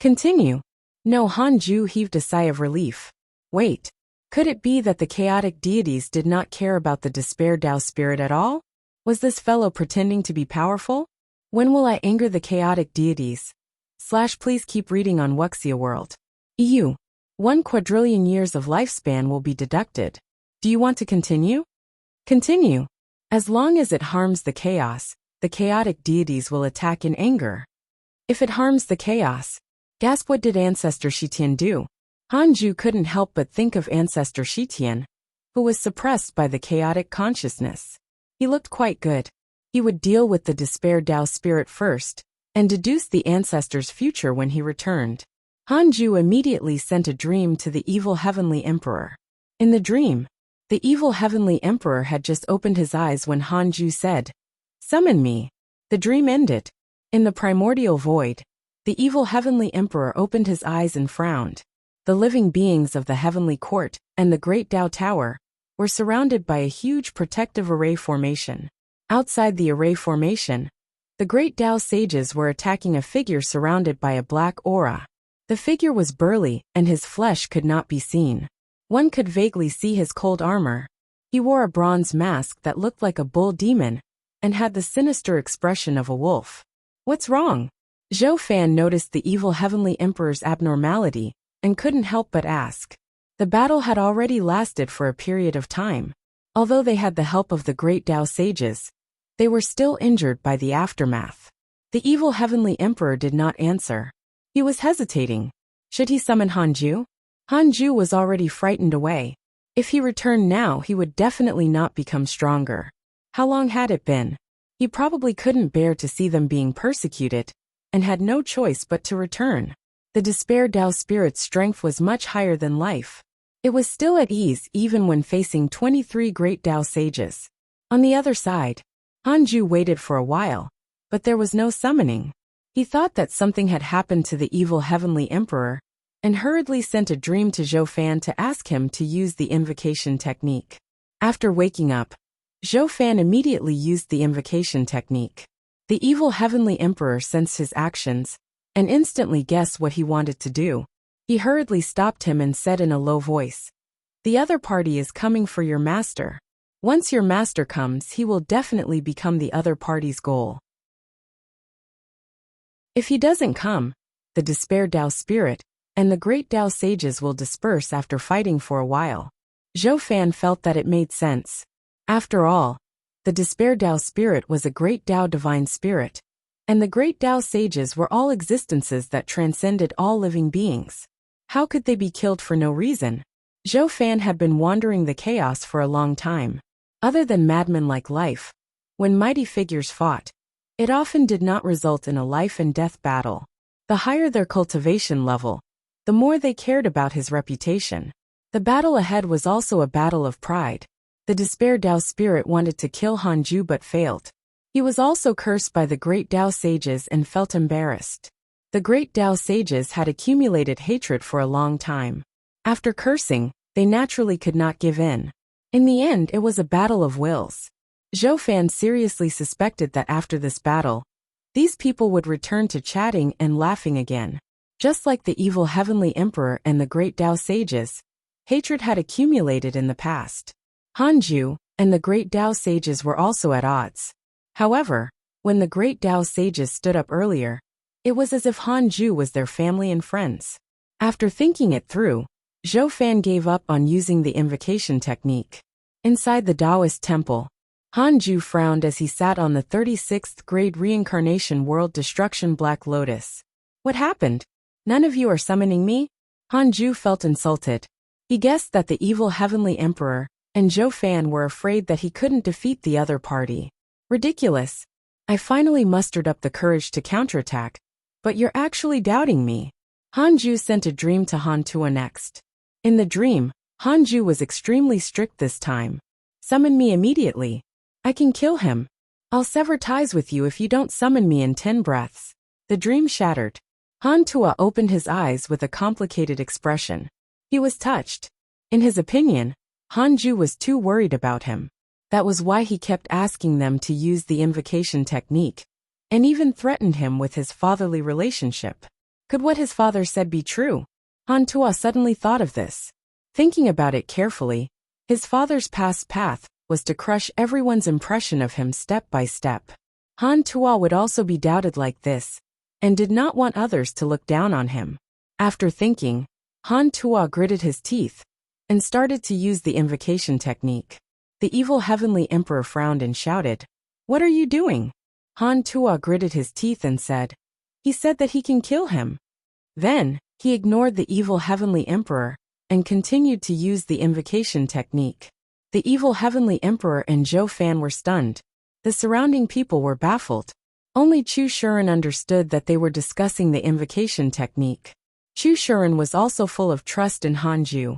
Continue. No, Hanju heaved a sigh of relief. Wait. Could it be that the chaotic deities did not care about the Despair Tao spirit at all? Was this fellow pretending to be powerful? When will I anger the chaotic deities? Please keep reading on Wuxia World. EU. 1 quadrillion years of lifespan will be deducted. Do you want to continue? Continue. As long as it harms the chaos, the chaotic deities will attack in anger. If it harms the chaos, gasp, what did Ancestor Shitian do? Hanju couldn't help but think of Ancestor Shitian, who was suppressed by the chaotic consciousness. He looked quite good. He would deal with the Despair Tao spirit first, and deduce the ancestor's future when he returned. Hanju immediately sent a dream to the Evil Heavenly Emperor. In the dream, the Evil Heavenly Emperor had just opened his eyes when Hanju said, "Summon me." The dream ended. In the primordial void, the Evil Heavenly Emperor opened his eyes and frowned. The living beings of the Heavenly Court and the Great Tao Tower were surrounded by a huge protective array formation. Outside the array formation, the Great Tao sages were attacking a figure surrounded by a black aura. The figure was burly, and his flesh could not be seen. One could vaguely see his cold armor. He wore a bronze mask that looked like a bull demon, and had the sinister expression of a wolf. What's wrong? Zhou Fan noticed the Evil Heavenly Emperor's abnormality, and couldn't help but ask. The battle had already lasted for a period of time. Although they had the help of the Great Tao sages, they were still injured by the aftermath. The Evil Heavenly Emperor did not answer. He was hesitating. Should he summon Hanju? Hanju was already frightened away. If he returned now, he would definitely not become stronger. How long had it been? He probably couldn't bear to see them being persecuted, and had no choice but to return. The Despair Tao spirit's strength was much higher than life. It was still at ease even when facing 23 great Tao sages. On the other side, Hanju waited for a while, but there was no summoning. He thought that something had happened to the evil heavenly emperor, and hurriedly sent a dream to Zhou Fan to ask him to use the invocation technique. After waking up, Zhou Fan immediately used the invocation technique. The evil heavenly emperor sensed his actions, and instantly guessed what he wanted to do. He hurriedly stopped him and said in a low voice, "The other party is coming for your master. Once your master comes, he will definitely become the other party's goal. If he doesn't come, the Despair Tao spirit and the great Tao sages will disperse after fighting for a while." Zhou Fan felt that it made sense. After all, the Despair Tao spirit was a great Tao divine spirit, and the great Tao sages were all existences that transcended all living beings. How could they be killed for no reason? Zhou Fan had been wandering the chaos for a long time. Other than madman-like life, when mighty figures fought, it often did not result in a life-and-death battle. The higher their cultivation level, the more they cared about his reputation. The battle ahead was also a battle of pride. The Despair Tao spirit wanted to kill Hanju but failed. He was also cursed by the great Tao sages and felt embarrassed. The great Tao sages had accumulated hatred for a long time. After cursing, they naturally could not give in. In the end, it was a battle of wills. Zhou Fan seriously suspected that after this battle, these people would return to chatting and laughing again. Just like the evil heavenly emperor and the great Tao sages, hatred had accumulated in the past. Hanju and the great Tao sages were also at odds. However, when the great Tao sages stood up earlier, it was as if Hanju was their family and friends. After thinking it through, Zhou Fan gave up on using the invocation technique. Inside the Taoist temple, Hanju frowned as he sat on the 36th grade reincarnation world destruction Black Lotus. "What happened? None of you are summoning me?" Hanju felt insulted. He guessed that the evil heavenly emperor and Zhou Fan were afraid that he couldn't defeat the other party. "Ridiculous. I finally mustered up the courage to counterattack, but you're actually doubting me." Hanju sent a dream to Han Tua next. In the dream, Hanju was extremely strict this time. "Summon me immediately. I can kill him. I'll sever ties with you if you don't summon me in 10 breaths." The dream shattered. Han Tua opened his eyes with a complicated expression. He was touched. In his opinion, Hanju was too worried about him. That was why he kept asking them to use the invocation technique, and even threatened him with his fatherly relationship. Could what his father said be true? Han Tua suddenly thought of this. Thinking about it carefully, his father's past path was to crush everyone's impression of him step by step. Han Tua would also be doubted like this, and did not want others to look down on him. After thinking, Han Tua gritted his teeth and started to use the invocation technique. The evil heavenly emperor frowned and shouted, "What are you doing?" Han Tua gritted his teeth and said, "He said that he can kill him." Then, he ignored the evil heavenly emperor and continued to use the invocation technique. The evil heavenly emperor and Zhou Fan were stunned. The surrounding people were baffled. Only Chu Shuren understood that they were discussing the invocation technique. Chu Shuren was also full of trust in Hanju.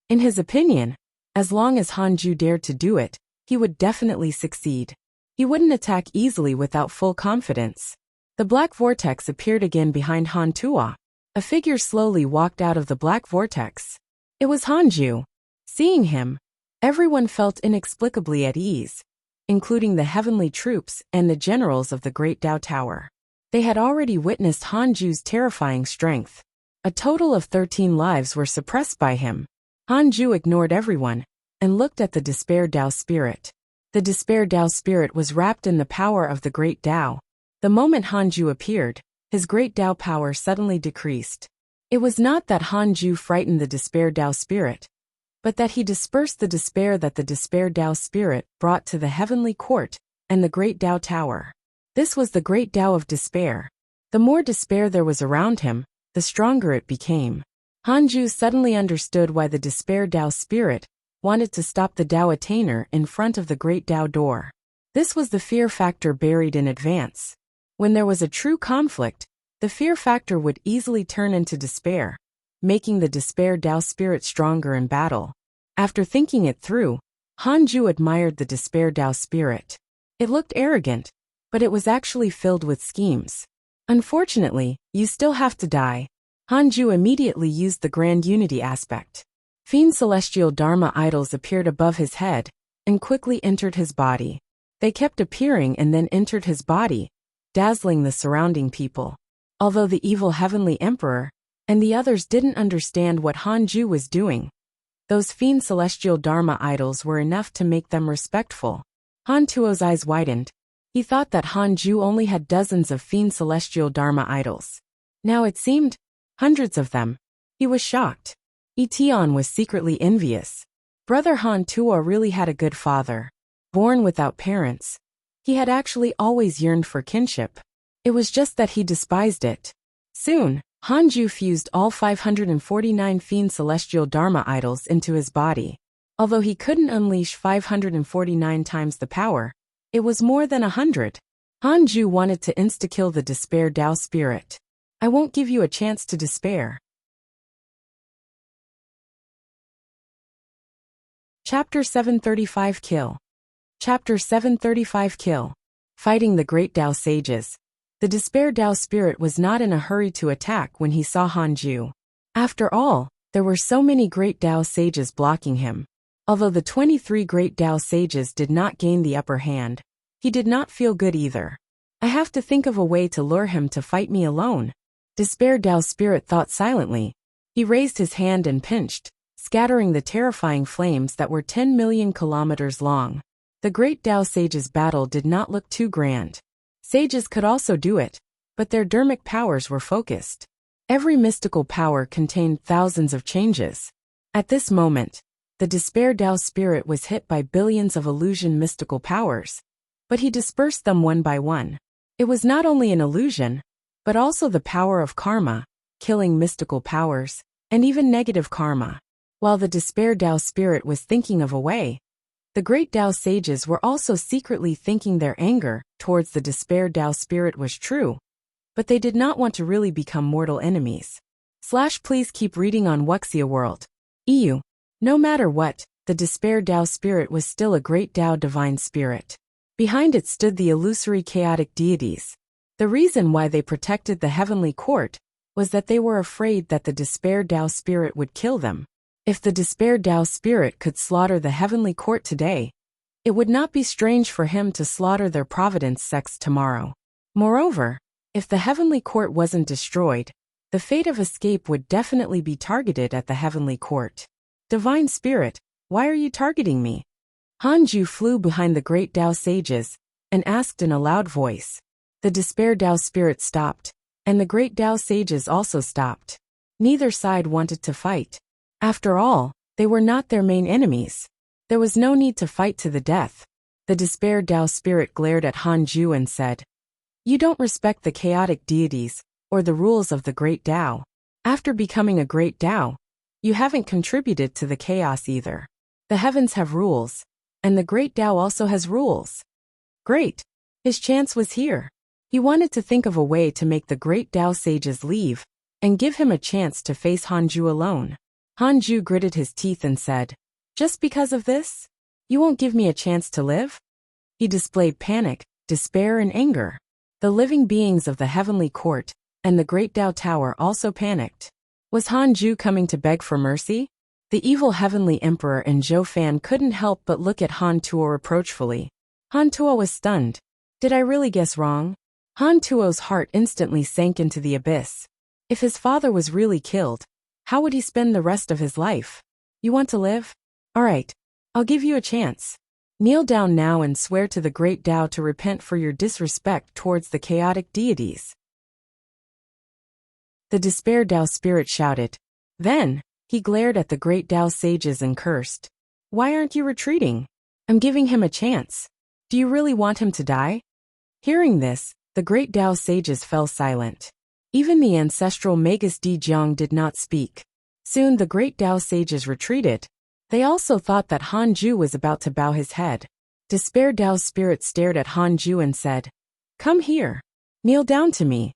In his opinion, as long as Hanju dared to do it, he would definitely succeed. He wouldn't attack easily without full confidence. The black vortex appeared again behind Han Tua. A figure slowly walked out of the black vortex. It was Hanju. Seeing him, everyone felt inexplicably at ease, including the heavenly troops and the generals of the Great Tao Tower. They had already witnessed Hanju's terrifying strength. A total of 13 lives were suppressed by him. Hanju ignored everyone and looked at the Despair Tao spirit. The Despair Tao spirit was wrapped in the power of the Great Tao. The moment Hanju appeared, his Great Tao power suddenly decreased. It was not that Hanju frightened the Despair Tao spirit, but that he dispersed the despair that the Despair Tao spirit brought to the heavenly court and the Great Tao Tower. This was the Great Tao of despair. The more despair there was around him, the stronger it became. Hanju suddenly understood why the Despair Tao spirit wanted to stop the Tao attainer in front of the Great Tao door. This was the fear factor buried in advance. When there was a true conflict, the fear factor would easily turn into despair. making the Despair Tao spirit stronger in battle. After thinking it through, Hanju admired the Despair Tao spirit. It looked arrogant, but it was actually filled with schemes. Unfortunately, you still have to die. Hanju immediately used the Grand Unity aspect. Fiend celestial Dharma idols appeared above his head and quickly entered his body. They kept appearing and then entered his body, dazzling the surrounding people. Although the evil heavenly emperor and the others didn't understand what Hanju was doing, those fiend celestial Dharma idols were enough to make them respectful. Han Tuo's eyes widened. He thought that Hanju only had dozens of fiend celestial Dharma idols. Now it seemed hundreds of them. He was shocked. Etion was secretly envious. Brother Han Tuo really had a good father. Born without parents, he had actually always yearned for kinship. It was just that he despised it. Soon, Hanju fused all 549 fiend celestial Dharma idols into his body. Although he couldn't unleash 549 times the power, it was more than 100. Hanju wanted to insta-kill the Despair Tao spirit. I won't give you a chance to despair. Chapter 735 Kill. Chapter 735 Kill. Fighting the Great Tao Sages. The Despair Tao spirit was not in a hurry to attack when he saw Hanju. After all, there were so many Great Tao sages blocking him. Although the 23 Great Tao sages did not gain the upper hand, he did not feel good either. I have to think of a way to lure him to fight me alone. Despair Tao spirit thought silently. He raised his hand and pinched, scattering the terrifying flames that were 10 million kilometers long. The Great Tao sages' battle did not look too grand. Sages could also do it, but their dharmic powers were focused. Every mystical power contained thousands of changes. At this moment, the Despair Tao spirit was hit by billions of illusion mystical powers, but he dispersed them one by one. It was not only an illusion, but also the power of karma, killing mystical powers, and even negative karma. While the Despair Tao spirit was thinking of a way, the Great Tao sages were also secretly thinking their anger towards the Despair Tao spirit was true, but they did not want to really become mortal enemies. Please keep reading on Wuxia World. EU. No matter what, the Despair Tao spirit was still a Great Tao divine spirit. Behind it stood the illusory chaotic deities. The reason why they protected the heavenly court was that they were afraid that the Despair Tao spirit would kill them. If the Despair Tao spirit could slaughter the heavenly court today, it would not be strange for him to slaughter their Providence sects tomorrow. Moreover, if the heavenly court wasn't destroyed, the fate of escape would definitely be targeted at the heavenly court. Divine Spirit, why are you targeting me? Hanju flew behind the Great Tao sages and asked in a loud voice. The Despair Tao spirit stopped, and the Great Tao sages also stopped. Neither side wanted to fight. After all, they were not their main enemies. There was no need to fight to the death. The Despair Tao spirit glared at Hanju and said, "You don't respect the chaotic deities or the rules of the Great Tao. After becoming a Great Tao, you haven't contributed to the chaos either. The heavens have rules, and the Great Tao also has rules." Great! His chance was here. He wanted to think of a way to make the Great Tao sages leave and give him a chance to face Hanju alone. Hanju gritted his teeth and said, "Just because of this? You won't give me a chance to live?" He displayed panic, despair and anger. The living beings of the heavenly court and the Great Tao Tower also panicked. Was Hanju coming to beg for mercy? The evil heavenly emperor and Zhou Fan couldn't help but look at Han Tuo reproachfully. Han Tuo was stunned. Did I really guess wrong? Han Tuo's heart instantly sank into the abyss. If his father was really killed, how would he spend the rest of his life? You want to live? All right, I'll give you a chance. Kneel down now and swear to the Great Tao to repent for your disrespect towards the chaotic deities. The Despair Tao spirit shouted. Then, he glared at the Great Tao sages and cursed. Why aren't you retreating? I'm giving him a chance. Do you really want him to die? Hearing this, the Great Tao sages fell silent. Even the ancestral Magus Di Jiang did not speak. Soon the Great Tao sages retreated. They also thought that Hanju was about to bow his head. Despair Tao's spirit stared at Hanju and said, "Come here. Kneel down to me."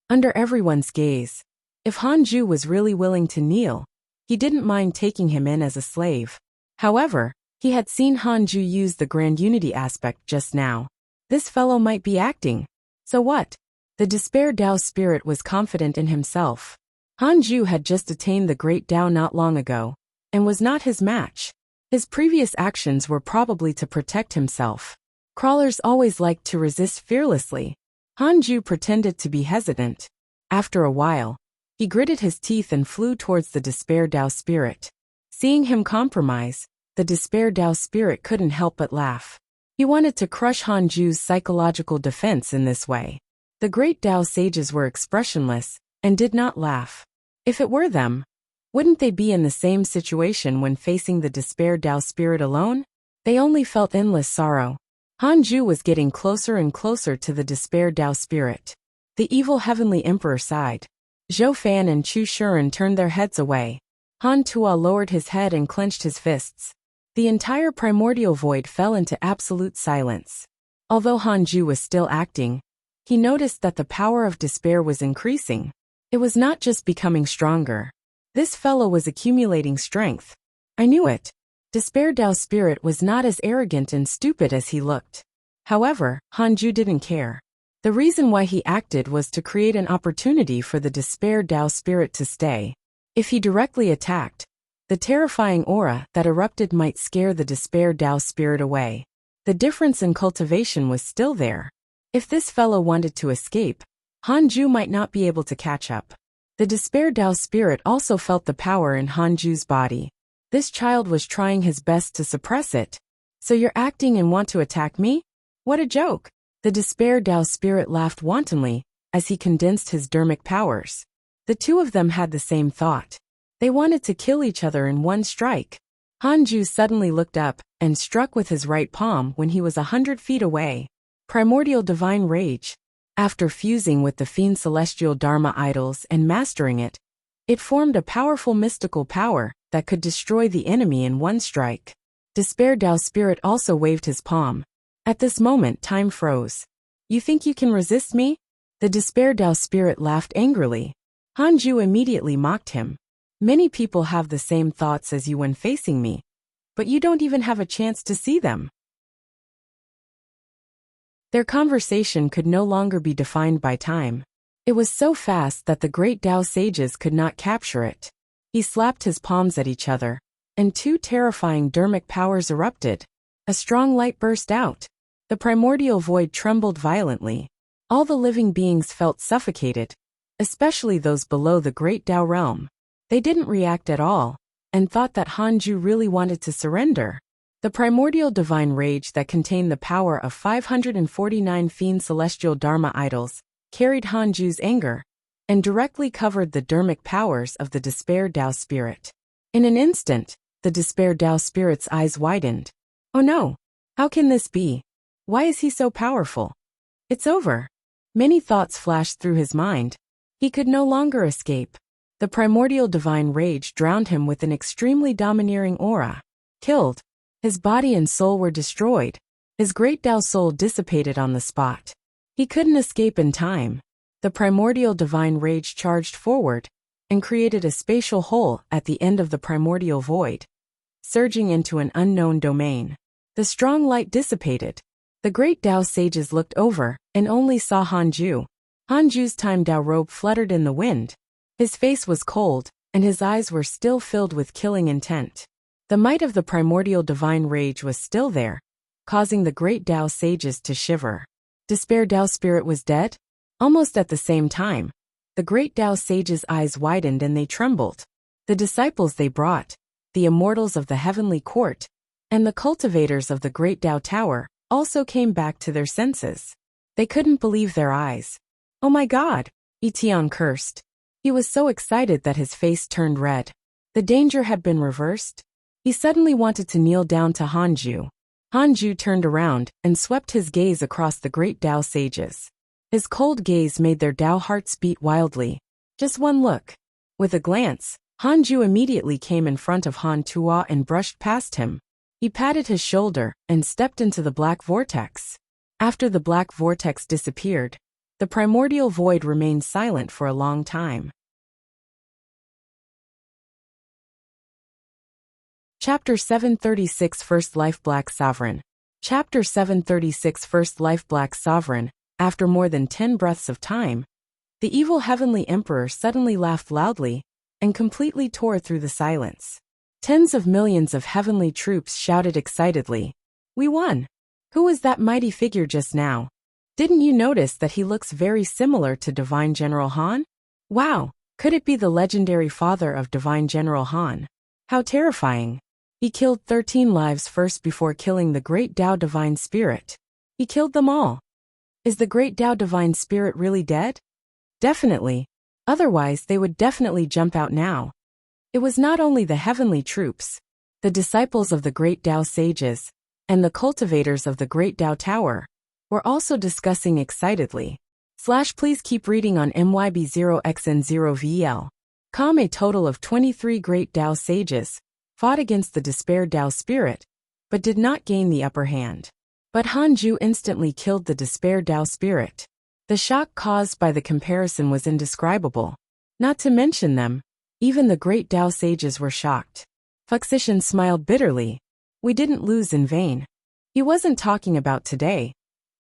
Under everyone's gaze, If Hanju was really willing to kneel, he didn't mind taking him in as a slave. However, he had seen Hanju use the Grand Unity aspect just now. This fellow might be acting. So what? The Despair Dao spirit was confident in himself. Hanju had just attained the Great Dao not long ago, and was not his match. His previous actions were probably to protect himself. Crawlers always liked to resist fearlessly. Hanju pretended to be hesitant. After a while, he gritted his teeth and flew towards the Despair Dao spirit. Seeing him compromise, the Despair Dao spirit couldn't help but laugh. He wanted to crush Hanju's psychological defense in this way. The Great Dao sages were expressionless and did not laugh. If it were them, wouldn't they be in the same situation when facing the Despair Dao spirit alone? They only felt endless sorrow. Hanju was getting closer and closer to the Despair Dao spirit. The evil Heavenly Emperor sighed. Zhou Fan and Chu Shuren turned their heads away. Han Tua lowered his head and clenched his fists. The entire primordial void fell into absolute silence. Although Hanju was still acting, he noticed that the power of despair was increasing. It was not just becoming stronger. This fellow was accumulating strength. I knew it. Despair Dao spirit was not as arrogant and stupid as he looked. However, Hanju didn't care. The reason why he acted was to create an opportunity for the Despair Dao spirit to stay. If he directly attacked, the terrifying aura that erupted might scare the Despair Dao spirit away. The difference in cultivation was still there. If this fellow wanted to escape, Hanju might not be able to catch up. The Despair Dao spirit also felt the power in Hanju's body. This child was trying his best to suppress it. So you're acting and want to attack me? What a joke! The Despair Dao spirit laughed wantonly as he condensed his dermic powers. The two of them had the same thought. They wanted to kill each other in one strike. Hanju suddenly looked up and struck with his right palm when he was 100 feet away. Primordial Divine Rage. After fusing with the Fiend Celestial Dharma idols and mastering it, it formed a powerful mystical power that could destroy the enemy in one strike. Despair Dao spirit also waved his palm. At this moment, time froze. You think you can resist me? The Despair Dao spirit laughed angrily. Hanju immediately mocked him. Many people have the same thoughts as you when facing me, but you don't even have a chance to see them. Their conversation could no longer be defined by time. It was so fast that the Great Dao sages could not capture it. He slapped his palms at each other, and two terrifying dermic powers erupted. A strong light burst out. The primordial void trembled violently. All the living beings felt suffocated, especially those below the Great Dao realm. They didn't react at all, and thought that Hanju really wanted to surrender. The primordial divine rage that contained the power of 549 Fiend Celestial Dharma idols carried Hanju's anger, and directly covered the dermic powers of the Despair Dao spirit. In an instant, the Despair Dao spirit's eyes widened. Oh no! How can this be? Why is he so powerful? It's over. Many thoughts flashed through his mind. He could no longer escape. The primordial divine rage drowned him with an extremely domineering aura. Killed. His body and soul were destroyed. His Great Dao soul dissipated on the spot. He couldn't escape in time. The primordial divine rage charged forward and created a spatial hole at the end of the primordial void, surging into an unknown domain. The strong light dissipated. The Great Dao sages looked over and only saw Hanju. Hanju's time Dao robe fluttered in the wind. His face was cold, and his eyes were still filled with killing intent. The might of the primordial divine rage was still there, causing the Great Dao sages to shiver. Despair Dao spirit was dead? Almost at the same time, the Great Dao sages' eyes widened and they trembled. The disciples they brought, the immortals of the heavenly court, and the cultivators of the Great Dao Tower, also came back to their senses. They couldn't believe their eyes. Oh my God! Etienne cursed. He was so excited that his face turned red. The danger had been reversed. He suddenly wanted to kneel down to Hanju. Hanju turned around and swept his gaze across the Great Dao sages. His cold gaze made their Dao hearts beat wildly. Just one look. With a glance, Hanju immediately came in front of Han Tua and brushed past him. He patted his shoulder and stepped into the black vortex. After the black vortex disappeared, the primordial void remained silent for a long time. Chapter 736 First Life Black Sovereign. Chapter 736 First Life Black Sovereign. After more than 10 breaths of time, the evil heavenly emperor suddenly laughed loudly and completely tore through the silence. Tens of millions of heavenly troops shouted excitedly, "We won! Who was that mighty figure just now? Didn't you notice that he looks very similar to Divine General Han? Wow, could it be the legendary father of Divine General Han? How terrifying! He killed 13 lives first before killing the Great Tao Divine Spirit. He killed them all. Is the Great Tao Divine Spirit really dead? Definitely. Otherwise they would definitely jump out now." It was not only the heavenly troops, the disciples of the Great Tao sages, and the cultivators of the Great Tao Tower were also discussing excitedly. Please keep reading on MYB0XN0VL. A total of 23 Great Tao sages fought against the Despair Tao Spirit, but did not gain the upper hand. But Hanju instantly killed the Despair Tao Spirit. The shock caused by the comparison was indescribable. Not to mention them, even the Great Tao sages were shocked. Fuxishan smiled bitterly. We didn't lose in vain. He wasn't talking about today,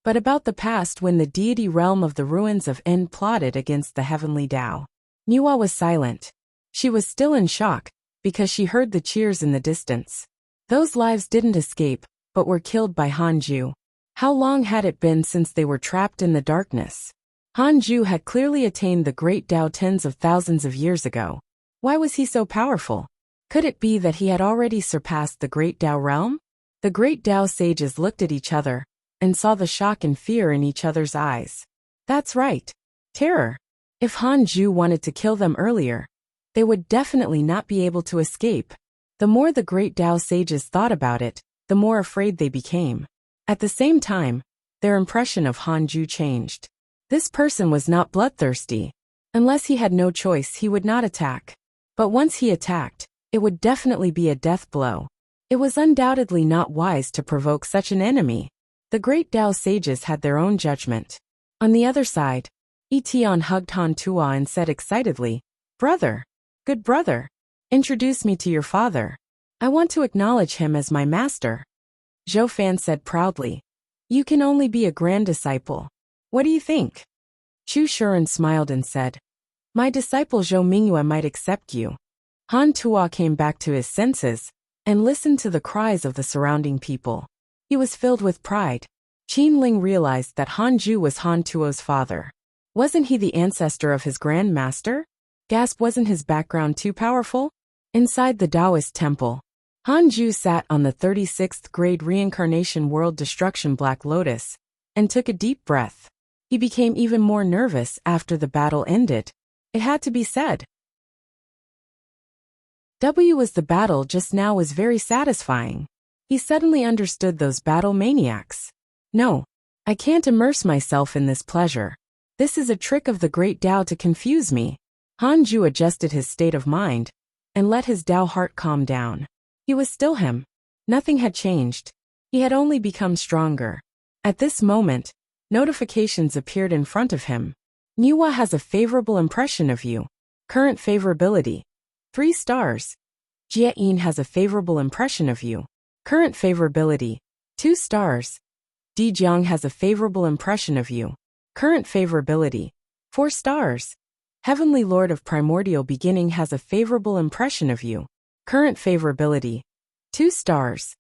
but about the past when the deity realm of the ruins of En plotted against the heavenly Tao. Niwa was silent. She was still in shock, because she heard the cheers in the distance. Those lives didn't escape, but were killed by Hanju. How long had it been since they were trapped in the darkness? Hanju had clearly attained the Great Tao tens of thousands of years ago. Why was he so powerful? Could it be that he had already surpassed the Great Tao realm? The Great Tao sages looked at each other and saw the shock and fear in each other's eyes. That's right. Terror. If Hanju wanted to kill them earlier, they would definitely not be able to escape. The more the Great Tao sages thought about it, the more afraid they became. At the same time, their impression of Hanju changed. This person was not bloodthirsty. Unless he had no choice, he would not attack. But once he attacked, it would definitely be a death blow. It was undoubtedly not wise to provoke such an enemy. The Great Tao sages had their own judgment. On the other side, Etian hugged Han Tua and said excitedly, "Brother, good brother, introduce me to your father. I want to acknowledge him as my master." Zhou Fan said proudly, "You can only be a grand disciple. What do you think?" Chu Shuren smiled and said, "My disciple Zhou Mingyue might accept you." Han Tua came back to his senses and listened to the cries of the surrounding people. He was filled with pride. Qin Ling realized that Hanju was Han Tuo's father. Wasn't he the ancestor of his Grand Master? Wasn't his background too powerful? Inside the Taoist temple, Hanju sat on the 36th grade reincarnation world destruction Black Lotus and took a deep breath. He became even more nervous after the battle ended. It had to be said. Was the battle just now was very satisfying. He suddenly understood those battle maniacs. No, I can't immerse myself in this pleasure. This is a trick of the Great Tao to confuse me. Hanju adjusted his state of mind and let his Tao heart calm down. He was still him. Nothing had changed. He had only become stronger. At this moment, notifications appeared in front of him. Niwa has a favorable impression of you. Current favorability. 3 stars. Jie-in has a favorable impression of you. Current favorability. 2 stars. Di Jiang has a favorable impression of you. Current favorability. 4 stars. Heavenly Lord of Primordial Beginning has a favorable impression of you. Current favorability. 2 stars.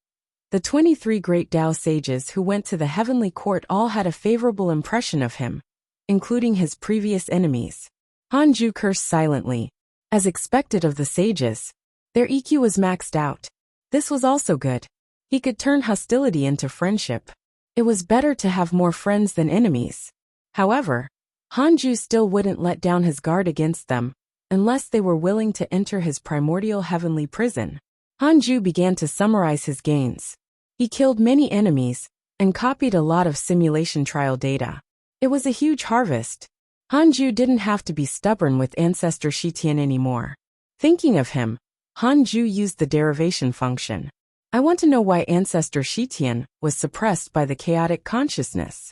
The 23 Great Tao sages who went to the Heavenly Court all had a favorable impression of him, including his previous enemies. Hanju cursed silently. As expected of the sages, their EQ was maxed out. This was also good. He could turn hostility into friendship. It was better to have more friends than enemies. However, Hanju still wouldn't let down his guard against them, unless they were willing to enter his primordial heavenly prison. Hanju began to summarize his gains. He killed many enemies, and copied a lot of simulation trial data. It was a huge harvest. Hanju didn't have to be stubborn with Ancestor Shitian anymore. Thinking of him, Hanju used the derivation function. I want to know why Ancestor Shitian was suppressed by the chaotic consciousness.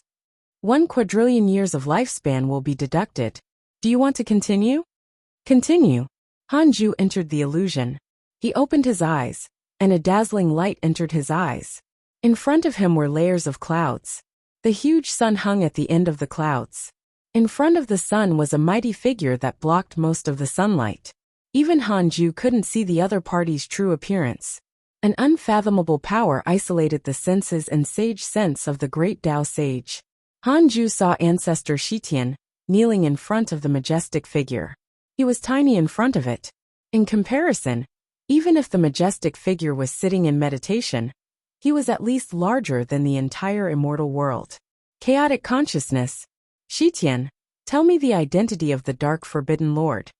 1 quadrillion years of lifespan will be deducted. Do you want to continue? Continue. Hanju entered the illusion. He opened his eyes, and a dazzling light entered his eyes. In front of him were layers of clouds. The huge sun hung at the end of the clouds. In front of the sun was a mighty figure that blocked most of the sunlight. Even Hanju couldn't see the other party's true appearance. An unfathomable power isolated the senses and sage sense of the great Tao sage. Hanju saw ancestor Shitian, kneeling in front of the majestic figure. He was tiny in front of it. In comparison, even if the majestic figure was sitting in meditation, he was at least larger than the entire immortal world. Chaotic consciousness. Shitian, tell me the identity of the dark forbidden lord.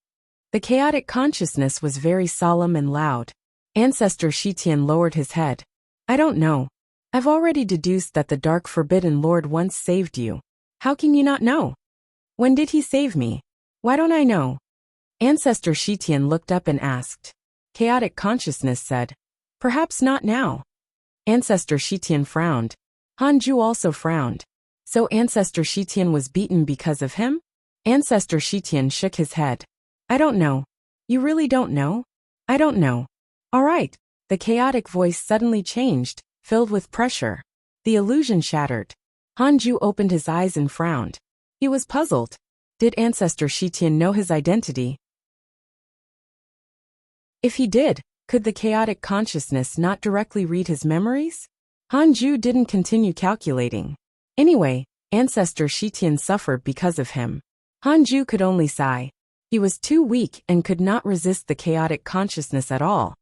The chaotic consciousness was very solemn and loud. Ancestor Shitian lowered his head. I don't know. I've already deduced that the dark forbidden lord once saved you. How can you not know? When did he save me? Why don't I know? Ancestor Shitian looked up and asked. Chaotic consciousness said, perhaps not now. Ancestor Shitian frowned. Hanju also frowned. So Ancestor Shitian was beaten because of him? Ancestor Shitian shook his head. I don't know. You really don't know? I don't know. All right. The chaotic voice suddenly changed, filled with pressure. The illusion shattered. Hanju opened his eyes and frowned. He was puzzled. Did Ancestor Shitian know his identity? If he did, could the chaotic consciousness not directly read his memories? Hanju didn't continue calculating. Anyway, Ancestor Shitian suffered because of him. Hanju could only sigh. He was too weak and could not resist the chaotic consciousness at all,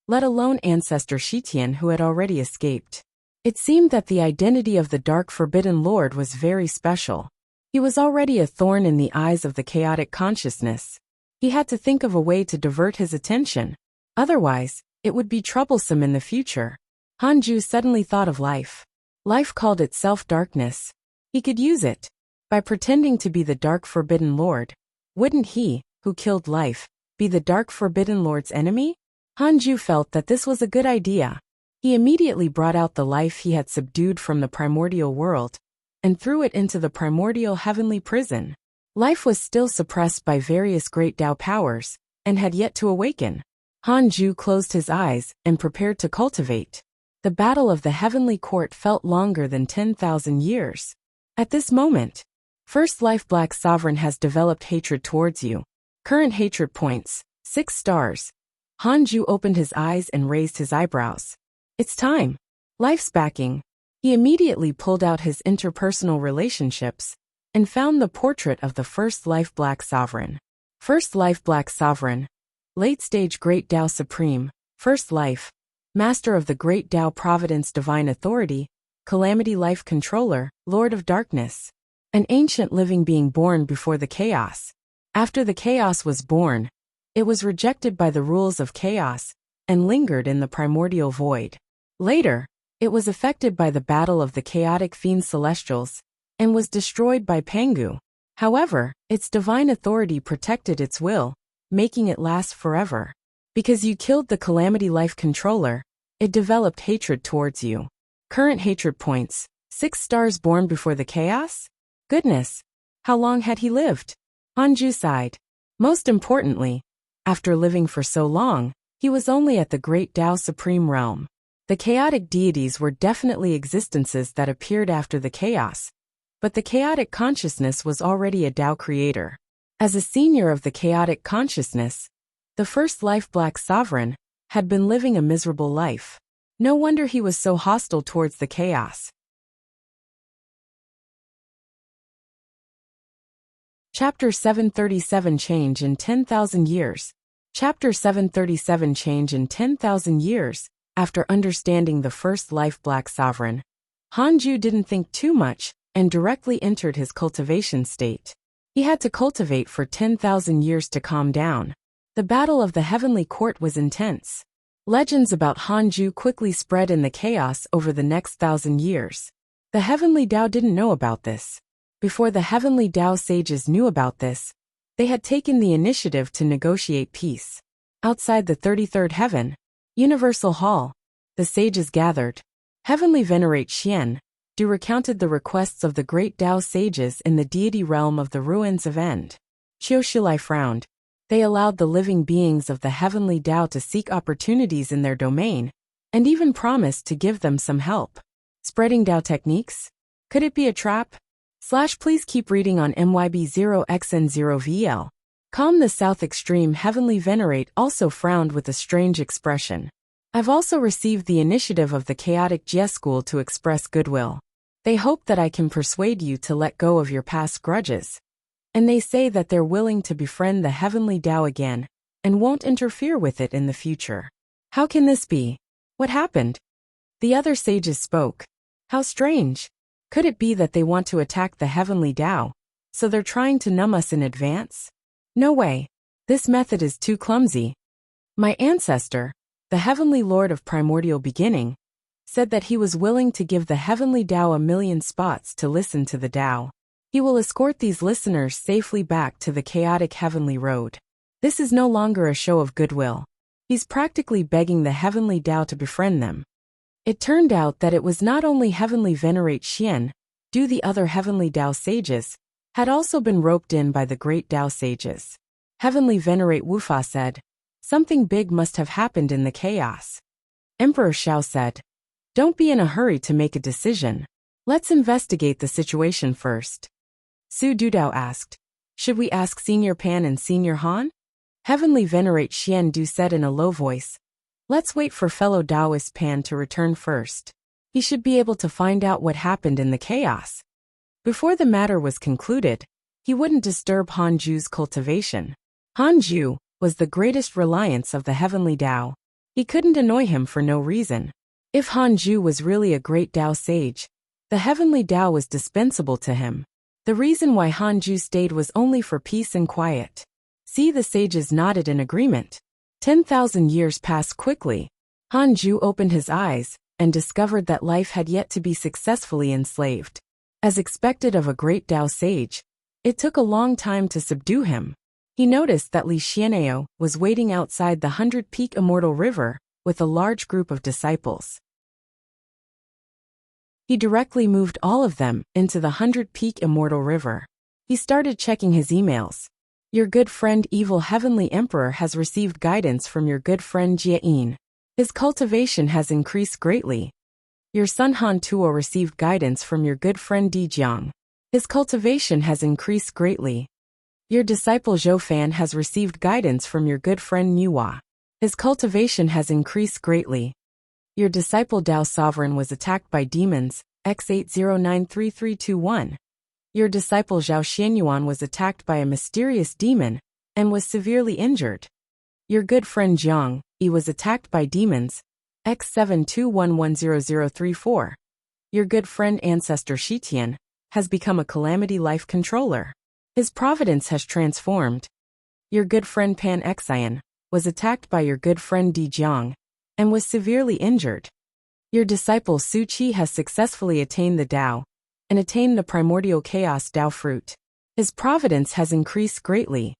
let alone Ancestor Shitian who had already escaped. It seemed that the identity of the dark forbidden lord was very special. He was already a thorn in the eyes of the chaotic consciousness. He had to think of a way to divert his attention. Otherwise, it would be troublesome in the future. Hanju suddenly thought of life. Life called itself darkness. He could use it. By pretending to be the dark forbidden lord, wouldn't he, who killed life, be the dark forbidden lord's enemy? Hanju felt that this was a good idea. He immediately brought out the life he had subdued from the primordial world and threw it into the primordial heavenly prison. Life was still suppressed by various great Tao powers and had yet to awaken. Hanju closed his eyes and prepared to cultivate. The battle of the heavenly court felt longer than 10,000 years. At this moment, First Life Black Sovereign has developed hatred towards you. Current hatred points, 6 stars. Hanju opened his eyes and raised his eyebrows. It's time. Life's backing. He immediately pulled out his interpersonal relationships and found the portrait of the First Life Black Sovereign. First Life Black Sovereign. Late Stage Great Tao Supreme. First Life. Master of the Great Tao Providence Divine Authority. Calamity Life Controller. Lord of Darkness. An ancient living being born before the chaos. After the chaos was born, it was rejected by the rules of chaos and lingered in the primordial void. Later, it was affected by the battle of the chaotic fiend celestials and was destroyed by Pangu. However, its divine authority protected its will, making it last forever. Because you killed the Calamity Life Controller, it developed hatred towards you. Current hatred points, 6 stars. Born before the chaos? Goodness! How long had he lived? Hanju sighed. Most importantly, after living for so long, he was only at the Great Tao Supreme Realm. The chaotic deities were definitely existences that appeared after the chaos, but the chaotic consciousness was already a Tao creator. As a senior of the chaotic consciousness, the First Life Black Sovereign had been living a miserable life. No wonder he was so hostile towards the chaos. Chapter 737 Change in 10,000 Years. Chapter 737 Change in 10,000 Years. After understanding the First Life Black Sovereign, Hanju didn't think too much and directly entered his cultivation state. He had to cultivate for 10,000 years to calm down. The battle of the heavenly court was intense. Legends about Hanju quickly spread in the chaos over the next 1,000 years. The heavenly Tao didn't know about this. Before the heavenly Tao sages knew about this, they had taken the initiative to negotiate peace. Outside the 33rd heaven, Universal Hall, the sages gathered. Heavenly Venerate Xian, Du recounted the requests of the great Tao sages in the deity realm of the ruins of End. Qiushilai frowned. They allowed the living beings of the heavenly Tao to seek opportunities in their domain and even promised to give them some help. Spreading Tao techniques? Could it be a trap? Please keep reading on MYB0XN0VL. Calm the South Extreme Heavenly Venerate also frowned with a strange expression. I've also received the initiative of the chaotic Jie school to express goodwill. They hope that I can persuade you to let go of your past grudges. And they say that they're willing to befriend the heavenly Tao again, and won't interfere with it in the future. How can this be? What happened? The other sages spoke. How strange. Could it be that they want to attack the heavenly Tao, so they're trying to numb us in advance? No way. This method is too clumsy. My ancestor, the heavenly lord of primordial beginning, said that he was willing to give the heavenly Tao 1,000,000 spots to listen to the Tao. He will escort these listeners safely back to the chaotic heavenly road. This is no longer a show of goodwill. He's practically begging the heavenly Tao to befriend them. It turned out that it was not only heavenly venerate Xian, the other heavenly Tao sages, had also been roped in by the great Tao sages. Heavenly venerate Wufa said, something big must have happened in the chaos. Emperor Xiao said, don't be in a hurry to make a decision. Let's investigate the situation first. Su Dudao asked, should we ask Senior Pan and Senior Han? Heavenly venerate Xian Du said in a low voice, let's wait for fellow Taoist Pan to return first. He should be able to find out what happened in the chaos. Before the matter was concluded, he wouldn't disturb Han Ju's cultivation. Han Ju was the greatest reliance of the heavenly Tao. He couldn't annoy him for no reason. If Han Ju was really a great Tao sage, the heavenly Tao was dispensable to him. The reason why Han Ju stayed was only for peace and quiet. See, the sages nodded in agreement. 10,000 years passed quickly. Han Ju opened his eyes and discovered that life had yet to be successfully enslaved. As expected of a great Tao sage, it took a long time to subdue him. He noticed that Li Xianao was waiting outside the 100-peak immortal river with a large group of disciples. He directly moved all of them into the 100-peak immortal river. He started checking his emails. Your good friend Evil Heavenly Emperor has received guidance from your good friend Jie Yin. His cultivation has increased greatly. Your son Han Tuo received guidance from your good friend Di Jiang. His cultivation has increased greatly. Your disciple Zhou Fan has received guidance from your good friend Nuwa. His cultivation has increased greatly. Your disciple Dao Sovereign was attacked by demons, X80933321. Your disciple Zhao Xianyuan was attacked by a mysterious demon and was severely injured. Your good friend Jiang Yi was attacked by demons, X72110034. Your good friend ancestor Shitian has become a calamity life controller. His providence has transformed. Your good friend Pan Xian was attacked by your good friend Di Jiang and was severely injured. Your disciple Su Qi has successfully attained the Tao and attained the primordial chaos Tao fruit. His providence has increased greatly.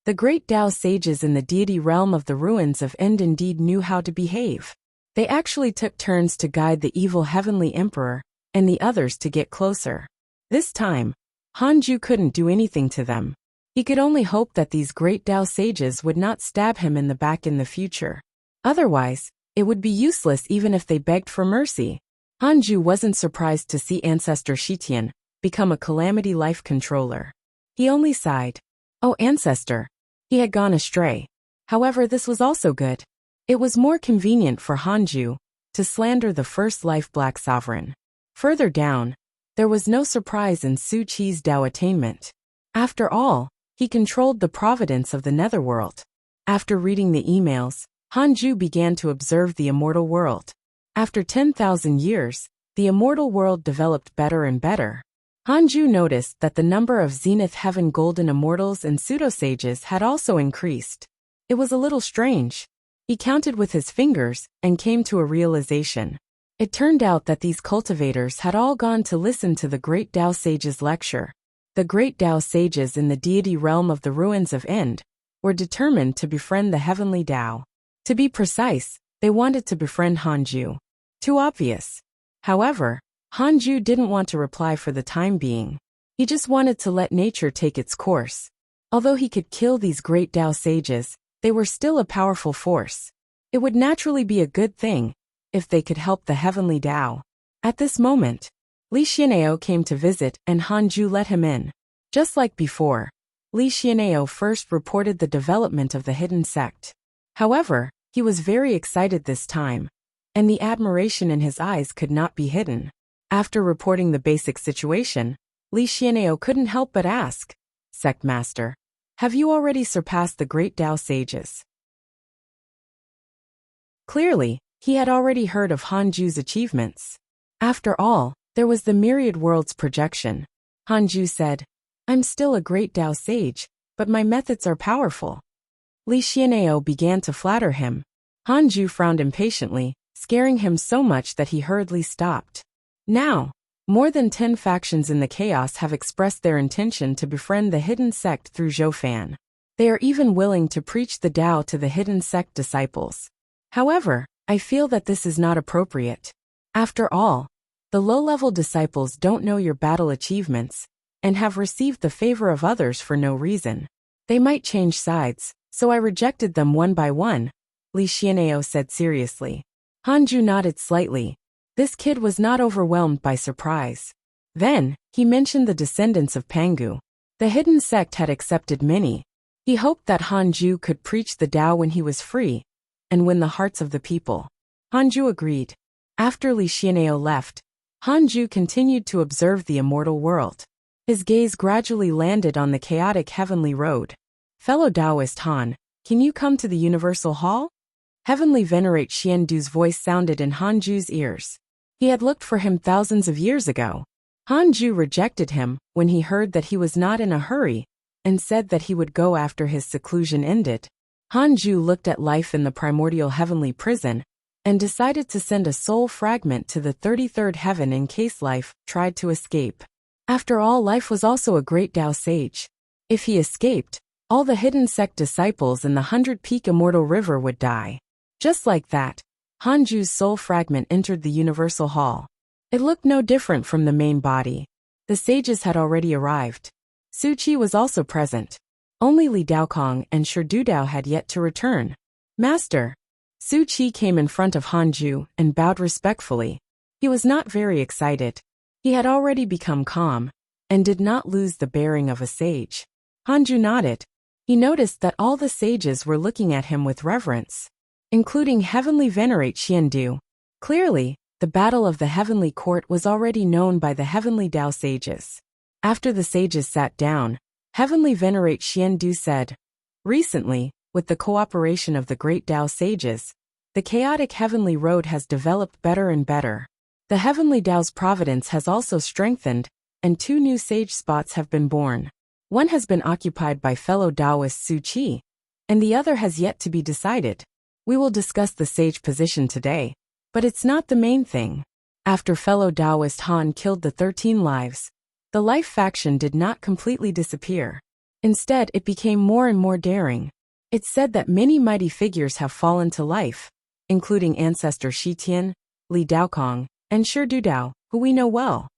The great Tao sages in the deity realm of the ruins of End indeed knew how to behave. They actually took turns to guide the evil heavenly emperor and the others to get closer. This time, Han Ju couldn't do anything to them. He could only hope that these great Tao sages would not stab him in the back in the future. Otherwise, it would be useless even if they begged for mercy. Han Ju wasn't surprised to see ancestor Shitian become a calamity life controller. He only sighed. Oh, ancestor. He had gone astray. However, this was also good. It was more convenient for Han Ju to slander the first life black sovereign. Further down, there was no surprise in Su Qi's Tao attainment. After all, he controlled the providence of the netherworld. After reading the emails, Han Ju began to observe the immortal world. After 10,000 years, the immortal world developed better and better. Han Ju noticed that the number of Zenith Heaven Golden Immortals and Pseudo-Sages had also increased. It was a little strange. He counted with his fingers and came to a realization. It turned out that these cultivators had all gone to listen to the great Tao Sages' lecture. The great Tao Sages in the deity realm of the ruins of End were determined to befriend the heavenly Tao. To be precise, they wanted to befriend Han Ju. Too obvious. However, Han Ju didn't want to reply for the time being. He just wanted to let nature take its course. Although he could kill these great Tao sages, they were still a powerful force. It would naturally be a good thing if they could help the heavenly Tao. At this moment, Li Xian'eo came to visit and Hanju let him in. Just like before, Li Xian'eo first reported the development of the hidden sect. However, he was very excited this time, and the admiration in his eyes could not be hidden. After reporting the basic situation, Li Xian'eo couldn't help but ask, "Sect Master, have you already surpassed the great Tao sages?" Clearly, he had already heard of Hanju's achievements. After all, there was the myriad worlds projection. Hanju said, "I'm still a great Tao sage, but my methods are powerful." Li Xian'eo began to flatter him. Hanju frowned impatiently, scaring him so much that he hurriedly stopped. Now, more than 10 factions in the chaos have expressed their intention to befriend the hidden sect through Zhoufan. They are even willing to preach the Tao to the hidden sect disciples. However, I feel that this is not appropriate. After all, the low-level disciples don't know your battle achievements and have received the favor of others for no reason. They might change sides, so I rejected them one by one, Li Xian'eo said seriously. Hanju nodded slightly. This kid was not overwhelmed by surprise. Then, he mentioned the descendants of Pangu. The hidden sect had accepted many. He hoped that Hanju could preach the Tao when he was free and win the hearts of the people. Hanju agreed. After Li Xian'eo left, Hanju continued to observe the immortal world. His gaze gradually landed on the chaotic heavenly road. "Fellow Taoist Han, can you come to the Universal Hall?" Heavenly Venerate Xiandu's voice sounded in Hanju's ears. He had looked for him thousands of years ago. Hanju rejected him when he heard that he was not in a hurry and said that he would go after his seclusion ended. Hanju looked at life in the primordial heavenly prison and decided to send a soul fragment to the 33rd heaven in case life tried to escape. After all, life was also a great Tao sage. If he escaped, all the hidden sect disciples in the 100-peak immortal river would die. Just like that, Hanju's soul fragment entered the Universal Hall. It looked no different from the main body. The sages had already arrived. Su Qi was also present. Only Li Daokong and Shi Dudao had yet to return. "Master." Su Qi came in front of Hanju and bowed respectfully. He was not very excited. He had already become calm and did not lose the bearing of a sage. Hanju nodded. He noticed that all the sages were looking at him with reverence, including Heavenly Venerate Xiandu. Clearly, the battle of the Heavenly Court was already known by the Heavenly Tao sages. After the sages sat down, Heavenly Venerate Xiandu said, "Recently, with the cooperation of the great Tao sages, the chaotic heavenly road has developed better and better. The heavenly Tao's providence has also strengthened, and 2 new sage spots have been born. One has been occupied by fellow Taoist Su Qi, and the other has yet to be decided. We will discuss the sage position today, but it's not the main thing." After fellow Taoist Han killed the 13 lives, the life faction did not completely disappear. Instead, it became more and more daring. It's said that many mighty figures have fallen to life, including ancestor Shi Tian, Li Daokong, and Shi Dudao, who we know well.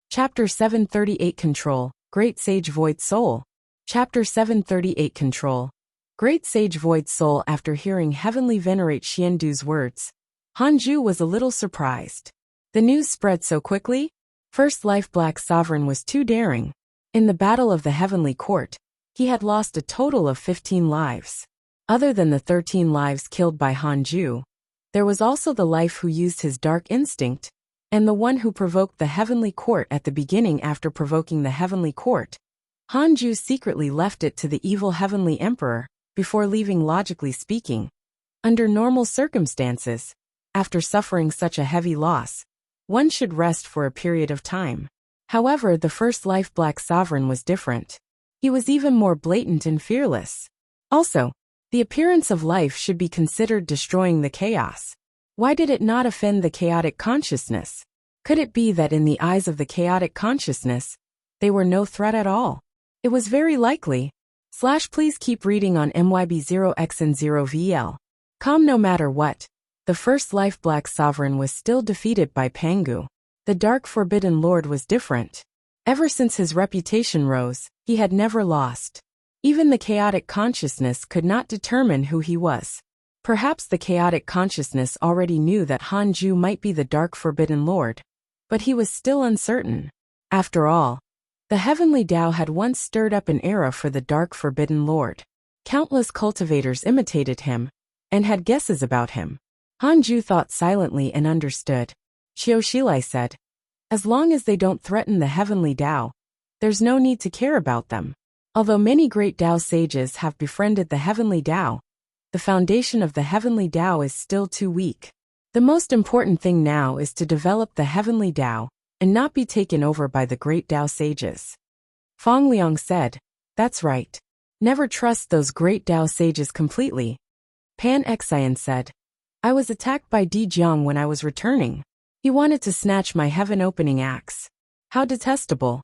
Chapter 738 Control, Great Sage Void Soul. Chapter 738 Control, Great Sage Void Soul. After hearing Heavenly Venerate Xiandu's words, Hanju was a little surprised. The news spread so quickly? First Life Black Sovereign was too daring. In the Battle of the Heavenly Court, he had lost a total of 15 lives. Other than the 13 lives killed by Hanju, there was also the life who used his dark instinct, and the one who provoked the Heavenly Court at the beginning. After provoking the Heavenly Court, Hanju secretly left it to the evil Heavenly Emperor, before leaving. Logically speaking, under normal circumstances, after suffering such a heavy loss, one should rest for a period of time. However, the first Life Black Sovereign was different. He was even more blatant and fearless. Also, the appearance of life should be considered destroying the chaos. Why did it not offend the chaotic consciousness? Could it be that in the eyes of the chaotic consciousness, they were no threat at all? It was very likely. Please keep reading on MYB0XN0VL. No matter what, the first Life Black Sovereign was still defeated by Pangu. The Dark Forbidden Lord was different. Ever since his reputation rose, he had never lost. Even the chaotic consciousness could not determine who he was. Perhaps the chaotic consciousness already knew that Hanju might be the Dark Forbidden Lord, but he was still uncertain. After all, the Heavenly Tao had once stirred up an era for the Dark Forbidden Lord. Countless cultivators imitated him, and had guesses about him. Hanju thought silently and understood. Xiao said, "As long as they don't threaten the Heavenly Tao, there's no need to care about them." Although many great Tao sages have befriended the Heavenly Tao, the foundation of the Heavenly Tao is still too weak. The most important thing now is to develop the Heavenly Tao and not be taken over by the great Tao sages. Feng Liang said, "That's right. Never trust those great Tao sages completely." Pan Xian said, "I was attacked by Di Jiang when I was returning. He wanted to snatch my heaven-opening axe. How detestable."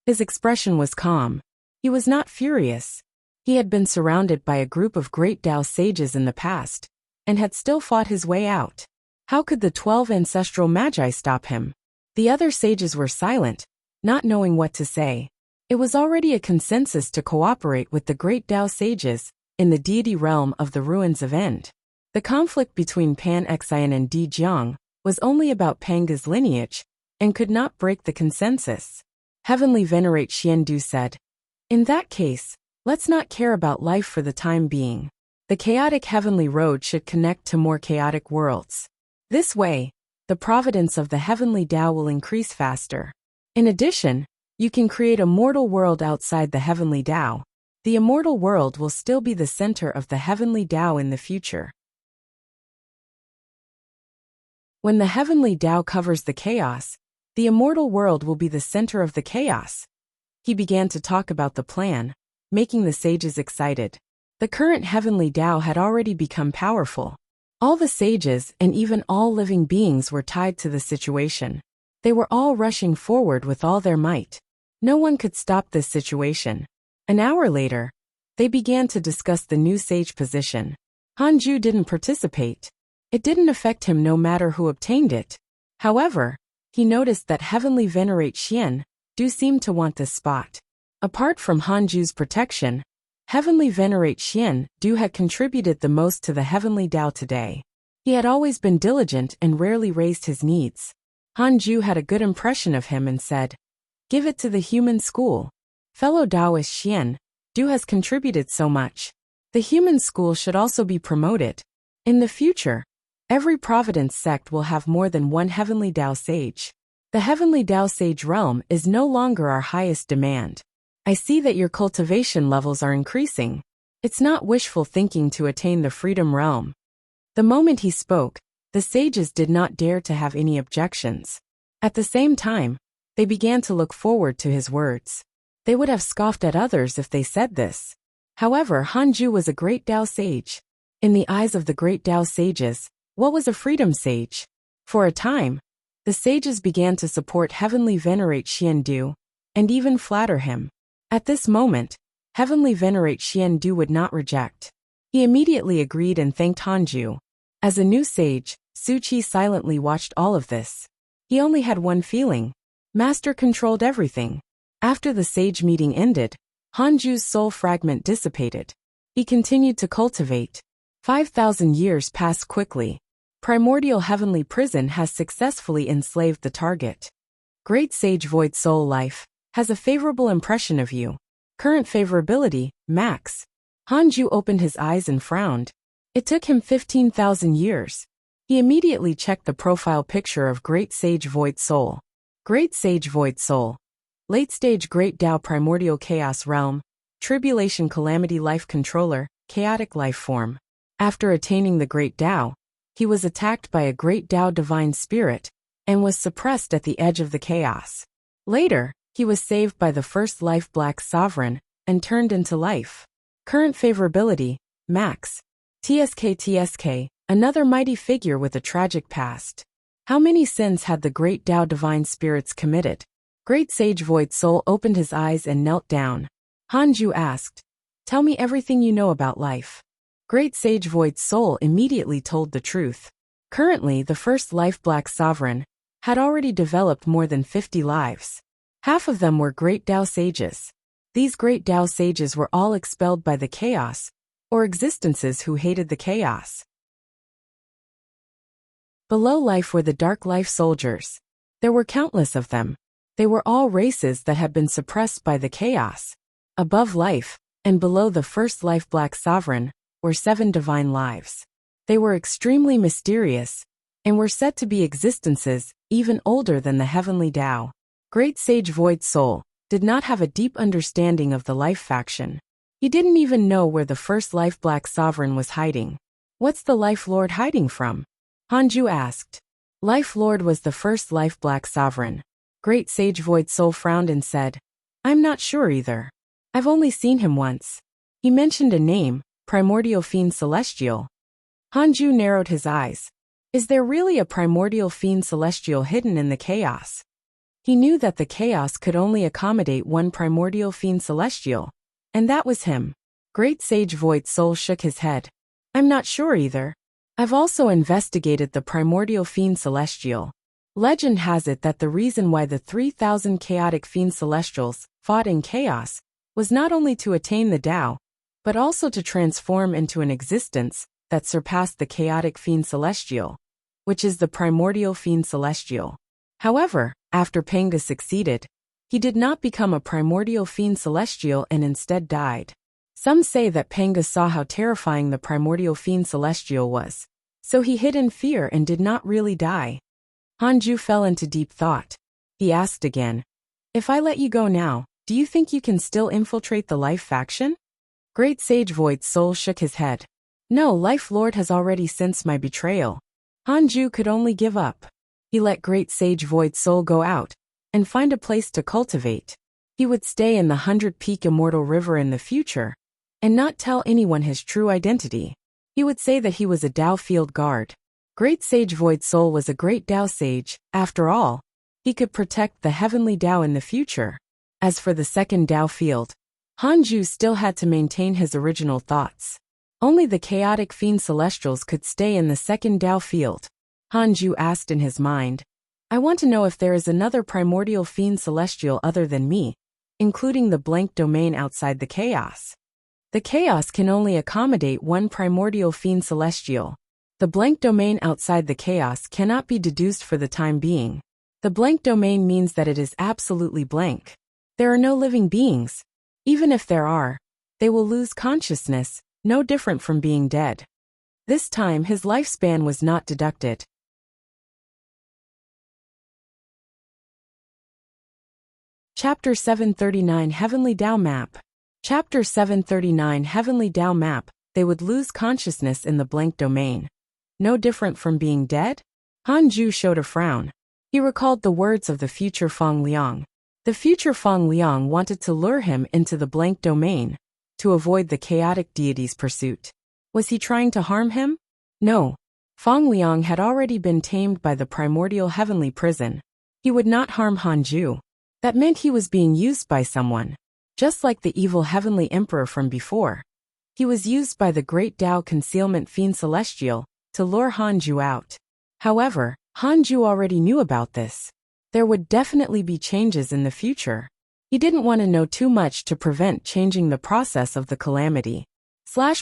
His expression was calm. He was not furious. He had been surrounded by a group of great Tao sages in the past, and had still fought his way out. How could the 12 ancestral magi stop him? The other sages were silent, not knowing what to say. It was already a consensus to cooperate with the great Tao sages in the deity realm of the ruins of End. The conflict between Pan Xian and Di Jiang was only about Panga's lineage, and could not break the consensus. Heavenly Venerate Xiandu said, "In that case, let's not care about life for the time being. The chaotic heavenly road should connect to more chaotic worlds. This way, the providence of the Heavenly Tao will increase faster. In addition, you can create a mortal world outside the Heavenly Tao. The immortal world will still be the center of the Heavenly Tao in the future. When the Heavenly Tao covers the chaos, the immortal world will be the center of the chaos." He began to talk about the plan, making the sages excited. The current Heavenly Tao had already become powerful. All the sages and even all living beings were tied to the situation. They were all rushing forward with all their might. No one could stop this situation. An hour later, they began to discuss the new sage position. Hanju didn't participate. It didn't affect him no matter who obtained it. However, he noticed that Heavenly Venerate Xian do seem to want this spot. Apart from Hanju's protection, Heavenly Venerate Xian Du had contributed the most to the Heavenly Tao today. He had always been diligent and rarely raised his needs. Hanju had a good impression of him and said, "Give it to the human school. Fellow Taoist Xian Du has contributed so much. The human school should also be promoted. In the future, every Providence sect will have more than one Heavenly Tao sage. The Heavenly Tao sage realm is no longer our highest demand. I see that your cultivation levels are increasing. It's not wishful thinking to attain the freedom realm." The moment he spoke, the sages did not dare to have any objections. At the same time, they began to look forward to his words. They would have scoffed at others if they said this. However, Hanju was a great Tao sage. In the eyes of the great Tao sages, what was a freedom sage? For a time, the sages began to support Heavenly Venerate Xiandu, and even flatter him. At this moment, Heavenly Venerate Xiandu would not reject. He immediately agreed and thanked Hanju. As a new sage, Su Qi silently watched all of this. He only had one feeling. Master controlled everything. After the sage meeting ended, Hanju's soul fragment dissipated. He continued to cultivate. 5,000 years passed quickly. Primordial Heavenly Prison has successfully enslaved the target. Great Sage Void Soul Life has a favorable impression of you. Current favorability, max. Hanju opened his eyes and frowned. It took him 15,000 years. He immediately checked the profile picture of Great Sage Void Soul. Great Sage Void Soul. Late Stage Great Tao Primordial Chaos Realm. Tribulation Calamity Life Controller, Chaotic Life Form. After attaining the Great Tao, he was attacked by a Great Tao Divine Spirit, and was suppressed at the edge of the chaos. Later, he was saved by the first Life Black Sovereign, and turned into life. Current favorability, max. TSK, another mighty figure with a tragic past. How many sins had the Great Tao Divine Spirits committed? Great Sage Void Soul opened his eyes and knelt down. Hanju asked, "Tell me everything you know about life." Great Sage Void Soul immediately told the truth. Currently, the first Life Black Sovereign had already developed more than 50 lives. Half of them were Great Tao sages. These great Tao sages were all expelled by the chaos, or existences who hated the chaos. Below life were the dark life soldiers. There were countless of them. They were all races that had been suppressed by the chaos. Above life, and below the first life Black Sovereign, were 7 divine lives. They were extremely mysterious, and were said to be existences even older than the heavenly Tao. Great Sage Void Soul did not have a deep understanding of the life faction. He didn't even know where the first life Black Sovereign was hiding. What's the Life Lord hiding from? Hanju asked. Life Lord was the first life Black Sovereign. Great Sage Void Soul frowned and said, I'm not sure either. I've only seen him once. He mentioned a name, Primordial Fiend Celestial. Hanju narrowed his eyes. Is there really a Primordial Fiend Celestial hidden in the chaos? He knew that the chaos could only accommodate one Primordial Fiend Celestial, and that was him. Great Sage Void Soul shook his head. I'm not sure either. I've also investigated the Primordial Fiend Celestial. Legend has it that the reason why the 3,000 chaotic Fiend Celestials fought in chaos was not only to attain the Tao, but also to transform into an existence that surpassed the chaotic Fiend Celestial, which is the Primordial Fiend Celestial. However, after Panga succeeded, he did not become a Primordial Fiend Celestial and instead died. Some say that Panga saw how terrifying the Primordial Fiend Celestial was, so he hid in fear and did not really die. Hanju fell into deep thought. He asked again, if I let you go now, do you think you can still infiltrate the Life faction? Great Sage Void Soul shook his head. No, Life Lord has already sensed my betrayal. Hanju could only give up. He let Great Sage Void Soul go out and find a place to cultivate. He would stay in the 100-peak Immortal River in the future and not tell anyone his true identity. He would say that he was a Tao field guard. Great Sage Void Soul was a great Tao sage, after all. He could protect the heavenly Tao in the future. As for the second Tao field, Hanju still had to maintain his original thoughts. Only the chaotic Fiend Celestials could stay in the second Tao field. Hanju asked in his mind, I want to know if there is another Primordial Fiend Celestial other than me, including the blank domain outside the chaos. The chaos can only accommodate one Primordial Fiend Celestial. The blank domain outside the chaos cannot be deduced for the time being. The blank domain means that it is absolutely blank. There are no living beings. Even if there are, they will lose consciousness, no different from being dead. This time his lifespan was not deducted. Chapter 739 Heavenly Tao Map. Chapter 739 Heavenly Tao Map. They would lose consciousness in the blank domain. No different from being dead? Hanju showed a frown. He recalled the words of the future Feng Liang. The future Feng Liang wanted to lure him into the blank domain, to avoid the chaotic deity's pursuit. Was he trying to harm him? No. Feng Liang had already been tamed by the primordial heavenly prison. He would not harm Hanju. That meant he was being used by someone. Just like the evil heavenly emperor from before. He was used by the great Tao concealment fiend celestial to lure Hanju out. However, Hanju already knew about this. There would definitely be changes in the future. He didn't want to know too much to prevent changing the process of the calamity.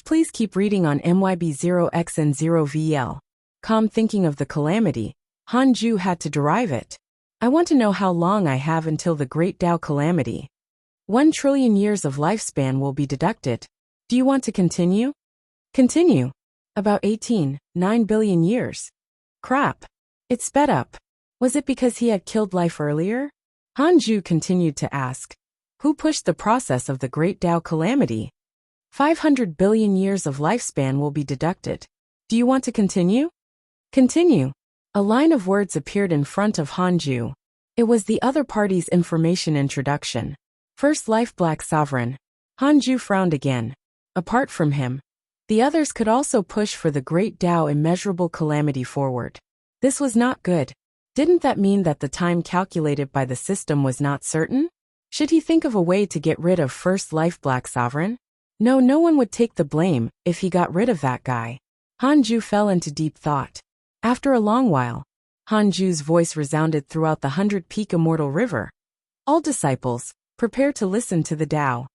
Please keep reading on MYB0XN0VL. Calm thinking of the calamity, Hanju had to derive it. I want to know how long I have until the great Tao calamity. 1 trillion years of lifespan will be deducted. Do you want to continue? Continue. About 9 billion years. Crap. It sped up. Was it because he had killed life earlier? Hanju continued to ask. Who pushed the process of the great Tao calamity? 500 billion years of lifespan will be deducted. Do you want to continue? Continue. A line of words appeared in front of Hanju. It was the other party's information introduction. First life Black Sovereign. Hanju frowned again. Apart from him, the others could also push for the great Tao immeasurable calamity forward. This was not good. Didn't that mean that the time calculated by the system was not certain? Should he think of a way to get rid of first life Black Sovereign? No one would take the blame if he got rid of that guy. Hanju fell into deep thought. After a long while, Hanju's voice resounded throughout the 100-peak Immortal River. All disciples, prepare to listen to the Tao.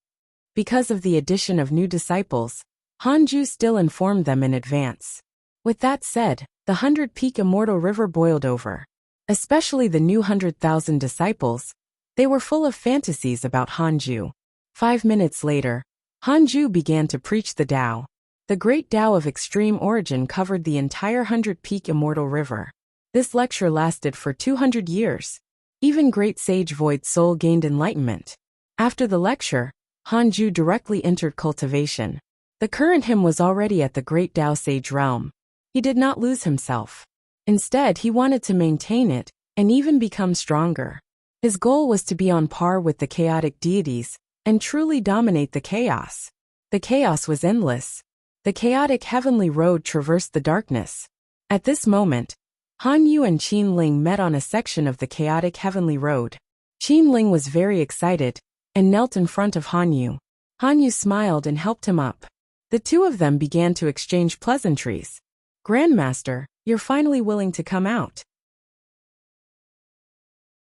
Because of the addition of new disciples, Hanju still informed them in advance. With that said, the 100-peak immortal river boiled over. Especially the new 100,000 disciples, they were full of fantasies about Hanju. 5 minutes later, Hanju began to preach the Tao. The great Tao of extreme origin covered the entire 100-peak immortal river. This lecture lasted for 200 years. Even great sage Void Soul gained enlightenment. After the lecture, Hanju directly entered cultivation. The current him was already at the great Tao sage realm. He did not lose himself. Instead, he wanted to maintain it, and even become stronger. His goal was to be on par with the chaotic deities, and truly dominate the chaos. The chaos was endless. The chaotic heavenly road traversed the darkness. At this moment, Han Yu and Qin Ling met on a section of the chaotic heavenly road. Qin Ling was very excited, and knelt in front of Han Yu. Han Yu smiled and helped him up. The two of them began to exchange pleasantries. "Grandmaster, you're finally willing to come out.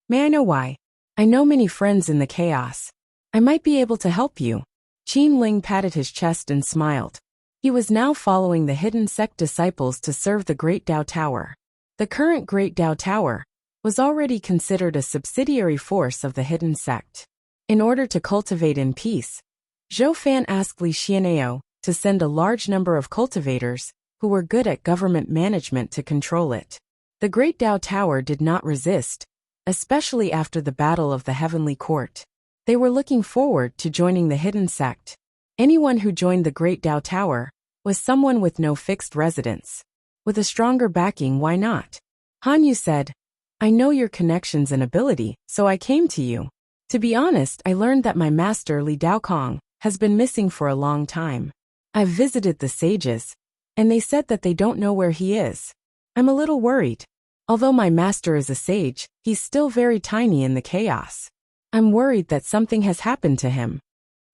May I know why? I know many friends in the chaos. I might be able to help you." Qin Ling patted his chest and smiled. He was now following the hidden sect disciples to serve the Great Tao Tower. The current Great Tao Tower was already considered a subsidiary force of the hidden sect. In order to cultivate in peace, Zhou Fan asked Li Xianao to send a large number of cultivators who were good at government management to control it. The Great Tao Tower did not resist, especially after the Battle of the Heavenly Court. They were looking forward to joining the hidden sect. Anyone who joined the Great Tao Tower was someone with no fixed residence. With a stronger backing, why not? Han Yu said, "I know your connections and ability, so I came to you. To be honest, I learned that my master Li Daokong has been missing for a long time. I've visited the sages, and they said that they don't know where he is. I'm a little worried. Although my master is a sage, he's still very tiny in the chaos. I'm worried that something has happened to him."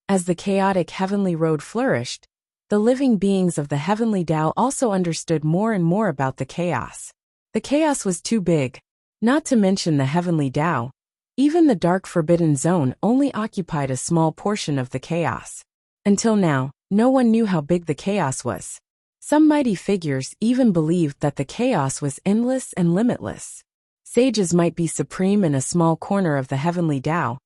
As the chaotic heavenly road flourished, the living beings of the heavenly Tao also understood more and more about the chaos. The chaos was too big. Not to mention the heavenly Tao, even the dark forbidden zone only occupied a small portion of the chaos. Until now, no one knew how big the chaos was. Some mighty figures even believed that the chaos was endless and limitless. Sages might be supreme in a small corner of the heavenly Tao,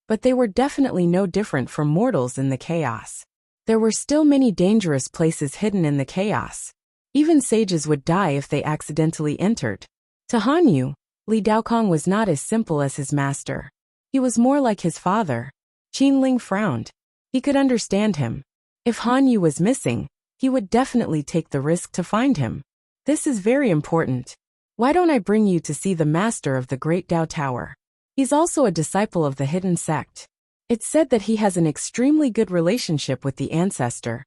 but they were definitely no different from mortals in the chaos. There were still many dangerous places hidden in the chaos. Even sages would die if they accidentally entered. To Han Yu, Li Daokong was not as simple as his master. He was more like his father. Qin Ling frowned. He could understand him. If Han Yu was missing, he would definitely take the risk to find him. "This is very important. Why don't I bring you to see the master of the Great Tao Tower? He's also a disciple of the hidden sect. It's said that he has an extremely good relationship with the ancestor,"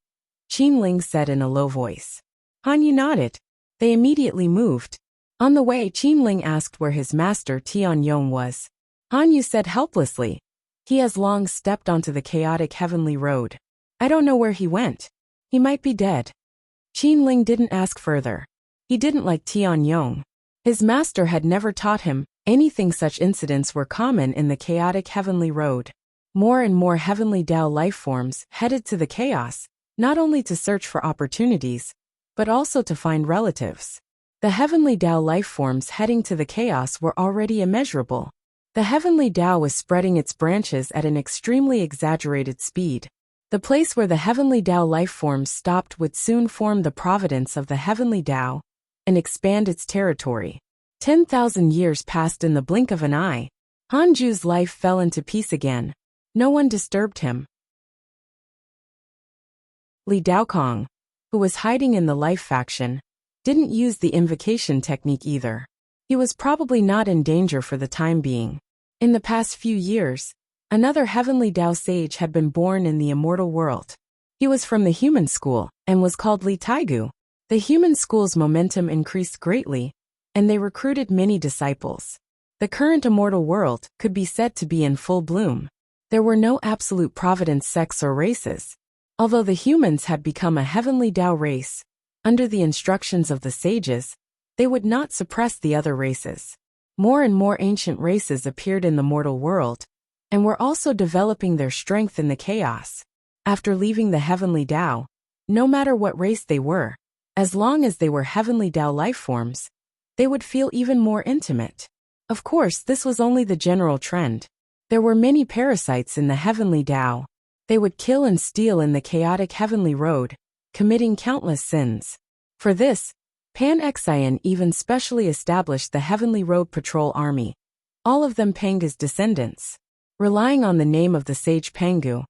Qin Ling said in a low voice. Han Yu nodded. They immediately moved. On the way, Qin Ling asked where his master Tian Yong was. Han Yu said helplessly, "He has long stepped onto the chaotic heavenly road. I don't know where he went. He might be dead." Qin Ling didn't ask further. He didn't like Tian Yong. His master had never taught him anything. Such incidents were common in the chaotic heavenly road. More and more heavenly Tao life forms headed to the chaos, not only to search for opportunities, but also to find relatives. The heavenly Tao life forms heading to the chaos were already immeasurable. The heavenly Tao was spreading its branches at an extremely exaggerated speed. The place where the heavenly Tao life forms stopped would soon form the providence of the heavenly Tao and expand its territory. 10,000 years passed in the blink of an eye. Hanju's life fell into peace again. No one disturbed him. Li Daokong, who was hiding in the life faction, didn't use the invocation technique either. He was probably not in danger for the time being. In the past few years, another heavenly Tao sage had been born in the immortal world. He was from the human school and was called Li Taigu. The human school's momentum increased greatly, and they recruited many disciples. The current immortal world could be said to be in full bloom. There were no absolute providence sects or races. Although the humans had become a heavenly Tao race, under the instructions of the sages, they would not suppress the other races. More and more ancient races appeared in the mortal world, and were also developing their strength in the chaos. After leaving the heavenly Tao, no matter what race they were, as long as they were heavenly Tao life forms, they would feel even more intimate. Of course, this was only the general trend. There were many parasites in the heavenly Tao. They would kill and steal in the chaotic heavenly road, committing countless sins. For this, Pan Xian even specially established the Heavenly Road Patrol Army, all of them Panga's descendants. Relying on the name of the sage Pangu,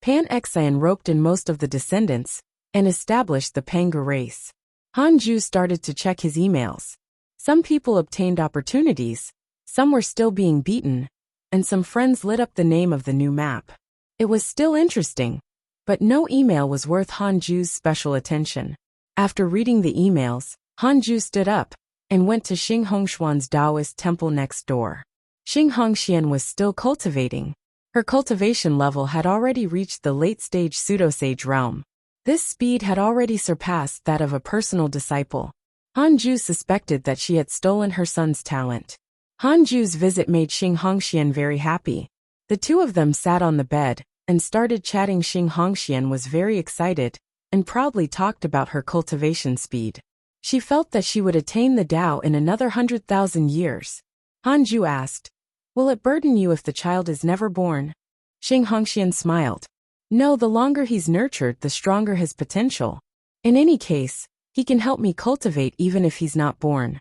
Pan Xian roped in most of the descendants and established the Panga race. Han Ju started to check his emails. Some people obtained opportunities, some were still being beaten, and some friends lit up the name of the new map. It was still interesting, but no email was worth Han Ju's special attention. After reading the emails, Han Ju stood up and went to Xing Hongshuan's Taoist temple next door. Xing Hongxian was still cultivating. Her cultivation level had already reached the late-stage pseudo-sage realm. This speed had already surpassed that of a personal disciple. Han Ju suspected that she had stolen her son's talent. Han Ju's visit made Xing Hongxian very happy. The two of them sat on the bed and started chatting. Xing Hongxian was very excited and proudly talked about her cultivation speed. She felt that she would attain the Tao in another 100,000 years. Han Ju asked, "Will it burden you if the child is never born?" Xing Hongxian smiled. "No, the longer he's nurtured, the stronger his potential. In any case, he can help me cultivate even if he's not born."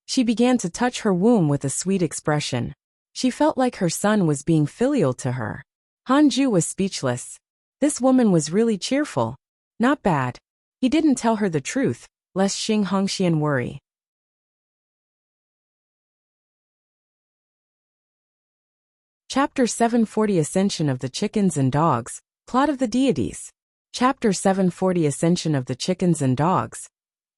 She began to touch her womb with a sweet expression. She felt like her son was being filial to her. Han Ju was speechless. This woman was really cheerful. Not bad. He didn't tell her the truth, lest Xing Hongxian worry. Chapter 740 Ascension of the Chickens and Dogs, Plot of the Deities. Chapter 740 Ascension of the Chickens and Dogs.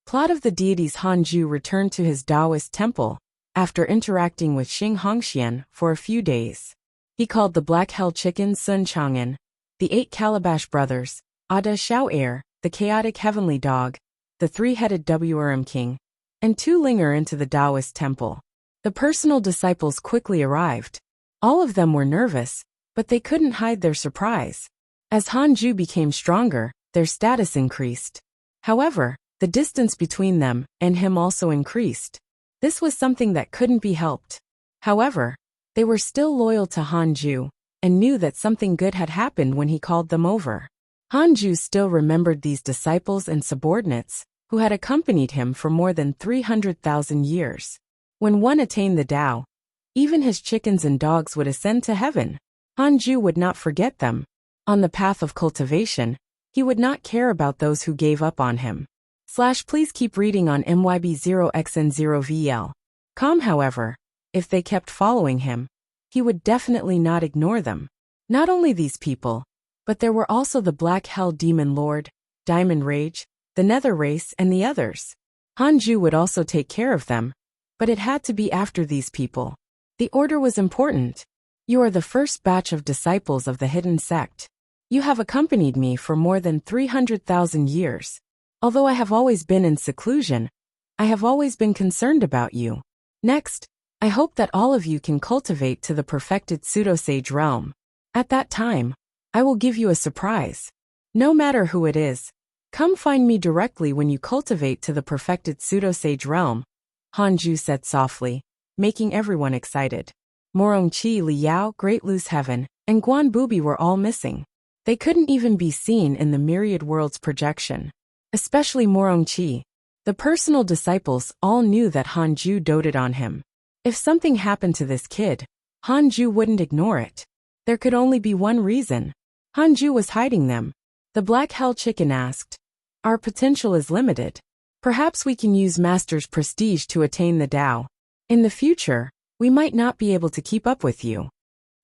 Plot of the Deities. Han Ju returned to his Taoist temple after interacting with Xing Hongxian for a few days. He called the Black Hell Chickens Sun Chang'an, the 8 Calabash Brothers, Ada Xiao Air, the Chaotic Heavenly Dog, the 3-headed Wrm King, and 2 Linger into the Taoist temple. The personal disciples quickly arrived. All of them were nervous, but they couldn't hide their surprise. As Han Ju became stronger, their status increased. However, the distance between them and him also increased. This was something that couldn't be helped. However, they were still loyal to Han Ju and knew that something good had happened when he called them over. Han Ju still remembered these disciples and subordinates who had accompanied him for more than 300,000 years. When one attained the Tao, even his chickens and dogs would ascend to heaven. Han Ju would not forget them. On the path of cultivation, he would not care about those who gave up on him. Please keep reading on MYB0xn0VL. However, if they kept following him, he would definitely not ignore them. Not only these people, but there were also the Black Hell Demon Lord, Diamond Rage, the Nether Race, and the others. Han Ju would also take care of them, but it had to be after these people. The order was important. You are the first batch of disciples of the hidden sect. You have accompanied me for more than 300,000 years. Although I have always been in seclusion, I have always been concerned about you. Next, I hope that all of you can cultivate to the perfected pseudo-sage realm. At that time, I will give you a surprise. No matter who it is, come find me directly when you cultivate to the perfected pseudo-sage realm, Han Ju said softly, making everyone excited. Morong Qi, Li Yao, Great Loose Heaven, and Guan Bubi were all missing. They couldn't even be seen in the myriad worlds projection. Especially Morong Qi. The personal disciples all knew that Han Ju doted on him. If something happened to this kid, Han Ju wouldn't ignore it. There could only be one reason. Han Ju was hiding them. The Black Hell Chicken asked, "Our potential is limited. Perhaps we can use Master's prestige to attain the Tao. In the future, we might not be able to keep up with you."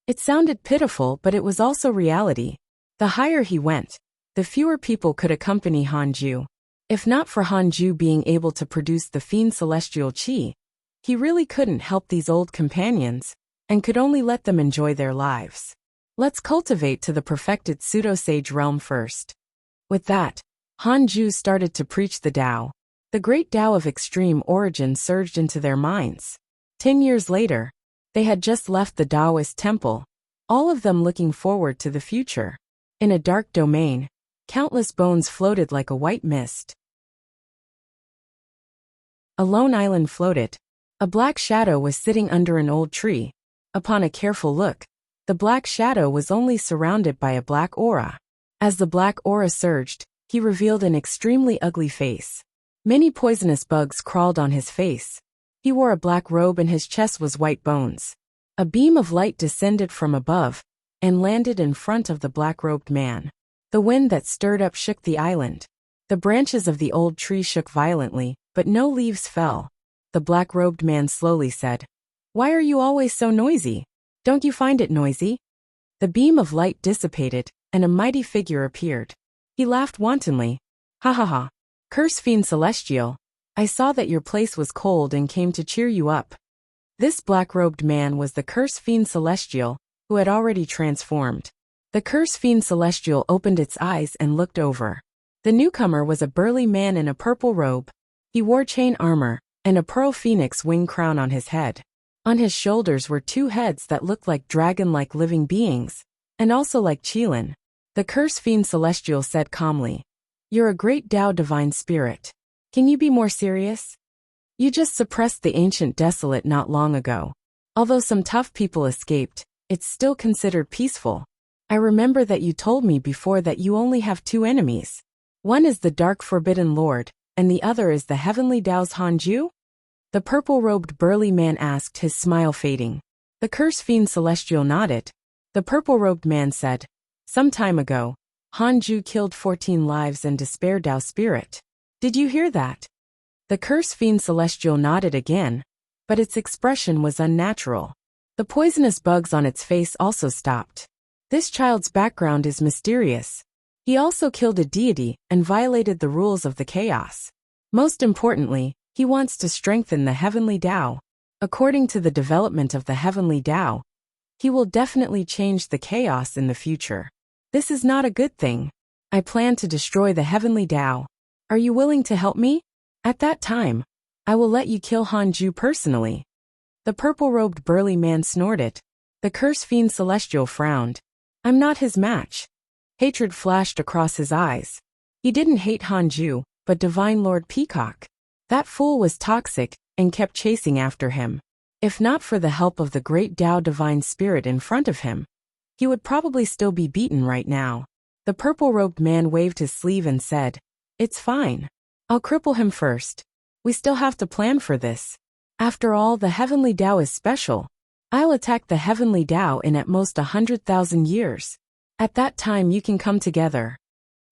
It sounded pitiful, but it was also reality. The higher he went, the fewer people could accompany Han Ju. If not for Han Ju being able to produce the Fiend Celestial Qi, he really couldn't help these old companions, and could only let them enjoy their lives. Let's cultivate to the perfected pseudo-sage realm first. With that, Han Ju started to preach the Tao. The great Tao of extreme origin surged into their minds. 10 years later, they had just left the Taoist temple. all of them looking forward to the future. In a dark domain, countless bones floated like a white mist. A lone island floated. A black shadow was sitting under an old tree. Upon a careful look, the black shadow was only surrounded by a black aura. As the black aura surged, he revealed an extremely ugly face. Many poisonous bugs crawled on his face. He wore a black robe and his chest was white bones. A beam of light descended from above and landed in front of the black-robed man. The wind that stirred up shook the island. The branches of the old tree shook violently, but no leaves fell. The black-robed man slowly said, "Why are you always so noisy? Don't you find it noisy?" The beam of light dissipated, and a mighty figure appeared. He laughed wantonly. "Ha ha ha. Curse Fiend Celestial, I saw that your place was cold and came to cheer you up." This black-robed man was the Curse Fiend Celestial, who had already transformed. The Curse Fiend Celestial opened its eyes and looked over. The newcomer was a burly man in a purple robe. He wore chain armor and a pearl phoenix wing crown on his head. On his shoulders were two heads that looked like dragon-like living beings, and also like Qilin. The Curse Fiend Celestial said calmly, "You're a great Tao divine spirit. Can you be more serious? You just suppressed the ancient desolate not long ago. Although some tough people escaped, it's still considered peaceful. I remember that you told me before that you only have two enemies. One is the Dark Forbidden Lord, and the other is the Heavenly Tao's Hanju?" The purple-robed burly man asked, his smile fading. The Curse Fiend Celestial nodded. The purple-robed man said, "Some time ago, Hanju killed 14 lives and Despair Tao spirit. Did you hear that?" The Curse Fiend Celestial nodded again, but its expression was unnatural. The poisonous bugs on its face also stopped. This child's background is mysterious. He also killed a deity and violated the rules of the chaos. Most importantly, he wants to strengthen the Heavenly Tao. According to the development of the Heavenly Tao, he will definitely change the chaos in the future. This is not a good thing. I plan to destroy the Heavenly Tao. Are you willing to help me? At that time, I will let you kill Hanju personally." The purple-robed burly man snorted. The Curse Fiend Celestial frowned. "I'm not his match." Hatred flashed across his eyes. He didn't hate Hanju, but Divine Lord Peacock. That fool was toxic and kept chasing after him. If not for the help of the great Tao divine spirit in front of him, he would probably still be beaten right now. The purple-robed man waved his sleeve and said, "It's fine. I'll cripple him first. We still have to plan for this. After all, the Heavenly Tao is special. I'll attack the Heavenly Tao in at most 100,000 years. At that time you can come together."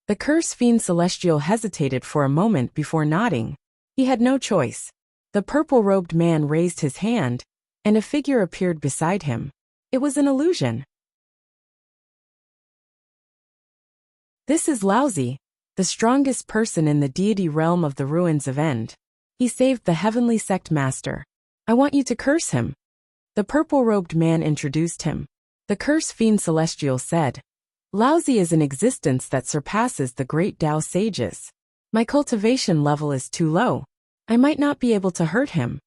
The Curse Fiend Celestial hesitated for a moment before nodding. He had no choice. The purple-robed man raised his hand, and a figure appeared beside him. It was an illusion. This is Laozi, the strongest person in the deity realm of the ruins of End. He saved the heavenly sect master. I want you to curse him. The purple-robed man introduced him. The Curse Fiend Celestial said, "Laozi is an existence that surpasses the great Tao sages. My cultivation level is too low. I might not be able to hurt him."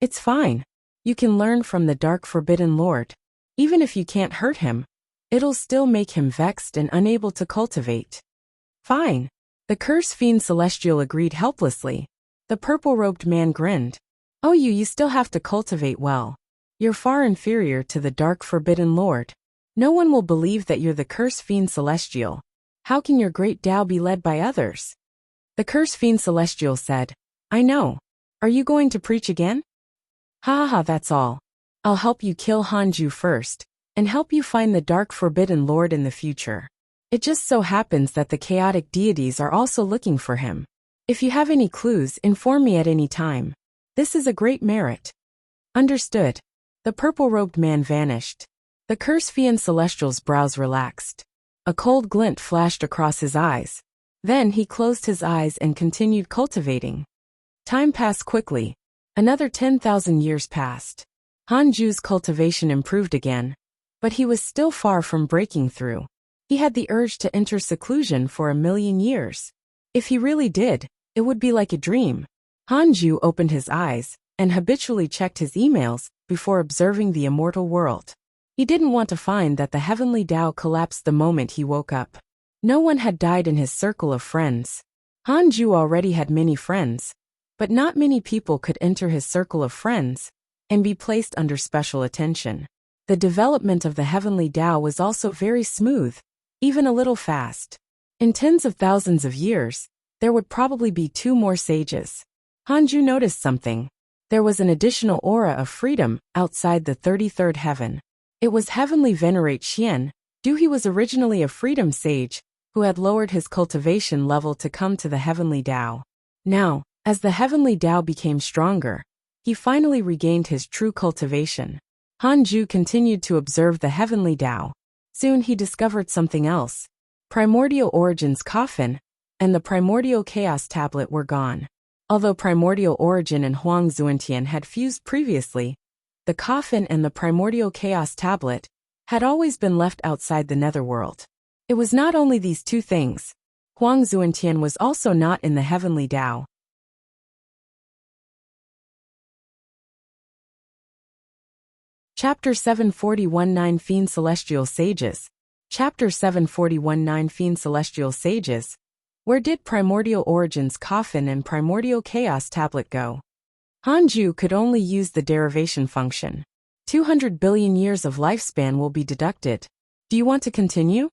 "It's fine. You can learn from the Dark Forbidden Lord. Even if you can't hurt him, it'll still make him vexed and unable to cultivate." "Fine." The Curse Fiend Celestial agreed helplessly. The purple-robed man grinned. "Oh, you still have to cultivate well. You're far inferior to the Dark Forbidden Lord. No one will believe that you're the Curse Fiend Celestial. How can your great Tao be led by others?" The Curse Fiend Celestial said, "I know. Are you going to preach again?" "Ha ha ha, that's all. I'll help you kill Hanju first, and help you find the Dark Forbidden Lord in the future. It just so happens that the chaotic deities are also looking for him. If you have any clues, inform me at any time. This is a great merit." "Understood." The purple-robed man vanished. The Curse Fiend Celestial's brows relaxed. A cold glint flashed across his eyes. Then he closed his eyes and continued cultivating. Time passed quickly. Another 10,000 years passed. Hanju's cultivation improved again, but he was still far from breaking through. He had the urge to enter seclusion for 1,000,000 years. If he really did, it would be like a dream. Hanju opened his eyes and habitually checked his emails before observing the immortal world. He didn't want to find that the heavenly Tao collapsed the moment he woke up. No one had died in his circle of friends. Hanju already had many friends, but not many people could enter his circle of friends and be placed under special attention. The development of the heavenly Tao was also very smooth, even a little fast. In tens of thousands of years, there would probably be 2 more sages. Hanju noticed something. There was an additional aura of freedom outside the 33rd heaven. It was Heavenly Venerate Xian. He was originally a freedom sage who had lowered his cultivation level to come to the heavenly Tao. Now, as the heavenly Tao became stronger, he finally regained his true cultivation. Hanju continued to observe the heavenly Tao. Soon he discovered something else. Primordial Origin's coffin and the Primordial Chaos tablet were gone. Although Primordial Origin and Huang Zuantian had fused previously, the coffin and the Primordial Chaos tablet had always been left outside the netherworld. It was not only these 2 things. Huang Zuantian was also not in the heavenly Tao. Chapter 741-9 Fiend Celestial Sages. Chapter 741-9 Fiend Celestial Sages. Where did Primordial Origin's coffin and Primordial Chaos tablet go? Hanju could only use the derivation function. 200 billion years of lifespan will be deducted. Do you want to continue?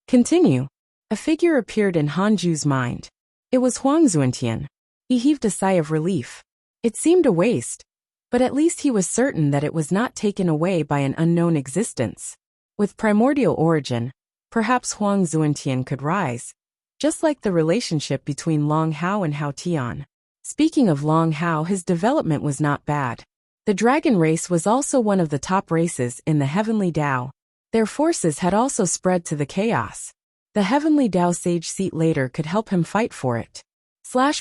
Continue. A figure appeared in Hanju's mind. It was Huang Zuantian. He heaved a sigh of relief. It seemed a waste, but at least he was certain that it was not taken away by an unknown existence. With Primordial Origin, perhaps Huang Zuantian could rise, just like the relationship between Long Hao and Hao Tian. Speaking of Long Hao, his development was not bad. The dragon race was also one of the top races in the heavenly Tao. Their forces had also spread to the chaos. The heavenly Tao sage seat later could help him fight for it.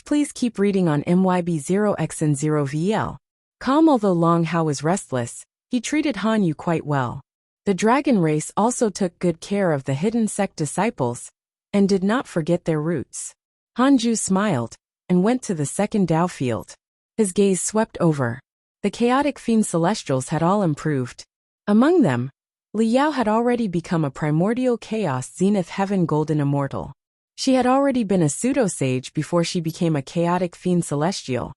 Please keep reading on MYB0XN0VL. Calm. Although Long Hao was restless, he treated Hanyu quite well. The dragon race also took good care of the hidden sect disciples and did not forget their roots. Hanju smiled and went to the second Tao field. His gaze swept over. The chaotic fiend celestials had all improved. Among them, Li Yao had already become a primordial chaos zenith heaven golden immortal. She had already been a pseudo-sage before she became a chaotic fiend celestial,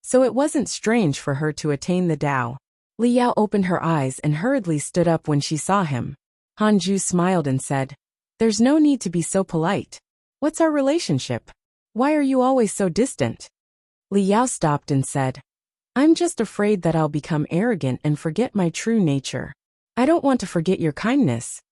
so it wasn't strange for her to attain the Tao. Li Yao opened her eyes and hurriedly stood up when she saw him. Hanju smiled and said, "There's no need to be so polite. What's our relationship? Why are you always so distant?" Li Yao stopped and said, "I'm just afraid that I'll become arrogant and forget my true nature. I don't want to forget your kindness."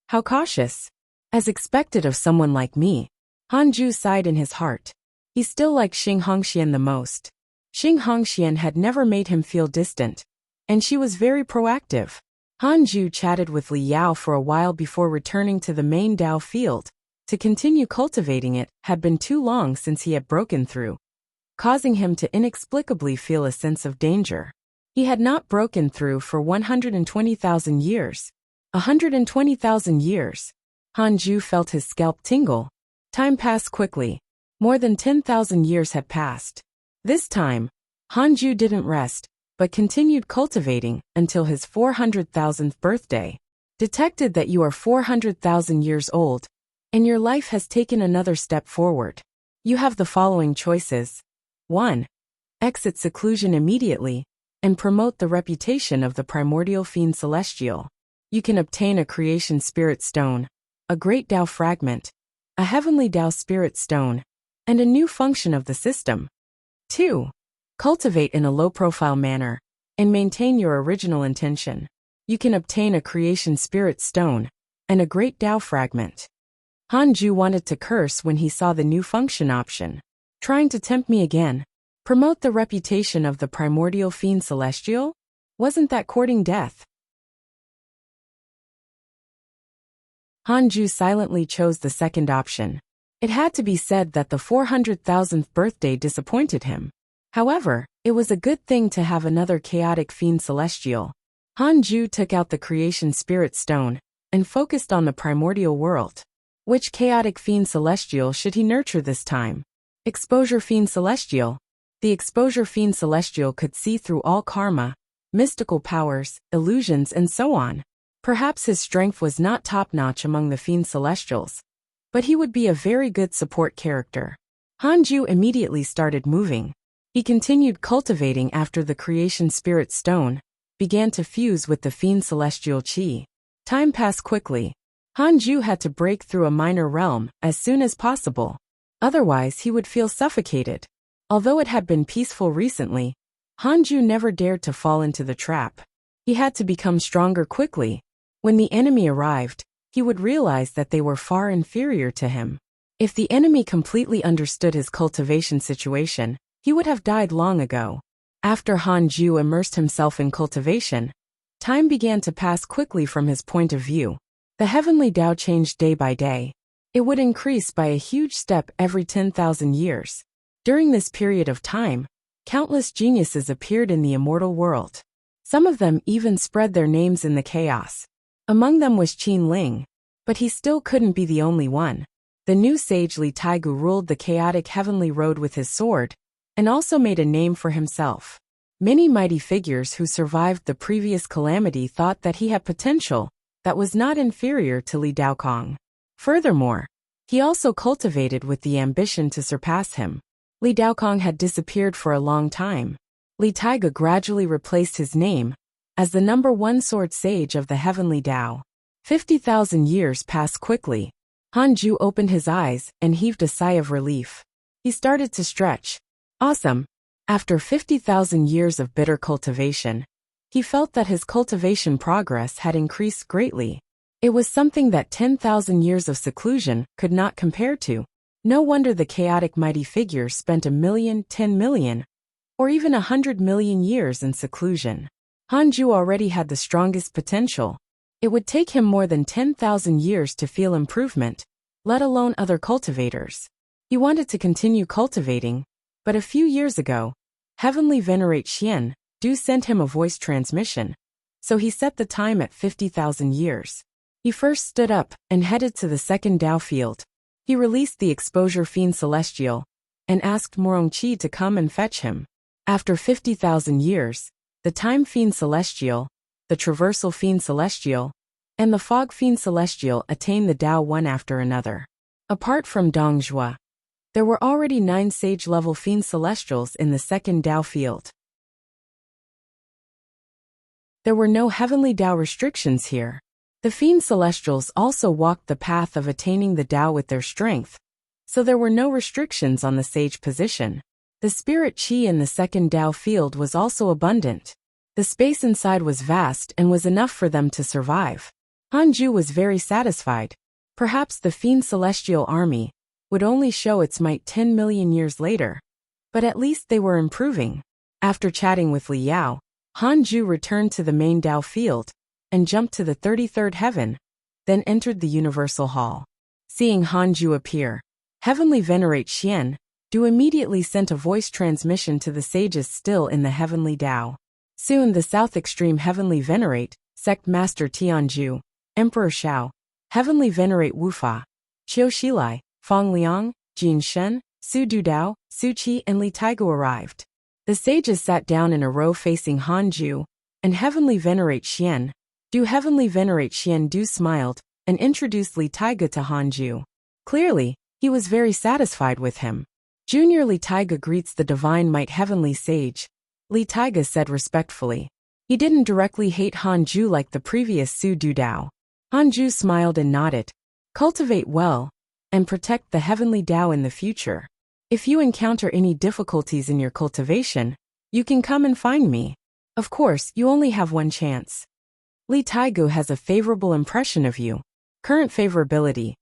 "How cautious." As expected of someone like me. Hanju sighed in his heart. He still liked Xing Hongxian the most. Xing Hongxian had never made him feel distant, and she was very proactive. Hanju chatted with Li Yao for a while before returning to the main Tao field. To continue cultivating it had been too long since he had broken through, causing him to inexplicably feel a sense of danger. He had not broken through for 120,000 years. 120,000 years. Hanju felt his scalp tingle. Time passed quickly. More than 10,000 years had passed. This time, Hanju didn't rest, but continued cultivating until his 400,000th birthday. Detected that you are 400,000 years old, and your life has taken another step forward. You have the following choices. 1. Exit seclusion immediately, and promote the reputation of the primordial fiend celestial. You can obtain a creation spirit stone, a great Tao fragment, a heavenly Tao spirit stone, and a new function of the system. 2. Cultivate in a low-profile manner, and maintain your original intention. You can obtain a creation spirit stone, and a great Tao fragment. Hanju wanted to curse when he saw the new function option. Trying to tempt me again. Promote the reputation of the primordial fiend celestial? Wasn't that courting death? Hanju silently chose the second option. It had to be said that the 400,000th birthday disappointed him. However, it was a good thing to have another chaotic fiend celestial. Hanju took out the creation spirit stone and focused on the primordial world. Which chaotic fiend celestial should he nurture this time? Exposure fiend celestial. The exposure fiend celestial could see through all karma, mystical powers, illusions, and so on. Perhaps his strength was not top-notch among the Fiend Celestials, but he would be a very good support character. Hanju immediately started moving. He continued cultivating after the Creation Spirit Stone began to fuse with the Fiend Celestial Chi. Time passed quickly. Hanju had to break through a minor realm as soon as possible. Otherwise, he would feel suffocated. Although it had been peaceful recently, Hanju never dared to fall into the trap. He had to become stronger quickly. When the enemy arrived, he would realize that they were far inferior to him. If the enemy completely understood his cultivation situation, he would have died long ago. After Hanju immersed himself in cultivation, time began to pass quickly from his point of view. The heavenly Tao changed day by day. It would increase by a huge step every 10,000 years. During this period of time, countless geniuses appeared in the immortal world. Some of them even spread their names in the chaos. Among them was Qin Ling, but he still couldn't be the only one. The new sage Li Taigu ruled the chaotic heavenly road with his sword, and also made a name for himself. Many mighty figures who survived the previous calamity thought that he had potential that was not inferior to Li Daokong. Furthermore, he also cultivated with the ambition to surpass him. Li Daokong had disappeared for a long time. Li Taiga gradually replaced his name as the #1 sword sage of the heavenly Tao. 50,000 years passed quickly. Hanju opened his eyes and heaved a sigh of relief. He started to stretch. Awesome. After 50,000 years of bitter cultivation, he felt that his cultivation progress had increased greatly. It was something that 10,000 years of seclusion could not compare to. No wonder the chaotic mighty figure spent 1,000,000, 10 million, or even 100 million years in seclusion. Hanju already had the strongest potential. It would take him more than 10,000 years to feel improvement, let alone other cultivators. He wanted to continue cultivating, but a few years ago, Heavenly Venerate Xian Du sent him a voice transmission, so he set the time at 50,000 years. He first stood up and headed to the second Tao field. He released the Exposure Fiend Celestial and asked Morongqi to come and fetch him. After 50,000 years, the Time Fiend Celestial, the Traversal Fiend Celestial, and the Fog Fiend Celestial attained the Tao one after another. Apart from Dongjua, there were already 9 sage-level Fiend Celestials in the second Tao field. There were no heavenly Tao restrictions here. The Fiend Celestials also walked the path of attaining the Tao with their strength, so there were no restrictions on the sage position. The spirit Qi in the second Tao field was also abundant. The space inside was vast and was enough for them to survive. Hanju was very satisfied. Perhaps the Fiend Celestial army would only show its might 10 million years later, but at least they were improving. After chatting with Li Yao, Hanju returned to the main Tao field and jumped to the 33rd heaven, then entered the Universal Hall. Seeing Hanju appear, Heavenly Venerate Xian Du immediately sent a voice transmission to the sages still in the heavenly Tao. Soon the South Extreme Heavenly Venerate, Sect Master Tianju, Emperor Shao, Heavenly Venerate Wufa, Qiu Shilai, Fang Liang, Jin Shen, Su Dudao, Su Qi and Li Taigu arrived. The sages sat down in a row facing Hanju and Heavenly Venerate Xian Du. Heavenly Venerate Xian Du smiled and introduced Li Taiga to Hanju. Clearly, he was very satisfied with him. Junior Li Taiga greets the Divine Might Heavenly Sage, Li Taiga said respectfully. He didn't directly hate Hanju like the previous Su Dudao. Hanju smiled and nodded. Cultivate well, and protect the heavenly Tao in the future. If you encounter any difficulties in your cultivation, you can come and find me. Of course, you only have one chance. Li Taigu has a favorable impression of you. Current favorability.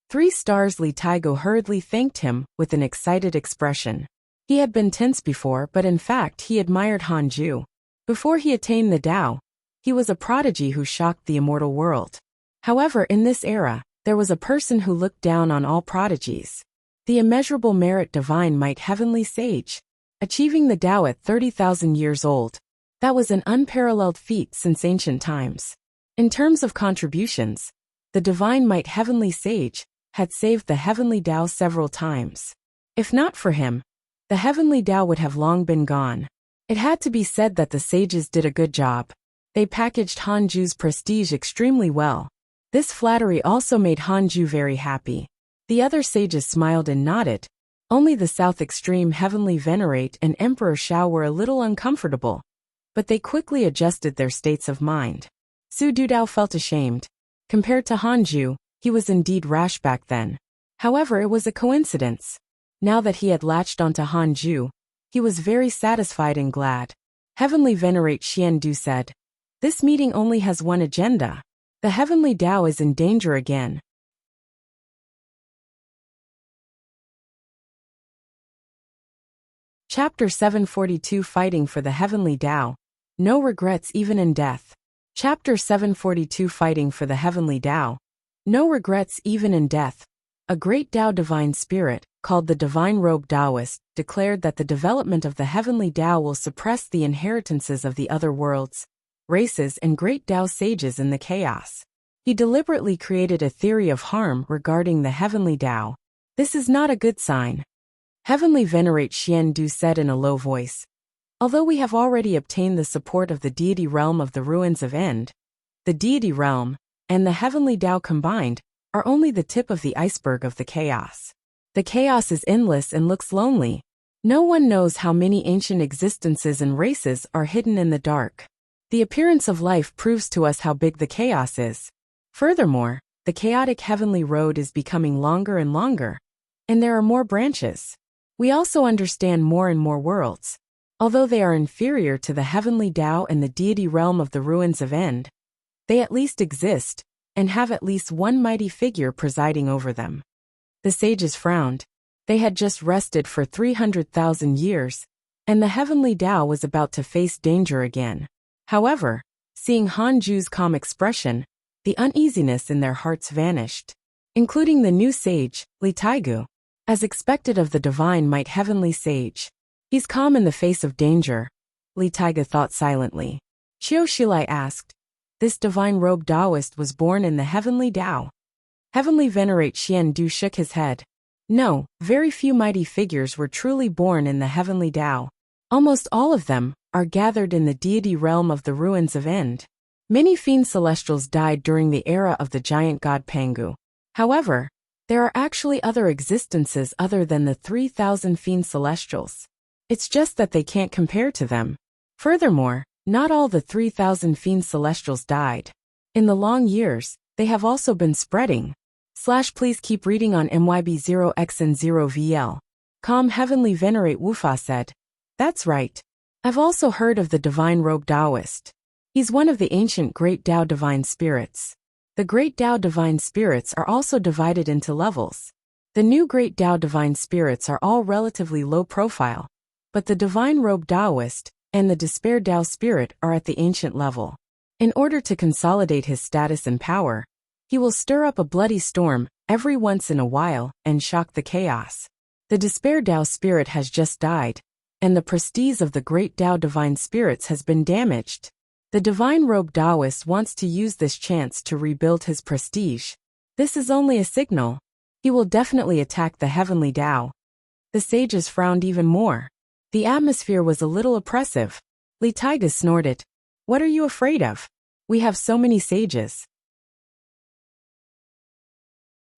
3 stars. Li Taigu hurriedly thanked him with an excited expression. He had been tense before, but in fact he admired Hanju. Before he attained the Tao, he was a prodigy who shocked the immortal world. However, in this era, there was a person who looked down on all prodigies. The immeasurable merit Divine Might Heavenly Sage, achieving the Tao at 30,000 years old. That was an unparalleled feat since ancient times. In terms of contributions, the Divine Might Heavenly Sage had saved the heavenly Tao several times. If not for him, the heavenly Tao would have long been gone. It had to be said that the sages did a good job. They packaged Hanju's prestige extremely well. This flattery also made Hanju very happy. The other sages smiled and nodded. Only the South Extreme Heavenly Venerate and Emperor Shao were a little uncomfortable, but they quickly adjusted their states of mind. Su Dudao felt ashamed. Compared to Hanju, he was indeed rash back then. However, it was a coincidence. Now that he had latched onto Hanju, he was very satisfied and glad. Heavenly Venerate Xiandu said, "This meeting only has one agenda. The Heavenly Tao is in danger again." Chapter 742 Fighting for the Heavenly Tao. No regrets even in death. Chapter 742 Fighting for the Heavenly Tao. No regrets even in death. A great Tao divine spirit, called the Divine Robe Taoist, declared that the development of the Heavenly Tao will suppress the inheritances of the other worlds, races and great Tao sages in the chaos. He deliberately created a theory of harm regarding the Heavenly Tao. This is not a good sign. Heavenly Venerate Xiandu said in a low voice, "Although we have already obtained the support of the deity realm of the ruins of End, the deity realm, and the Heavenly Tao combined, are only the tip of the iceberg of the chaos. The chaos is endless and looks lonely. No one knows how many ancient existences and races are hidden in the dark. The appearance of life proves to us how big the chaos is. Furthermore, the chaotic heavenly road is becoming longer and longer, and there are more branches. We also understand more and more worlds. Although they are inferior to the Heavenly Tao and the deity realm of the ruins of End, they at least exist, and have at least one mighty figure presiding over them." The sages frowned. They had just rested for 300,000 years, and the Heavenly Tao was about to face danger again. However, seeing Hanju's calm expression, the uneasiness in their hearts vanished, including the new sage, Li Taigu. As expected of the divine might heavenly sage. He's calm in the face of danger, Li Taiga thought silently. Qiu Shilai asked, "This divine robe Taoist was born in the Heavenly Tao?" Heavenly Venerate Xiandu shook his head. No, very few mighty figures were truly born in the Heavenly Tao. Almost all of them are gathered in the deity realm of the ruins of End. Many fiend celestials died during the era of the giant god Pangu. However, there are actually other existences other than the 3,000 fiend celestials. It's just that they can't compare to them. Furthermore, not all the 3,000 fiend celestials died. In the long years, they have also been spreading. Please keep reading on MYB0XN0VL. Calm Heavenly Venerate Wufa said, "That's right. I've also heard of the Divine Robe Taoist. He's one of the ancient Great Tao Divine Spirits. The Great Tao Divine Spirits are also divided into levels. The new Great Tao Divine Spirits are all relatively low profile, but the Divine Robe Taoist and the Despair Tao Spirit are at the ancient level. In order to consolidate his status and power, he will stir up a bloody storm every once in a while and shock the chaos. The Despair Tao Spirit has just died, and the prestige of the Great Tao Divine Spirits has been damaged. The Divine Robe Taoist wants to use this chance to rebuild his prestige. This is only a signal. He will definitely attack the Heavenly Tao." The sages frowned even more. The atmosphere was a little oppressive. Li Taiga snorted. "What are you afraid of? We have so many sages.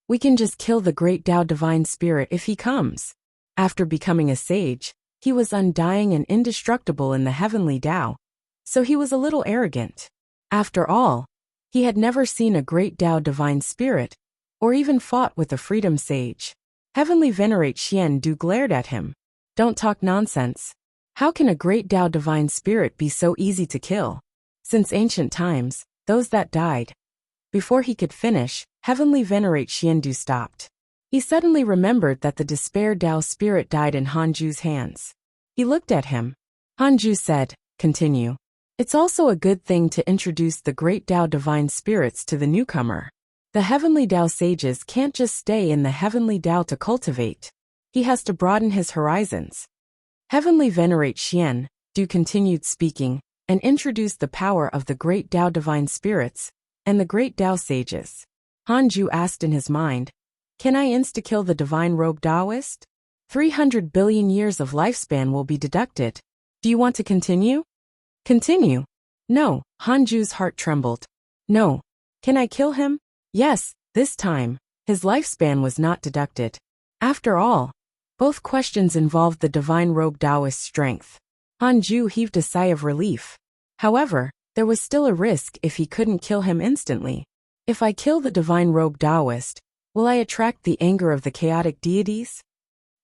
We can just kill the Great Tao Divine Spirit if he comes." After becoming a sage, he was undying and indestructible in the Heavenly Tao, so he was a little arrogant. After all, he had never seen a Great Tao Divine Spirit, or even fought with a Freedom Sage. Heavenly Venerate Xiandu glared at him. "Don't talk nonsense. How can a Great Tao Divine Spirit be so easy to kill? Since ancient times, those that died." Before he could finish, Heavenly Venerate Xiandu stopped. He suddenly remembered that the Despair Tao Spirit died in Hanju's hands. He looked at him. Hanju said, "Continue. It's also a good thing to introduce the Great Tao Divine Spirits to the newcomer. The Heavenly Tao sages can't just stay in the Heavenly Tao to cultivate. He has to broaden his horizons." Heavenly Venerate Xiandu continued speaking and introduced the power of the Great Tao Divine Spirits and the Great Tao sages. Hanju asked in his mind, "Can I insta-kill the Divine Robe Taoist? 300 billion years of lifespan will be deducted. Do you want to continue?" "Continue. No, Hanju's heart trembled. No. Can I kill him? Yes, this time. His lifespan was not deducted. After all, both questions involved the divine robe Taoist strength. Hanju heaved a sigh of relief. However, there was still a risk if he couldn't kill him instantly. If I kill the divine robe Taoist, will I attract the anger of the chaotic deities?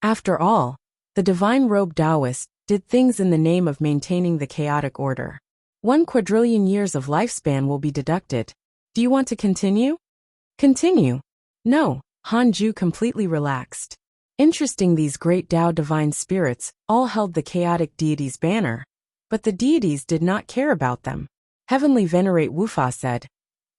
After all, the divine robe Taoist did things in the name of maintaining the chaotic order. 1 quadrillion years of lifespan will be deducted. Do you want to continue? Continue. No, Hanju completely relaxed. Interesting, these great Tao divine spirits all held the chaotic deity's banner. But the deities did not care about them. Heavenly Venerate Wufa said,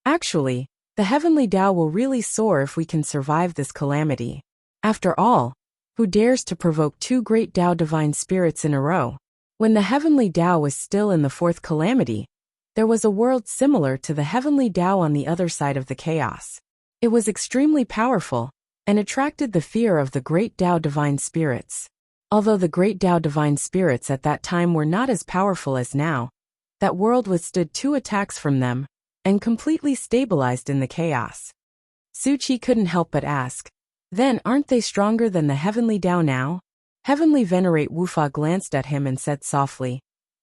actually, the heavenly Tao will really soar if we can survive this calamity. After all, who dares to provoke 2 great Tao divine spirits in a row? When the heavenly Tao was still in the 4th calamity, there was a world similar to the heavenly Tao on the other side of the chaos. It was extremely powerful and attracted the fear of the great Tao divine spirits. Although the great Tao divine spirits at that time were not as powerful as now, that world withstood 2 attacks from them and completely stabilized in the chaos. Su Qi couldn't help but ask, then aren't they stronger than the heavenly Tao now? Heavenly Venerate Wufa glanced at him and said softly,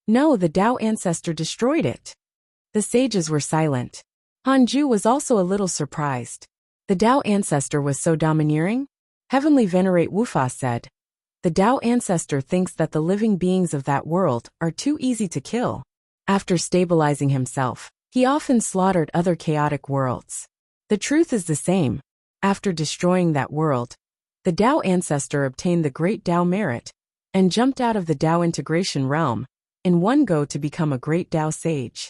no, the Tao ancestor destroyed it. The sages were silent. Hanju was also a little surprised. The Tao ancestor was so domineering? Heavenly Venerate Wufa said, the Tao ancestor thinks that the living beings of that world are too easy to kill. After stabilizing himself, he often slaughtered other chaotic worlds. The truth is the same. After destroying that world, the Tao ancestor obtained the great Tao merit and jumped out of the Tao integration realm in one go to become a great Tao sage.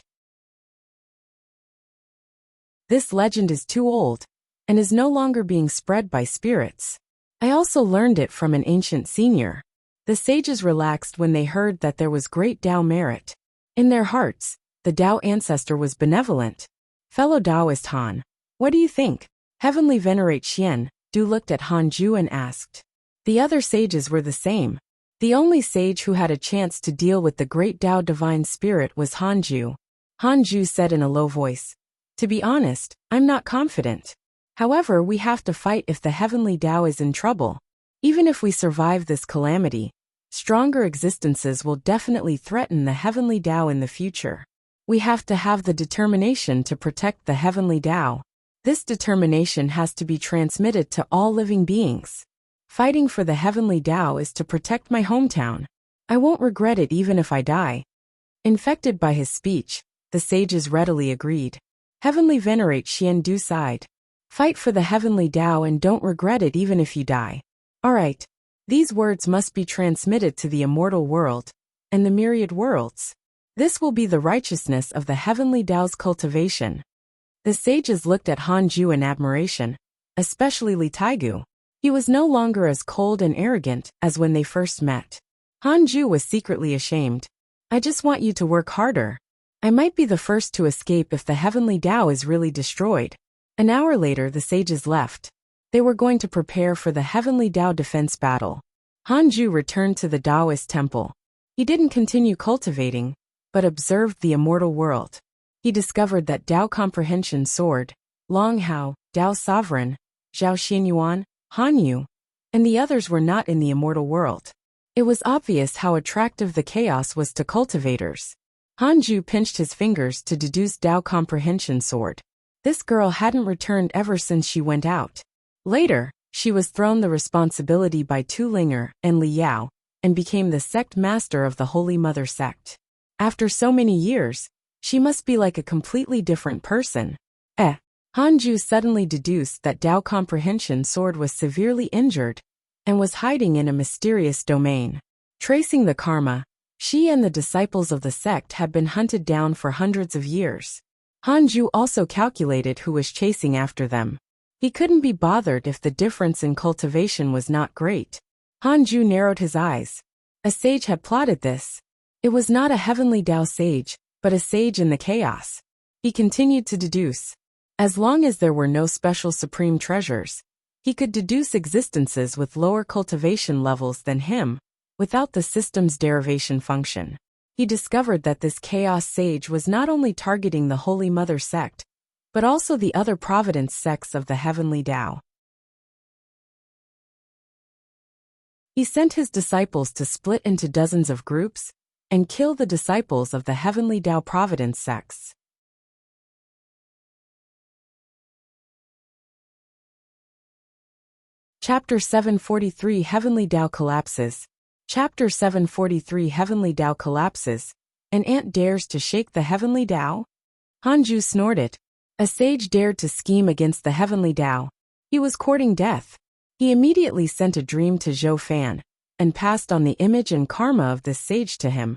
This legend is too old and is no longer being spread by spirits. I also learned it from an ancient senior. The sages relaxed when they heard that there was great Tao merit. In their hearts, the Tao ancestor was benevolent. Fellow Taoist Han, what do you think? Heavenly Venerate Xian Du looked at Hanju and asked. The other sages were the same. The only sage who had a chance to deal with the great Tao divine spirit was Hanju. Hanju said in a low voice, to be honest, I'm not confident. However, we have to fight if the heavenly Tao is in trouble. Even if we survive this calamity, stronger existences will definitely threaten the heavenly Tao in the future. We have to have the determination to protect the heavenly Tao. This determination has to be transmitted to all living beings. Fighting for the heavenly Tao is to protect my hometown. I won't regret it even if I die. Infected by his speech, the sages readily agreed. Heavenly Venerate Xian Du sighed. Fight for the heavenly Tao and don't regret it even if you die. Alright. These words must be transmitted to the immortal world and the myriad worlds. This will be the righteousness of the heavenly Tao's cultivation. The sages looked at Hanju in admiration, especially Li Taigu. He was no longer as cold and arrogant as when they first met. Hanju was secretly ashamed. I just want you to work harder. I might be the first to escape if the heavenly Tao is really destroyed. An hour later, the sages left. They were going to prepare for the heavenly Tao defense battle. Hanju returned to the Taoist temple. He didn't continue cultivating, but observed the immortal world. He discovered that Tao Comprehension Sword, Long Hao, Tao Sovereign, Zhao Xianyuan, Hanyu, and the others were not in the immortal world. It was obvious how attractive the chaos was to cultivators. Hanju pinched his fingers to deduce Tao Comprehension Sword. This girl hadn't returned ever since she went out. Later, she was thrown the responsibility by Tu Linger and Li Yao, and became the sect master of the Holy Mother sect. After so many years, she must be like a completely different person. Hanju suddenly deduced that Tao Comprehension Sword was severely injured and was hiding in a mysterious domain. Tracing the karma, she and the disciples of the sect had been hunted down for hundreds of years. Hanju also calculated who was chasing after them. He couldn't be bothered if the difference in cultivation was not great. Hanju narrowed his eyes. A sage had plotted this. It was not a heavenly Tao sage, but a sage in the chaos. He continued to deduce. As long as there were no special supreme treasures, he could deduce existences with lower cultivation levels than him, without the system's derivation function. he discovered that this chaos sage was not only targeting the Holy Mother sect, but also the other providence sects of the Heavenly Tao. He sent his disciples to split into dozens of groups and kill the disciples of the Heavenly Tao providence sects. Chapter 743 Heavenly Tao Collapses. Chapter 743 Heavenly Tao Collapses. An ant dares to shake the Heavenly Tao? Hanju snorted. A sage dared to scheme against the Heavenly Tao. He was courting death. He immediately sent a dream to Zhou Fan, and passed on the image and karma of this sage to him,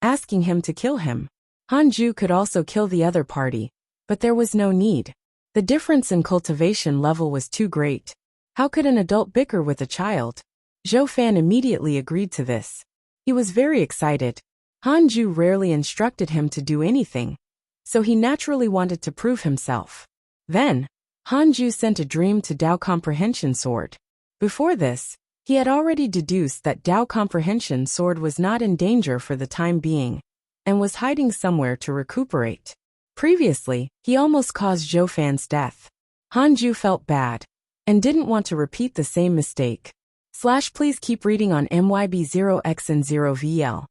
asking him to kill him. Hanju could also kill the other party, but there was no need. The difference in cultivation level was too great. How could an adult bicker with a child? Zhou Fan immediately agreed to this. He was very excited. Hanju rarely instructed him to do anything, so he naturally wanted to prove himself. Then, Hanju sent a dream to Tao Comprehension Sword. Before this, he had already deduced that Tao Comprehension Sword was not in danger for the time being, and was hiding somewhere to recuperate. Previously, he almost caused Zhou Fan's death. Hanju felt bad, and didn't want to repeat the same mistake. Please keep reading on MYB0X and 0VL.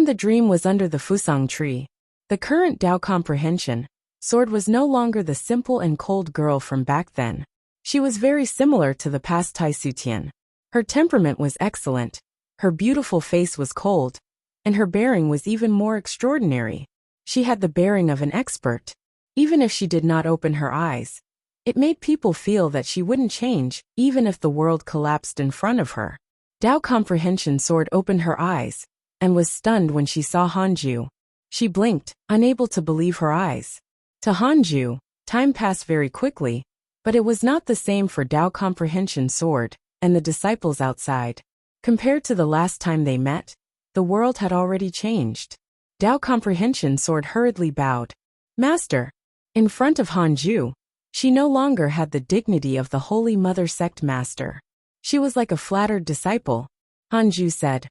The dream was under the Fusang tree. The current Tao Comprehension Sword was no longer the simple and cold girl from back then. She was very similar to the past Tai Sutian. Her temperament was excellent, her beautiful face was cold, and her bearing was even more extraordinary. She had the bearing of an expert. Even if she did not open her eyes, it made people feel that she wouldn't change, even if the world collapsed in front of her. Tao Comprehension Sword opened her eyes, and was stunned when she saw Hanju. She blinked, unable to believe her eyes. To Hanju, time passed very quickly, but it was not the same for Tao Comprehension Sword and the disciples outside. Compared to the last time they met, the world had already changed. Tao Comprehension Sword hurriedly bowed. Master. In front of Hanju, she no longer had the dignity of the Holy Mother Sect Master. She was like a flattered disciple. Hanju said,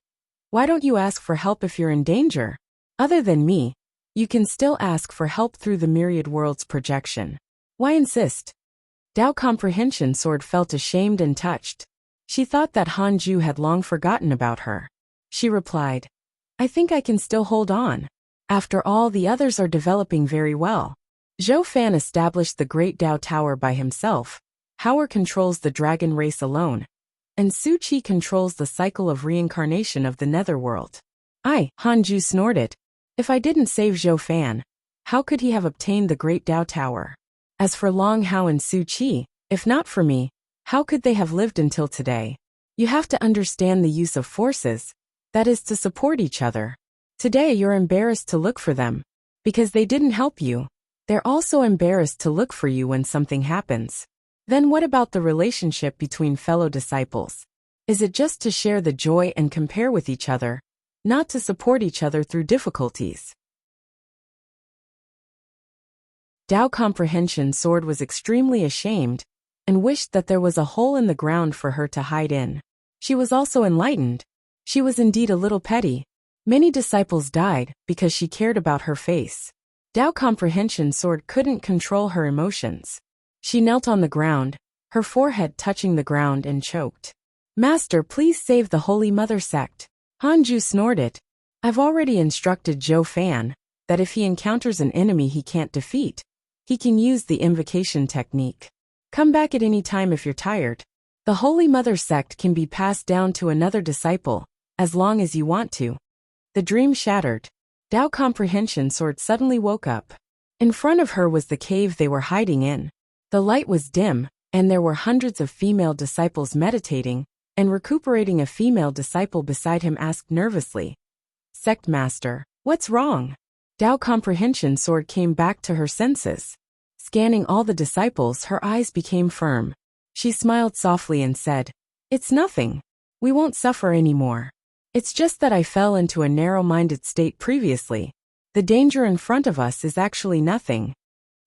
"Why don't you ask for help if you're in danger? Other than me, you can still ask for help through the myriad worlds projection. Why insist?" Tao Comprehension Sword felt ashamed and touched. She thought that Hanju had long forgotten about her. She replied, "I think I can still hold on. After all, the others are developing very well." Zhou Fan established the Great Tao Tower by himself. Howard controls the dragon race alone, and Su Qi controls the cycle of reincarnation of the netherworld. Hanju snorted. If I didn't save Zhou Fan, how could he have obtained the Great Tao Tower? As for Long Hao and Su Qi, if not for me, how could they have lived until today? You have to understand the use of forces, that is to support each other. Today you're embarrassed to look for them, because they didn't help you. They're also embarrassed to look for you when something happens. Then what about the relationship between fellow disciples? Is it just to share the joy and compare with each other, not to support each other through difficulties? Tao Comprehension Sword was extremely ashamed, and wished that there was a hole in the ground for her to hide in. She was also enlightened. She was indeed a little petty. Many disciples died because she cared about her face. Tao Comprehension Sword couldn't control her emotions. She knelt on the ground, her forehead touching the ground, and choked. Master, please save the Holy Mother Sect. Hanju snorted. I've already instructed Zhou Fan that if he encounters an enemy he can't defeat, he can use the invocation technique. Come back at any time if you're tired. The Holy Mother Sect can be passed down to another disciple, as long as you want to. The dream shattered. Tao Comprehension Sword suddenly woke up. In front of her was the cave they were hiding in. The light was dim, and there were hundreds of female disciples meditating, and recuperating. A female disciple beside him asked nervously, Sect Master, what's wrong? Tao Comprehension Sword came back to her senses. Scanning all the disciples, her eyes became firm. She smiled softly and said, It's nothing. We won't suffer anymore. It's just that I fell into a narrow-minded state previously. The danger in front of us is actually nothing.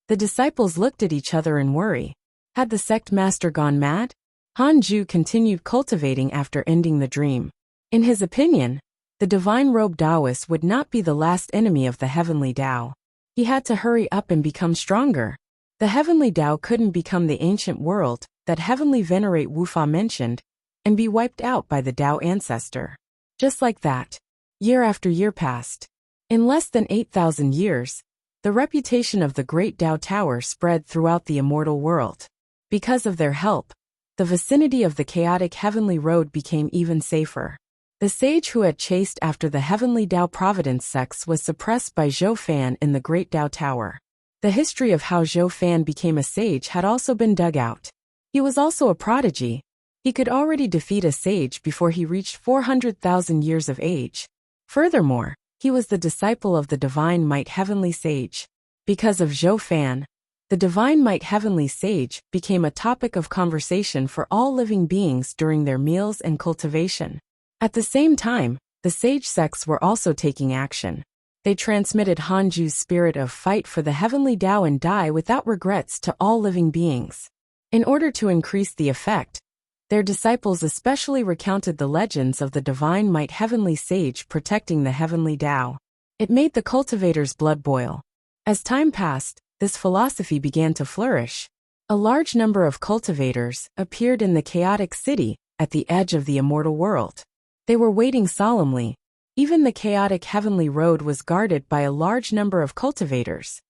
The disciples looked at each other in worry. Had the sect master gone mad? Hanju continued cultivating after ending the dream. In his opinion, the divine-robed Taoist would not be the last enemy of the heavenly Tao. He had to hurry up and become stronger. The heavenly Tao couldn't become the ancient world that heavenly venerate Wuxia mentioned and be wiped out by the Tao ancestor. Just like that, year after year passed. In less than 8,000 years, the reputation of the Great Tao Tower spread throughout the immortal world. Because of their help, the vicinity of the chaotic heavenly road became even safer. The sage who had chased after the heavenly Tao Providence sects was suppressed by Zhou Fan in the Great Tao Tower. The history of how Zhou Fan became a sage had also been dug out. He was also a prodigy. He could already defeat a sage before he reached 400,000 years of age. Furthermore, he was the disciple of the Divine Might Heavenly Sage. Because of Zhou Fan, the Divine Might Heavenly Sage became a topic of conversation for all living beings during their meals and cultivation. At the same time, the sage sects were also taking action. They transmitted Hanju's spirit of fight for the heavenly Tao and die without regrets to all living beings. In order to increase the effect, their disciples especially recounted the legends of the Divine Might Heavenly Sage protecting the heavenly Tao. It made the cultivators' blood boil. As time passed, this philosophy began to flourish. A large number of cultivators appeared in the chaotic city at the edge of the immortal world. They were waiting solemnly. Even the chaotic heavenly road was guarded by a large number of cultivators.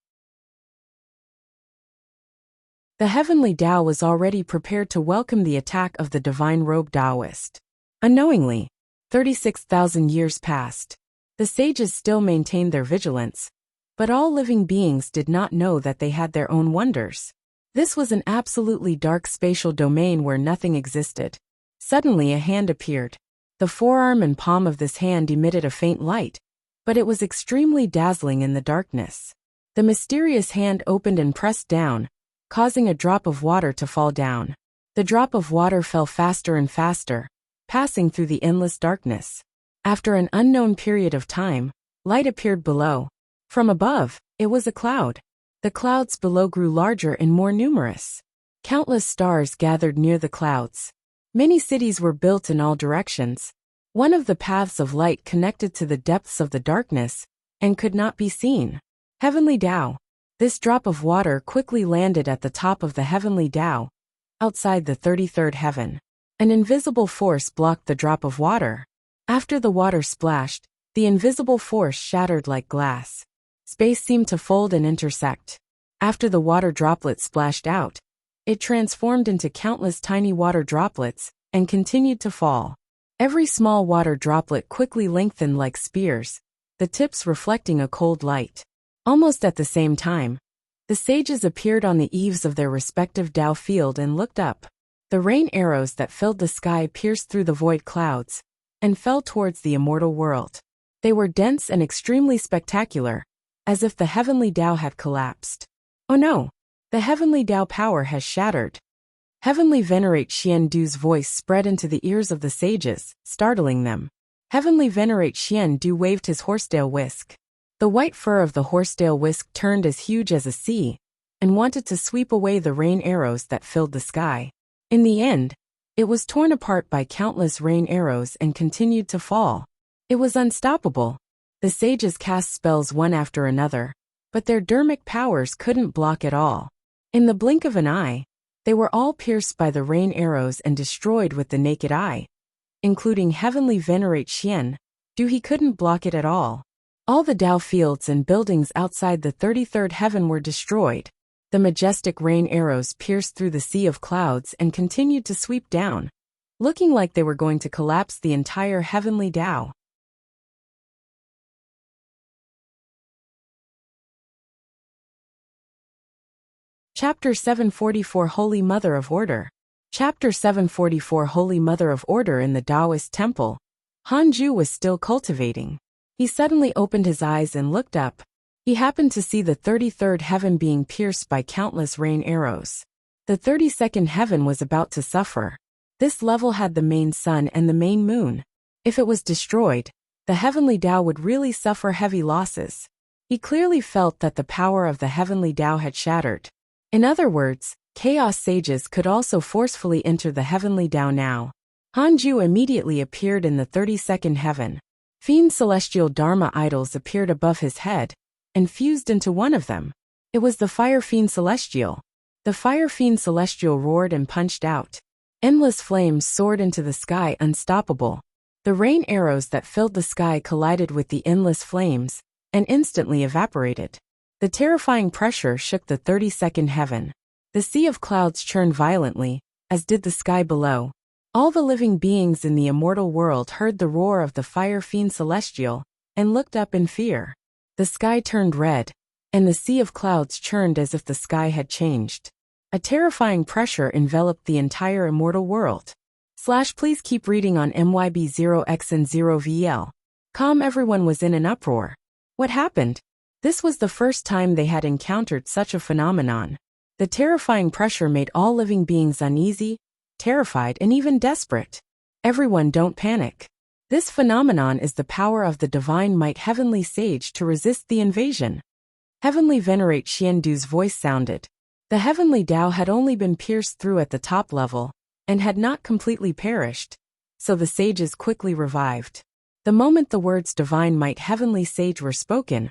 The heavenly Tao was already prepared to welcome the attack of the divine-robed Taoist. Unknowingly, 36,000 years passed. The sages still maintained their vigilance, but all living beings did not know that they had their own wonders. This was an absolutely dark spatial domain where nothing existed. Suddenly a hand appeared. The forearm and palm of this hand emitted a faint light, but it was extremely dazzling in the darkness. The mysterious hand opened and pressed down, causing a drop of water to fall down. The drop of water fell faster and faster, passing through the endless darkness. After an unknown period of time, light appeared below. From above, it was a cloud. The clouds below grew larger and more numerous. Countless stars gathered near the clouds. Many cities were built in all directions. One of the paths of light connected to the depths of the darkness and could not be seen. Heavenly Tao. This drop of water quickly landed at the top of the heavenly Tao, outside the 33rd heaven. An invisible force blocked the drop of water. After the water splashed, the invisible force shattered like glass. Space seemed to fold and intersect. After the water droplet splashed out, it transformed into countless tiny water droplets and continued to fall. Every small water droplet quickly lengthened like spears, the tips reflecting a cold light. Almost at the same time, the sages appeared on the eaves of their respective Tao field and looked up. The rain arrows that filled the sky pierced through the void clouds and fell towards the immortal world. They were dense and extremely spectacular, as if the heavenly Tao had collapsed. Oh no! The heavenly Tao power has shattered. Heavenly Venerate Xian Du's voice spread into the ears of the sages, startling them. Heavenly Venerate Xian Du waved his horsetail whisk. The white fur of the horsetail whisk turned as huge as a sea, and wanted to sweep away the rain arrows that filled the sky. In the end, it was torn apart by countless rain arrows and continued to fall. It was unstoppable. The sages cast spells one after another, but their dermic powers couldn't block it all. In the blink of an eye, they were all pierced by the rain arrows and destroyed with the naked eye, including Heavenly Venerate Xian Du. He couldn't block it at all. All the Tao fields and buildings outside the 33rd heaven were destroyed. The majestic rain arrows pierced through the sea of clouds and continued to sweep down, looking like they were going to collapse the entire heavenly Tao. Chapter 744 Holy Mother of Order. Chapter 744 Holy Mother of Order. In the Taoist temple, Hanju was still cultivating. He suddenly opened his eyes and looked up. He happened to see the 33rd heaven being pierced by countless rain arrows. The 32nd heaven was about to suffer. This level had the main sun and the main moon. If it was destroyed, the heavenly Tao would really suffer heavy losses. He clearly felt that the power of the heavenly Tao had shattered. In other words, chaos sages could also forcefully enter the heavenly Tao now. Hanju immediately appeared in the 32nd heaven. Fiend celestial Dharma idols appeared above his head and fused into one of them. It was the Fire Fiend Celestial. The Fire Fiend Celestial roared and punched out. Endless flames soared into the sky, unstoppable. The rain arrows that filled the sky collided with the endless flames and instantly evaporated. The terrifying pressure shook the 32nd heaven. The sea of clouds churned violently, as did the sky below. All the living beings in the immortal world heard the roar of the Fire Fiend Celestial and looked up in fear. The sky turned red, and the sea of clouds churned as if the sky had changed. A terrifying pressure enveloped the entire immortal world. Please keep reading on MYB0X and 0VL. Everyone was in an uproar. What happened? This was the first time they had encountered such a phenomenon. The terrifying pressure made all living beings uneasy, terrified, and even desperate. Everyone, don't panic. This phenomenon is the power of the divine might Heavenly Sage to resist the invasion. Heavenly Venerate Xiandu's voice sounded. The Heavenly Tao had only been pierced through at the top level, and had not completely perished, so the sages quickly revived. The moment the words Divine Might Heavenly Sage were spoken,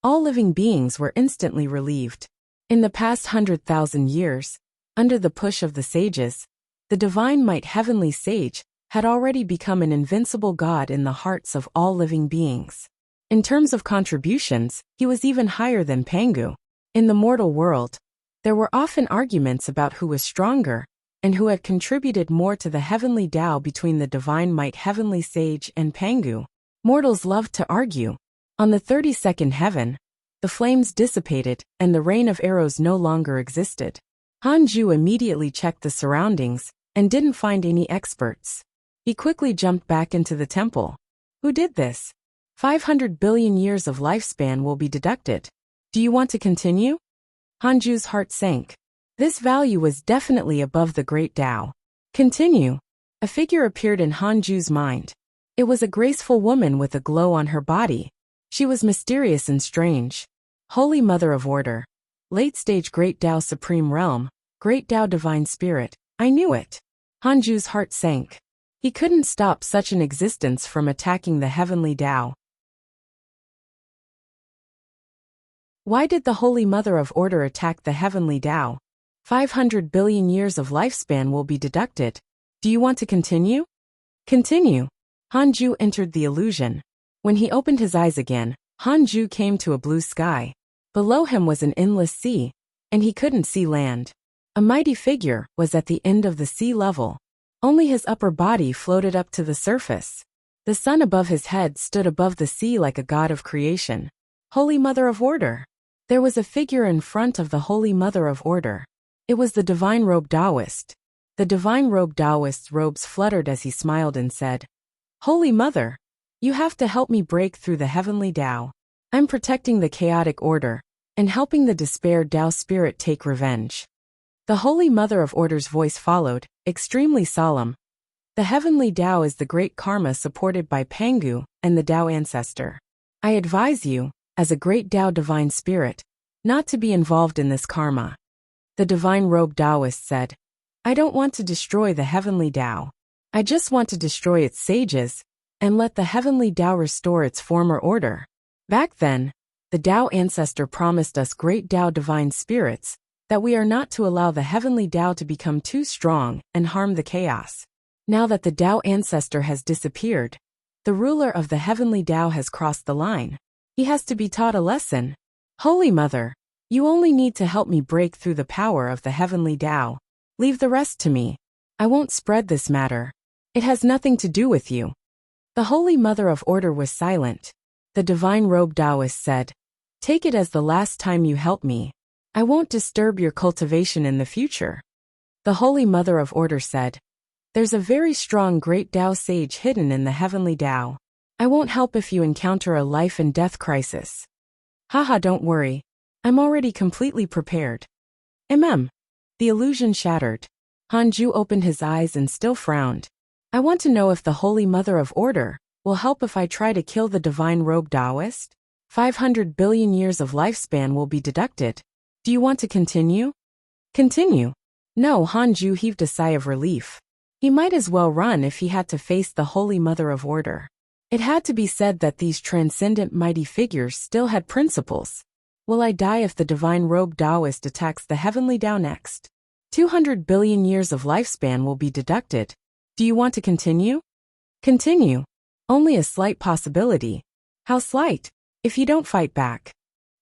all living beings were instantly relieved. In the past 100,000 years, under the push of the sages, the Divine Might Heavenly Sage had already become an invincible god in the hearts of all living beings. In terms of contributions, he was even higher than Pangu. In the mortal world, there were often arguments about who was stronger, and who had contributed more to the heavenly Tao between the Divine Might Heavenly Sage and Pangu. Mortals loved to argue. On the 32nd heaven, the flames dissipated, and the rain of arrows no longer existed. Hanju immediately checked the surroundings, and didn't find any experts. He quickly jumped back into the temple. Who did this? 500 billion years of lifespan will be deducted. Do you want to continue? Hanju's heart sank. This value was definitely above the great Tao. Continue. A figure appeared in Hanju's mind. It was a graceful woman with a glow on her body. She was mysterious and strange. Holy Mother of Order. Late-stage Great Tao Supreme Realm. Great Tao Divine Spirit. I knew it. Hanju's heart sank. He couldn't stop such an existence from attacking the heavenly Tao. Why did the Holy Mother of Order attack the heavenly Tao? 500 billion years of lifespan will be deducted. Do you want to continue? Continue. Hanju entered the illusion. When he opened his eyes again, Hanju came to a blue sky. Below him was an endless sea, and he couldn't see land. A mighty figure was at the end of the sea level. Only his upper body floated up to the surface. The sun above his head stood above the sea like a god of creation. Holy Mother of Order. There was a figure in front of the Holy Mother of Order. It was the Divine Robe Taoist. The Divine Robe Taoist's robes fluttered as he smiled and said, Holy Mother, you have to help me break through the heavenly Tao. I'm protecting the chaotic order, and helping the despair Tao spirit take revenge. The Holy Mother of Order's voice followed, extremely solemn. The heavenly Tao is the great karma supported by Pangu and the Tao ancestor. I advise you, as a great Tao divine spirit, not to be involved in this karma. The Divine Robe Taoist said, I don't want to destroy the heavenly Tao. I just want to destroy its sages, and let the heavenly Tao restore its former order. Back then, the Tao ancestor promised us great Tao divine spirits, that we are not to allow the heavenly Tao to become too strong and harm the chaos. Now that the Tao ancestor has disappeared, the ruler of the heavenly Tao has crossed the line. He has to be taught a lesson. Holy Mother, you only need to help me break through the power of the heavenly Tao. Leave the rest to me. I won't spread this matter. It has nothing to do with you. The Holy Mother of Order was silent. The Divine Robe Taoist said, Take it as the last time you help me. I won't disturb your cultivation in the future. The Holy Mother of Order said, There's a very strong great Tao sage hidden in the heavenly Tao. I won't help if you encounter a life and death crisis. Haha, don't worry. I'm already completely prepared. The illusion shattered. Hanju opened his eyes and still frowned. I want to know if the Holy Mother of Order will help if I try to kill the Divine Robe Taoist. 500 billion years of lifespan will be deducted. Do you want to continue? Continue. No, Hanju heaved a sigh of relief. He might as well run if he had to face the Holy Mother of Order. It had to be said that these transcendent mighty figures still had principles. Will I die if the divine robe Taoist attacks the heavenly Tao next? 200 billion years of lifespan will be deducted. Do you want to continue? Continue. Only a slight possibility. How slight? If you don't fight back.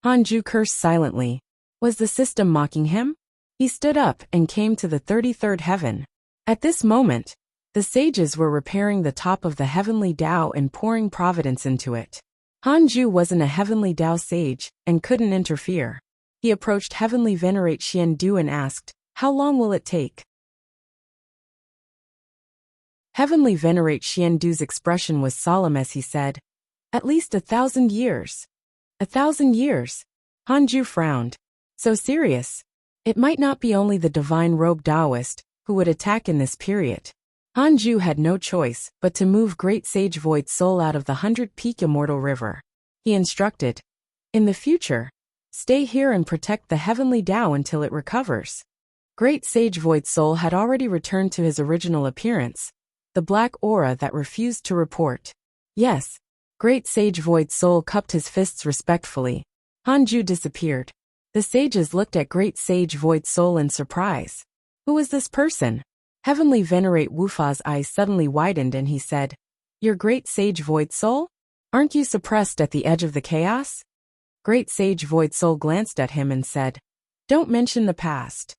Hanju cursed silently. Was the system mocking him? He stood up and came to the 33rd heaven. At this moment, the sages were repairing the top of the heavenly Tao and pouring providence into it. Hanju wasn't a heavenly Tao sage and couldn't interfere. He approached Heavenly Venerate Xiandu and asked, "How long will it take?" Heavenly Venerate Xiandu's expression was solemn as he said, "At least 1,000 years." 1,000 years? Hanju frowned. So serious? It might not be only the divine robe Taoist who would attack in this period. Hanju had no choice but to move Great Sage Void Soul out of the 100-peak Immortal River. He instructed, "In the future, stay here and protect the heavenly Tao until it recovers." Great Sage Void Soul had already returned to his original appearance, the black aura that refused to report. Yes, Great Sage Void Soul cupped his fists respectfully. Hanju disappeared. The sages looked at Great Sage Void Soul in surprise. Who was this person? Heavenly Venerate Wufa's eyes suddenly widened and he said, "Your Great Sage Void Soul? Aren't you suppressed at the edge of the chaos?" Great Sage Void Soul glanced at him and said, "Don't mention the past."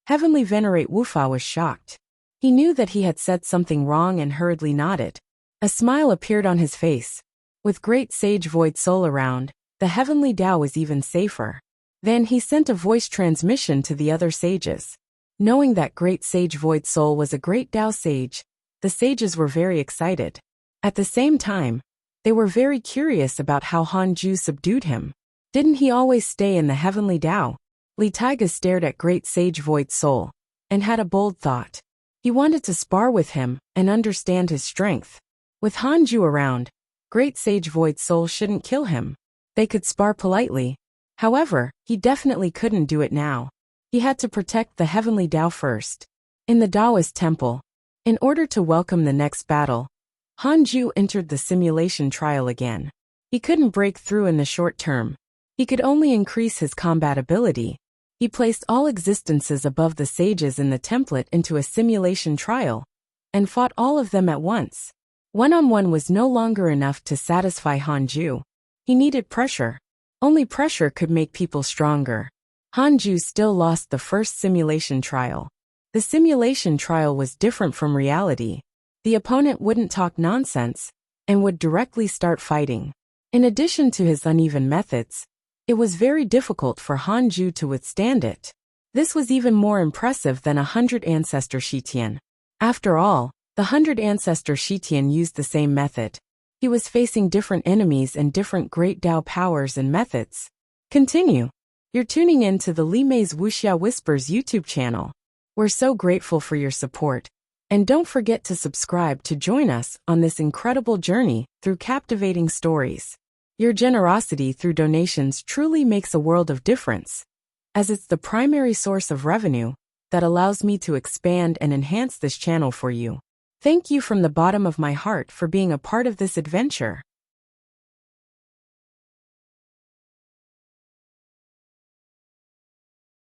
Heavenly Venerate Wufa was shocked. He knew that he had said something wrong and hurriedly nodded. A smile appeared on his face. With Great Sage Void Soul around, the heavenly Tao was even safer. Then he sent a voice transmission to the other sages. Knowing that Great Sage Void Soul was a great Tao sage, the sages were very excited. At the same time, they were very curious about how Hanju subdued him. Didn't he always stay in the heavenly Tao? Li Taiga stared at Great Sage Void Soul and had a bold thought. He wanted to spar with him and understand his strength. With Hanju around, Great Sage Void Soul shouldn't kill him. They could spar politely. However, he definitely couldn't do it now. He had to protect the heavenly Tao first. In the Taoist temple, in order to welcome the next battle, Hanju entered the simulation trial again. He couldn't break through in the short term. He could only increase his combat ability. He placed all existences above the sages in the template into a simulation trial, and fought all of them at once. One-on-one was no longer enough to satisfy Hanju. He needed pressure. Only pressure could make people stronger. Hanju still lost the first simulation trial. The simulation trial was different from reality. The opponent wouldn't talk nonsense and would directly start fighting. In addition to his uneven methods, it was very difficult for Hanju to withstand it. This was even more impressive than 100 Ancestor Shitian. After all, the 100 Ancestor Shitian used the same method. He was facing different enemies and different great Tao powers and methods. Continue. You're tuning in to the Li Mei's Wuxia Whispers YouTube channel. We're so grateful for your support. And don't forget to subscribe to join us on this incredible journey through captivating stories. Your generosity through donations truly makes a world of difference, as it's the primary source of revenue that allows me to expand and enhance this channel for you. Thank you from the bottom of my heart for being a part of this adventure.